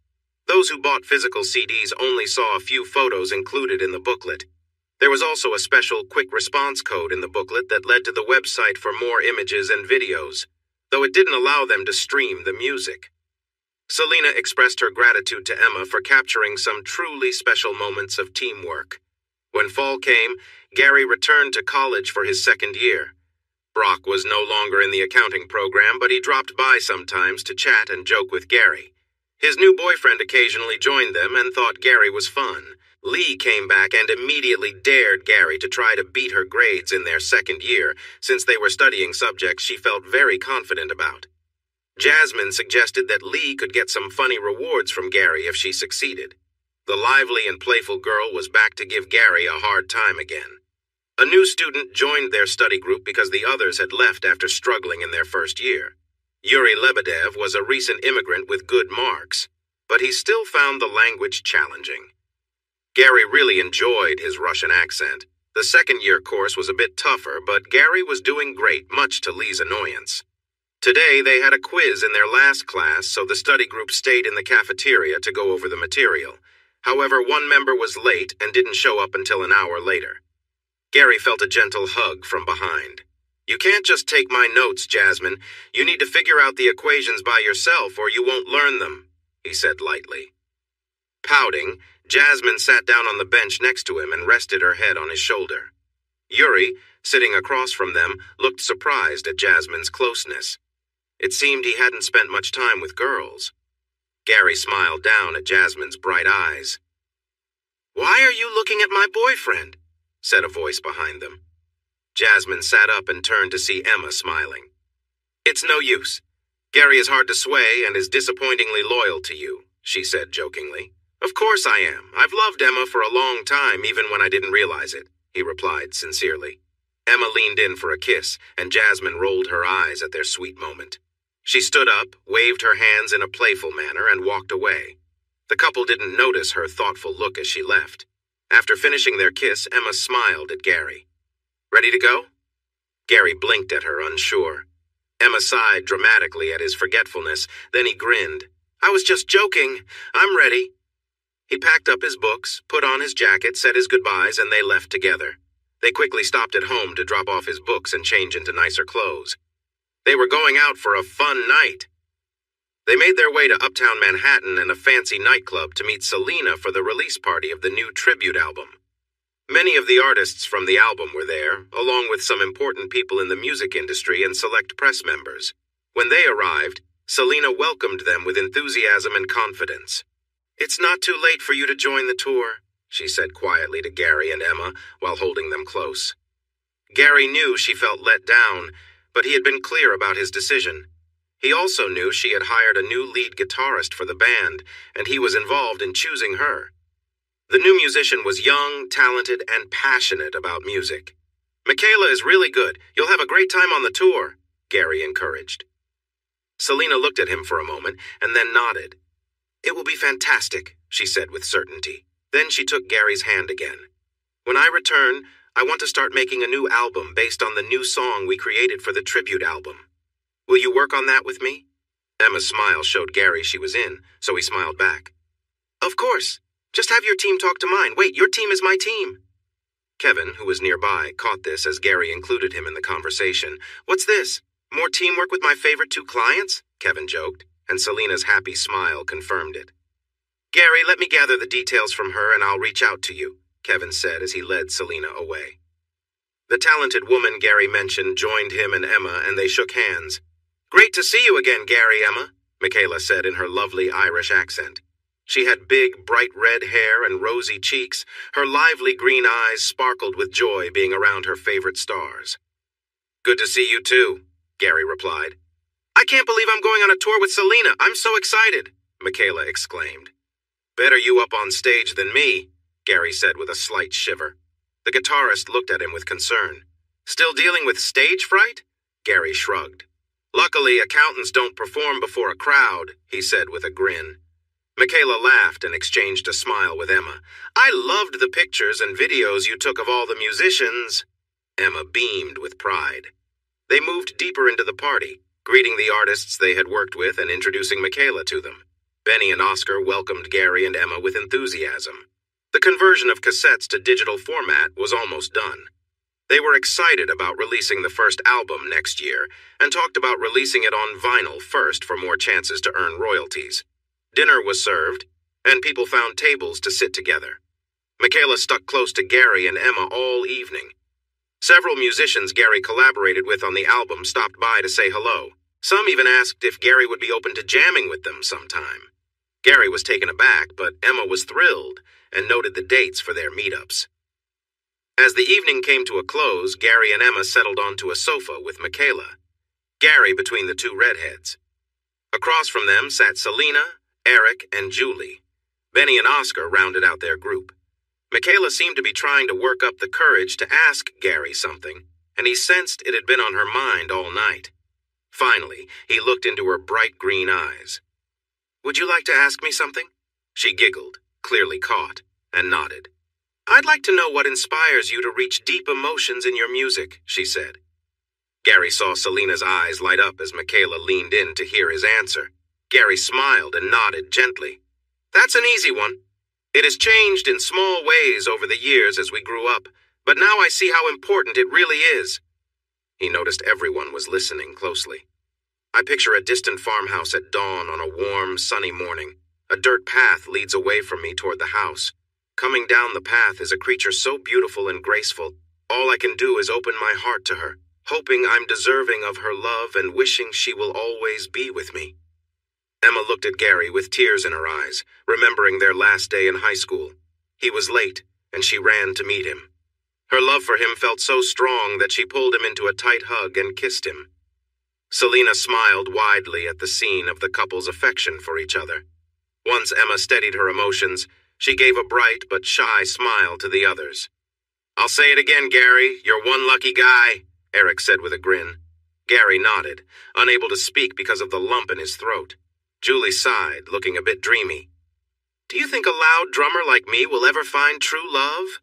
Those who bought physical CDs only saw a few photos included in the booklet. There was also a special quick response code in the booklet that led to the website for more images and videos, though it didn't allow them to stream the music. Selena expressed her gratitude to Emma for capturing some truly special moments of teamwork. When fall came, Gary returned to college for his second year. Brock was no longer in the accounting program, but he dropped by sometimes to chat and joke with Gary. His new boyfriend occasionally joined them and thought Gary was fun. Lee came back and immediately dared Gary to try to beat her grades in their second year, since they were studying subjects she felt very confident about. Jasmine suggested that Lee could get some funny rewards from Gary if she succeeded. The lively and playful girl was back to give Gary a hard time again. A new student joined their study group because the others had left after struggling in their first year. Yuri Lebedev was a recent immigrant with good marks, but he still found the language challenging. Gary really enjoyed his Russian accent. The second-year course was a bit tougher, but Gary was doing great, much to Lee's annoyance. Today, they had a quiz in their last class, so the study group stayed in the cafeteria to go over the material. However, one member was late and didn't show up until an hour later. Gary felt a gentle hug from behind. "You can't just take my notes, Jasmine. You need to figure out the equations by yourself or you won't learn them," he said lightly. Pouting, Jasmine sat down on the bench next to him and rested her head on his shoulder. Yuri, sitting across from them, looked surprised at Jasmine's closeness. It seemed he hadn't spent much time with girls. Gary smiled down at Jasmine's bright eyes. "Why are you looking at my boyfriend?" said a voice behind them. Jasmine sat up and turned to see Emma smiling. "It's no use. Gary is hard to sway and is disappointingly loyal to you," she said jokingly. Of course I am. I've loved Emma for a long time, even when I didn't realize it, he replied sincerely. Emma leaned in for a kiss, and Jasmine rolled her eyes at their sweet moment. She stood up, waved her hands in a playful manner, and walked away. The couple didn't notice her thoughtful look as she left. After finishing their kiss, Emma smiled at Gary. Ready to go? Gary blinked at her, unsure. Emma sighed dramatically at his forgetfulness, then he grinned. I was just joking. I'm ready. He packed up his books, put on his jacket, said his goodbyes, and they left together. They quickly stopped at home to drop off his books and change into nicer clothes. They were going out for a fun night. They made their way to uptown Manhattan and a fancy nightclub to meet Selena for the release party of the new tribute album. Many of the artists from the album were there, along with some important people in the music industry and select press members. When they arrived, Selena welcomed them with enthusiasm and confidence. It's not too late for you to join the tour, she said quietly to Gary and Emma while holding them close. Gary knew she felt let down, but he had been clear about his decision. He also knew she had hired a new lead guitarist for the band, and he was involved in choosing her. The new musician was young, talented, and passionate about music. Michaela is really good. You'll have a great time on the tour, Gary encouraged. Selena looked at him for a moment and then nodded. It will be fantastic, she said with certainty. Then she took Gary's hand again. When I return, I want to start making a new album based on the new song we created for the tribute album. Will you work on that with me? Emma's smile showed Gary she was in, so he smiled back. Of course. Just have your team talk to mine. Wait, your team is my team. Kevin, who was nearby, caught this as Gary included him in the conversation. What's this? More teamwork with my favorite two clients? Kevin joked, and Selena's happy smile confirmed it. Gary, let me gather the details from her and I'll reach out to you, Kevin said as he led Selena away. The talented woman Gary mentioned joined him and Emma, and they shook hands. Great to see you again, Gary, Emma, Michaela said in her lovely Irish accent. She had big, bright red hair and rosy cheeks. Her lively green eyes sparkled with joy being around her favorite stars. Good to see you too, Gary replied. I can't believe I'm going on a tour with Selena. I'm so excited, Michaela exclaimed. Better you up on stage than me, Gary said with a slight shiver. The guitarist looked at him with concern. Still dealing with stage fright? Gary shrugged. Luckily, accountants don't perform before a crowd, he said with a grin. Michaela laughed and exchanged a smile with Emma. I loved the pictures and videos you took of all the musicians. Emma beamed with pride. They moved deeper into the party, greeting the artists they had worked with and introducing Michaela to them. Benny and Oscar welcomed Gary and Emma with enthusiasm. The conversion of cassettes to digital format was almost done. They were excited about releasing the first album next year and talked about releasing it on vinyl first for more chances to earn royalties. Dinner was served, and people found tables to sit together. Michaela stuck close to Gary and Emma all evening. Several musicians Gary collaborated with on the album stopped by to say hello. Some even asked if Gary would be open to jamming with them sometime. Gary was taken aback, but Emma was thrilled and noted the dates for their meetups. As the evening came to a close, Gary and Emma settled onto a sofa with Michaela, Gary between the two redheads. Across from them sat Selena, Eric, and Julie. Benny and Oscar rounded out their group. Michaela seemed to be trying to work up the courage to ask Gary something, and he sensed it had been on her mind all night. Finally, he looked into her bright green eyes. Would you like to ask me something? She giggled, clearly caught, and nodded. I'd like to know what inspires you to reach deep emotions in your music, she said. Gary saw Selena's eyes light up as Michaela leaned in to hear his answer. Gary smiled and nodded gently. That's an easy one. It has changed in small ways over the years as we grew up, but now I see how important it really is. He noticed everyone was listening closely. I picture a distant farmhouse at dawn on a warm, sunny morning. A dirt path leads away from me toward the house. Coming down the path is a creature so beautiful and graceful. All I can do is open my heart to her, hoping I'm deserving of her love and wishing she will always be with me. Emma looked at Gary with tears in her eyes, remembering their last day in high school. He was late, and she ran to meet him. Her love for him felt so strong that she pulled him into a tight hug and kissed him. Selena smiled widely at the scene of the couple's affection for each other. Once Emma steadied her emotions, she gave a bright but shy smile to the others. "I'll say it again, Gary. You're one lucky guy," Eric said with a grin. Gary nodded, unable to speak because of the lump in his throat. Julie sighed, looking a bit dreamy. "Do you think a loud drummer like me will ever find true love?"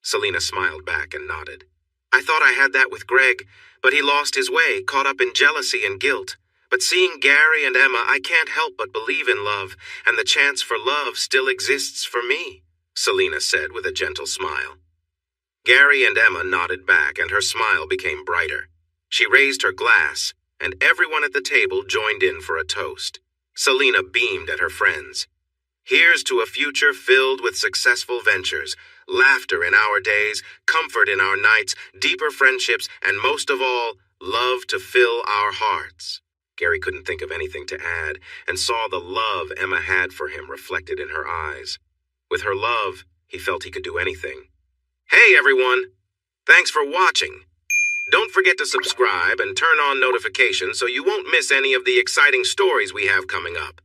Selena smiled back and nodded. "I thought I had that with Greg, but he lost his way, caught up in jealousy and guilt. But seeing Gary and Emma, I can't help but believe in love, and the chance for love still exists for me," Selena said with a gentle smile. Gary and Emma nodded back, and her smile became brighter. She raised her glass, and everyone at the table joined in for a toast. Selena beamed at her friends. "Here's to a future filled with successful ventures, laughter in our days, comfort in our nights, deeper friendships, and most of all, love to fill our hearts." Gary couldn't think of anything to add, and saw the love Emma had for him reflected in her eyes. With her love, he felt he could do anything. Hey everyone! Thanks for watching. Don't forget to subscribe and turn on notifications so you won't miss any of the exciting stories we have coming up.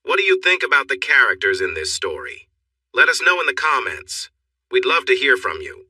What do you think about the characters in this story? Let us know in the comments. We'd love to hear from you.